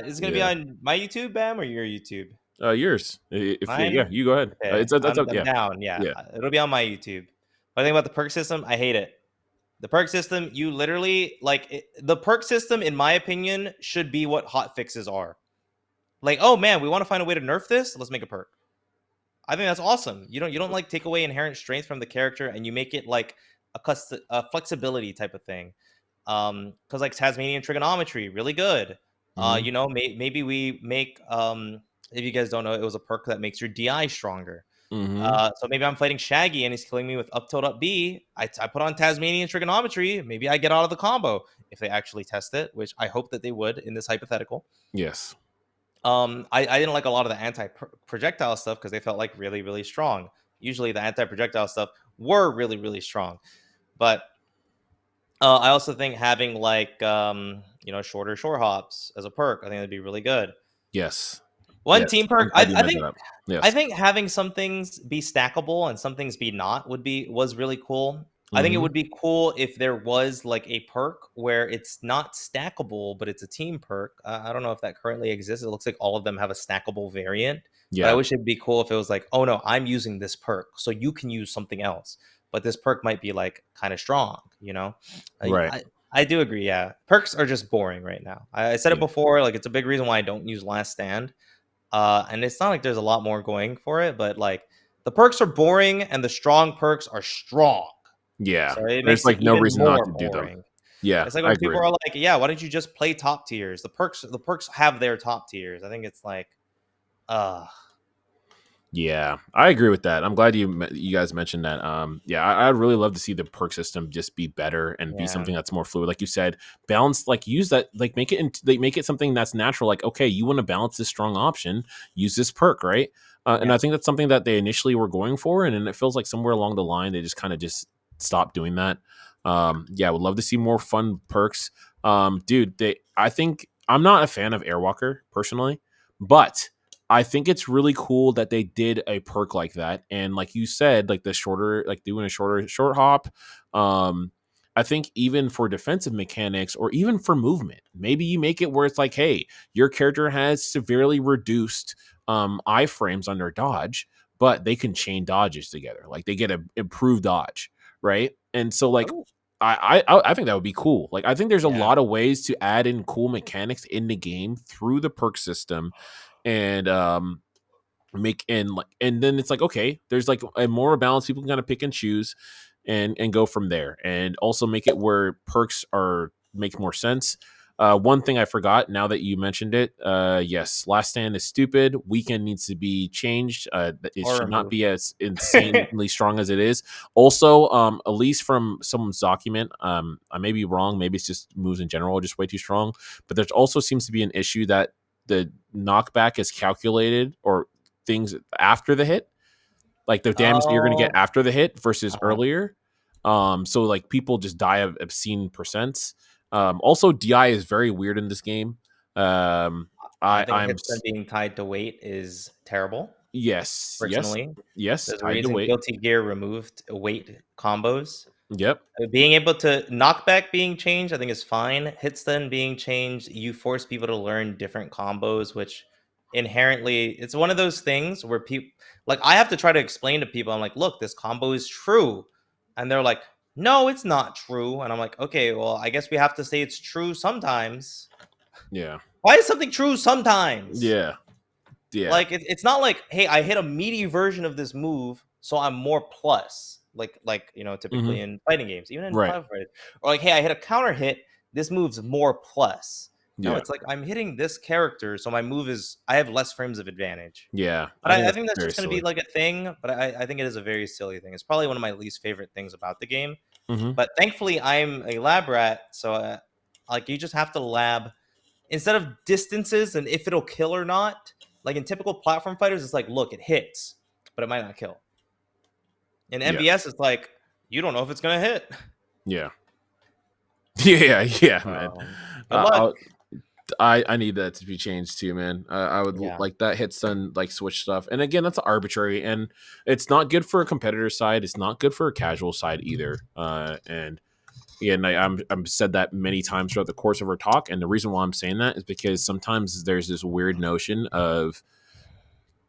[SPEAKER 1] Is it gonna be
[SPEAKER 2] Yeah.
[SPEAKER 1] on my YouTube, Bam, or your YouTube?
[SPEAKER 2] Yours. If yeah,
[SPEAKER 1] Mine?
[SPEAKER 2] you go ahead.
[SPEAKER 1] Okay,
[SPEAKER 2] That's up.
[SPEAKER 1] I'm
[SPEAKER 2] Yeah.
[SPEAKER 1] down, yeah,
[SPEAKER 2] Yeah.
[SPEAKER 1] it'll be on my YouTube. But the thing about the perk system, I hate it. The perk system, you literally the perk system, in my opinion, should be what hot fixes are. Like, "Oh, man, we wanna find a way to nerf this? Let's make a perk." I think that's awesome. You don't, like, take away inherent strength from the character, and you make it like a flexibility type of thing. Because like Tasmanian trigonometry, really good.
[SPEAKER 2] Hmm.
[SPEAKER 1] Maybe we make if you guys don't know, it was a perk that makes your DI stronger.
[SPEAKER 2] Hmm.
[SPEAKER 1] So maybe I'm fighting Shaggy and he's killing me with up tilt up B. I put on Tasmanian trigonometry. Maybe I get out of the combo if they actually test it, which I hope that they would in this hypothetical.
[SPEAKER 2] Yes.
[SPEAKER 1] I didn't like a lot of the anti projectile stuff because they felt like really, really strong. Usually the anti projectile stuff were really, really strong. But I also think having like shorter shore hops as a perk, I think that'd be really good.
[SPEAKER 2] Yes.
[SPEAKER 1] One
[SPEAKER 2] Yes.
[SPEAKER 1] team
[SPEAKER 2] I'm
[SPEAKER 1] perk,
[SPEAKER 2] glad you met that up.
[SPEAKER 1] I
[SPEAKER 2] Yes.
[SPEAKER 1] think having some things be stackable and some things be not was really cool. I think it
[SPEAKER 2] Hmm.
[SPEAKER 1] would be cool if there was like a perk where it's not stackable, but it's a team perk. I don't know if that currently exists. It looks like all of them have a stackable variant, but I
[SPEAKER 2] Yeah.
[SPEAKER 1] wish it'd be cool if it was like, oh no, I'm using this perk, so you can use something else, but this perk might be like kind of strong. I,
[SPEAKER 2] Right.
[SPEAKER 1] I I do agree. Yeah, perks are just boring right now. I said it
[SPEAKER 2] Yeah.
[SPEAKER 1] before. Like it's a big reason why I don't use Last Stand. And it's not like there's a lot more going for it, but like the perks are boring and the strong perks are strong.
[SPEAKER 2] Yeah.
[SPEAKER 1] So it
[SPEAKER 2] There's
[SPEAKER 1] makes it
[SPEAKER 2] like no
[SPEAKER 1] even
[SPEAKER 2] reason not
[SPEAKER 1] more
[SPEAKER 2] to do them.
[SPEAKER 1] boring.
[SPEAKER 2] Yeah,
[SPEAKER 1] It's like
[SPEAKER 2] I
[SPEAKER 1] when
[SPEAKER 2] agree.
[SPEAKER 1] people are like, yeah, why don't you just play top tiers? The perks have their top tiers. I think it's like, uh
[SPEAKER 2] Yeah, I agree with that. I'm glad you guys mentioned that. Yeah, I'd really love to see the perk system just be better and be
[SPEAKER 1] yeah,
[SPEAKER 2] something that's more fluid. Like you said, balance. Like use that. Like make it something that's natural. Like okay, you want to balance this strong option, use this perk, right? And
[SPEAKER 1] yeah,
[SPEAKER 2] I think that's something that they initially were going for, and it feels like somewhere along the line they just kind of just stopped doing that. Yeah, I would love to see more fun perks. Dude, I think I'm not a fan of Airwalker personally, but I think it's really cool that they did a perk like that. And like you said, like the shorter, like doing a short hop. Um, I think even for defensive mechanics or even for movement, maybe you make it where it's like, hey, your character has severely reduced iframes on their dodge, but they can chain dodges together. Like they get a improved dodge, right? And so like
[SPEAKER 1] oh,
[SPEAKER 2] I think that would be cool. Like I think there's a
[SPEAKER 1] yeah,
[SPEAKER 2] lot of ways to add in cool mechanics in the game through the perk system and make and then it's like okay there's like a more balance people can kind of pick and choose and go from there and also make it where perks are make more sense. One thing I forgot now that you mentioned it, yes, last stand is stupid. Weekend needs to be changed. It
[SPEAKER 1] or
[SPEAKER 2] should not
[SPEAKER 1] removed.
[SPEAKER 2] be as insanely strong as it is. Also, at least from someone's document, I may be wrong, maybe it's just moves in general are just way too strong, but there's also seems to be an issue that the knockback is calculated or things after the hit, like the damage that you're going to get
[SPEAKER 1] Oh,
[SPEAKER 2] after the hit versus
[SPEAKER 1] uh-huh.
[SPEAKER 2] earlier. So like people just die of obscene percents. Also, DI is very weird in this game.
[SPEAKER 1] I think
[SPEAKER 2] I'm
[SPEAKER 1] hits being tied to weight is terrible.
[SPEAKER 2] yes,
[SPEAKER 1] Personally,
[SPEAKER 2] yes,
[SPEAKER 1] there's a
[SPEAKER 2] tied to
[SPEAKER 1] reason
[SPEAKER 2] weight.
[SPEAKER 1] Guilty Gear removed weight combos.
[SPEAKER 2] Yep.
[SPEAKER 1] Being able to knockback being changed, I think is fine. Hit stun being changed, you force people to learn different combos, which inherently it's one of those things where people like I have to try to explain to people. I'm like, look, this combo is true, and they're like, no, it's not true, and I'm like, okay, well, I guess we have to say it's true sometimes.
[SPEAKER 2] Yeah.
[SPEAKER 1] Why is something true sometimes?
[SPEAKER 2] Yeah. Yeah.
[SPEAKER 1] Like it's not like, hey, I hit a meaty version of this move, so I'm more plus. Like
[SPEAKER 2] Hmm.
[SPEAKER 1] typically in fighting games, even in
[SPEAKER 2] Right.
[SPEAKER 1] firefighting, or like, hey, I hit a counter hit. This move's more plus. No,
[SPEAKER 2] Yeah.
[SPEAKER 1] it's like I'm hitting this character, so my move is I have less frames of advantage.
[SPEAKER 2] Yeah.
[SPEAKER 1] But
[SPEAKER 2] I think
[SPEAKER 1] I
[SPEAKER 2] that's
[SPEAKER 1] think that's
[SPEAKER 2] very
[SPEAKER 1] just going to be
[SPEAKER 2] silly.
[SPEAKER 1] like a thing. But I think it is a very silly thing. It's probably one of my least favorite things about the game.
[SPEAKER 2] Hmm.
[SPEAKER 1] But thankfully, I'm a lab rat, so like you just have to lab instead of distances and if it'll kill or not. Like in typical platform fighters, it's like, look, it hits, but it might not kill. In
[SPEAKER 2] Yeah.
[SPEAKER 1] MVS, it's like you don't know if it's gonna hit.
[SPEAKER 2] Yeah. Yeah. Yeah, man.
[SPEAKER 1] Good luck.
[SPEAKER 2] I'll, I need that to be changed too, man. I would
[SPEAKER 1] Yeah.
[SPEAKER 2] like that hit stun like switch stuff. And again, that's arbitrary, and it's not good for a competitor side. It's not good for a casual side either. And again, I'm said that many times throughout the course of our talk, and the reason why I'm saying that is because sometimes there's this weird notion of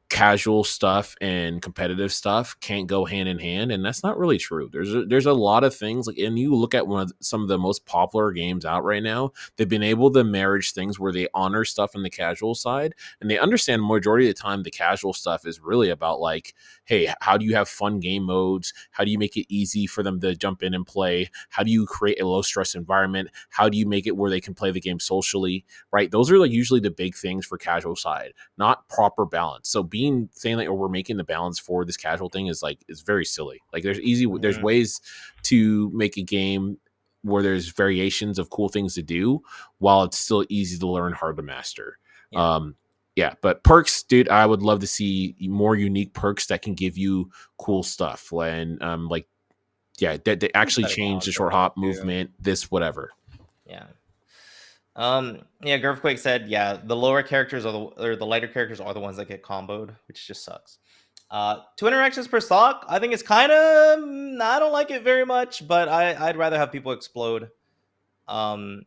[SPEAKER 2] casual stuff and competitive stuff can't go hand in hand, and that's not really true. There's a lot of things like, and you look at some of the most popular games out right now, they've been able to marriage things where they honor stuff in the casual side, and they understand majority of the time the casual stuff is really about like, hey, how do you have fun game modes, how do you make it easy for them to jump in and play, how do you create a low stress environment, how do you make it where they can play the game socially, right? Those are like usually the big things for casual side, not proper balance. So being saying like, oh, we're making the balance for this casual thing is like, it's very silly. Like there's
[SPEAKER 1] Mhm.
[SPEAKER 2] ways to make a game where there's variations of cool things to do while it's still easy to learn, hard to master.
[SPEAKER 1] Yeah.
[SPEAKER 2] Um, yeah, but perks, dude, I would love to see more unique perks that can give you cool stuff. And like, yeah, they actually
[SPEAKER 1] Better
[SPEAKER 2] change
[SPEAKER 1] balance
[SPEAKER 2] the
[SPEAKER 1] in
[SPEAKER 2] short
[SPEAKER 1] there
[SPEAKER 2] hop
[SPEAKER 1] too.
[SPEAKER 2] movement, this whatever.
[SPEAKER 1] Yeah. Yeah, Gurfquake said, yeah, the lower characters are the lighter characters are the ones that get comboed, which just sucks. Two interactions per stock, I think it's kind of I don't like it very much, but I'd rather have people explode. Um,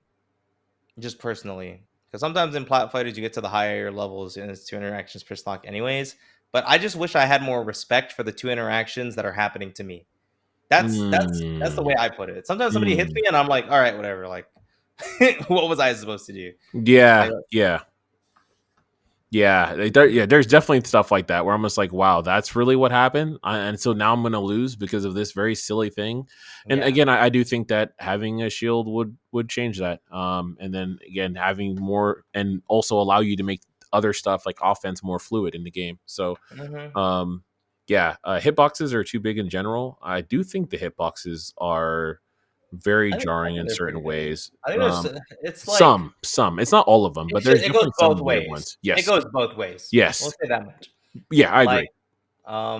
[SPEAKER 1] just personally, because sometimes in plat fighters you get to the higher levels and it's two interactions per stock, anyways. But I just wish I had more respect for the two interactions that are happening to me. That's the way
[SPEAKER 2] Mm,
[SPEAKER 1] I put it. Sometimes somebody hits
[SPEAKER 2] mm.
[SPEAKER 1] me and I'm like, all right, whatever. Like, what was I supposed to do? Like,
[SPEAKER 2] Yeah, yeah. Yeah, yeah, there's definitely stuff like that where I'm just like, wow, that's really what happened, and so now I'm going to lose because of this very silly thing. And
[SPEAKER 1] yeah.
[SPEAKER 2] again, I do think that having a shield would change that. And then again, having more and also allow you to make other stuff like offense more fluid in the game. So,
[SPEAKER 1] Hmm.
[SPEAKER 2] um, yeah, hitboxes are too big in general. I do think the hitboxes are very
[SPEAKER 1] I
[SPEAKER 2] jarring
[SPEAKER 1] think
[SPEAKER 2] in
[SPEAKER 1] they're pretty
[SPEAKER 2] certain
[SPEAKER 1] big.
[SPEAKER 2] ways.
[SPEAKER 1] I think there's it's like
[SPEAKER 2] Some. It's not all of them, but there's
[SPEAKER 1] it goes
[SPEAKER 2] definitely
[SPEAKER 1] both
[SPEAKER 2] some weird
[SPEAKER 1] ways.
[SPEAKER 2] ones.
[SPEAKER 1] It
[SPEAKER 2] Yes.
[SPEAKER 1] goes both ways. We'll
[SPEAKER 2] Yes.
[SPEAKER 1] say that much.
[SPEAKER 2] Yeah, I
[SPEAKER 1] Like
[SPEAKER 2] agree.
[SPEAKER 1] I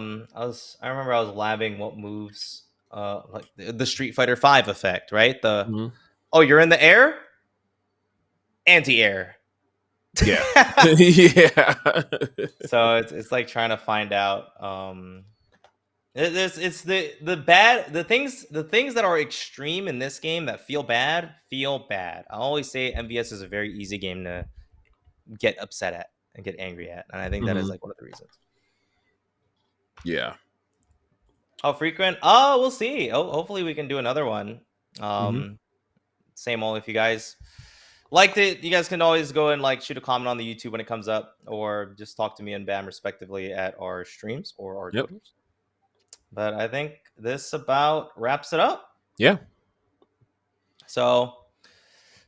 [SPEAKER 1] remember I was labbing what moves like the Street Fighter 5 effect, right? The
[SPEAKER 2] Mhm.
[SPEAKER 1] oh, you're in the air? Anti-air.
[SPEAKER 2] Yeah. Yeah.
[SPEAKER 1] So it's like trying to find out it's the bad the things that are extreme in this game that feel bad feel bad. I always say MVS is a very easy game to get upset at and get angry at, and I think that is
[SPEAKER 2] Mhm.
[SPEAKER 1] like one of the reasons.
[SPEAKER 2] Yeah.
[SPEAKER 1] How frequent? Oh, we'll see. Oh, hopefully we can do another one.
[SPEAKER 2] Mhm.
[SPEAKER 1] Um, same old. If you guys liked it, you guys can always go and like shoot a comment on the YouTube when it comes up, or just talk to me and Bam respectively at our streams or our
[SPEAKER 2] Yep.
[SPEAKER 1] Twitters. But I think this about wraps it up.
[SPEAKER 2] Yeah.
[SPEAKER 1] So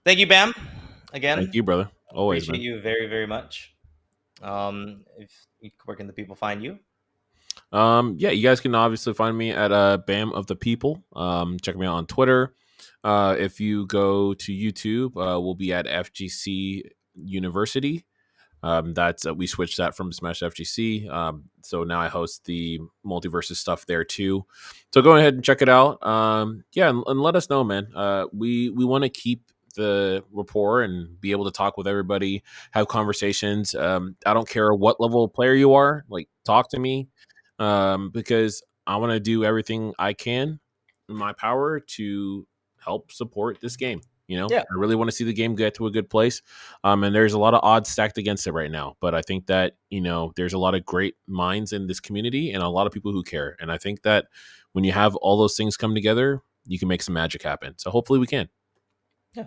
[SPEAKER 1] thank you, Bam.
[SPEAKER 2] Thank
[SPEAKER 1] Again,
[SPEAKER 2] you, brother. Always,
[SPEAKER 1] appreciate
[SPEAKER 2] man.
[SPEAKER 1] you very, very much. If where can the people find you?
[SPEAKER 2] Yeah, you guys can obviously find me at Bam of the People. Check me out on Twitter. If you go to YouTube, we'll be at FGC University. That's we switched that from Smash FGC. So now I host the MultiVersus stuff there too. So go ahead and check it out. Yeah, and let us know, man. We want to keep the rapport and be able to talk with everybody, have conversations. I don't care what level of player you are, like talk to me, because I want to do everything I can in my power to help support this game.
[SPEAKER 1] Yeah.
[SPEAKER 2] I really want to see the game get to a good place. And there's a lot of odds stacked against it right now. But I think that, there's a lot of great minds in this community and a lot of people who care. And I think that when you have all those things come together, you can make some magic happen. So hopefully we can.
[SPEAKER 1] Yeah.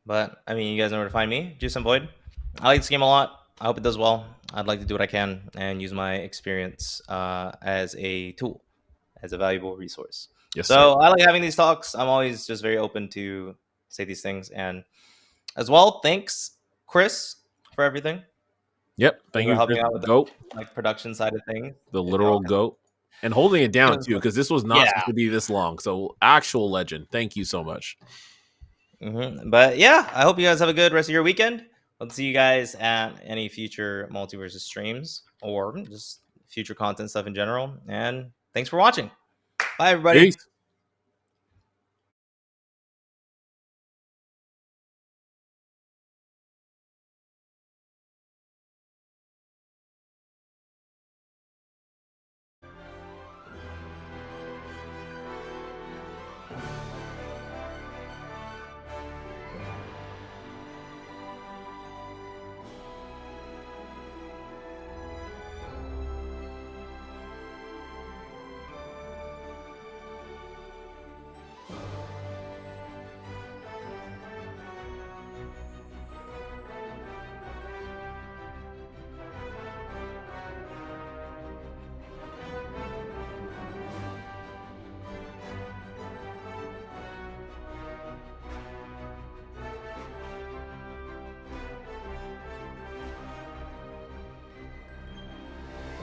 [SPEAKER 1] But I mean, you guys know where to find me, gsmVoiD. I like this game a lot. I hope it does well. I'd like to do what I can and use my experience as a tool, as a valuable resource.
[SPEAKER 2] Yes, sir.
[SPEAKER 1] So I like having these talks. I'm always just very open to say these things. And as well, thanks, Chris, for everything.
[SPEAKER 2] Yep.
[SPEAKER 1] Thanks
[SPEAKER 2] Thank
[SPEAKER 1] for
[SPEAKER 2] you,
[SPEAKER 1] helping
[SPEAKER 2] Chris
[SPEAKER 1] out with the
[SPEAKER 2] Goat,
[SPEAKER 1] production side of things.
[SPEAKER 2] the
[SPEAKER 1] If y'all
[SPEAKER 2] literal goat, and holding it down
[SPEAKER 1] can.
[SPEAKER 2] too, because this was not
[SPEAKER 1] Yeah.
[SPEAKER 2] supposed to be this long. So actual legend. Thank you so much.
[SPEAKER 1] But yeah, I hope you guys have a good rest of your weekend. Let's see you guys at any future MultiVersus streams or just future content stuff in general. And thanks for watching. Bye, everybody.
[SPEAKER 2] Peace.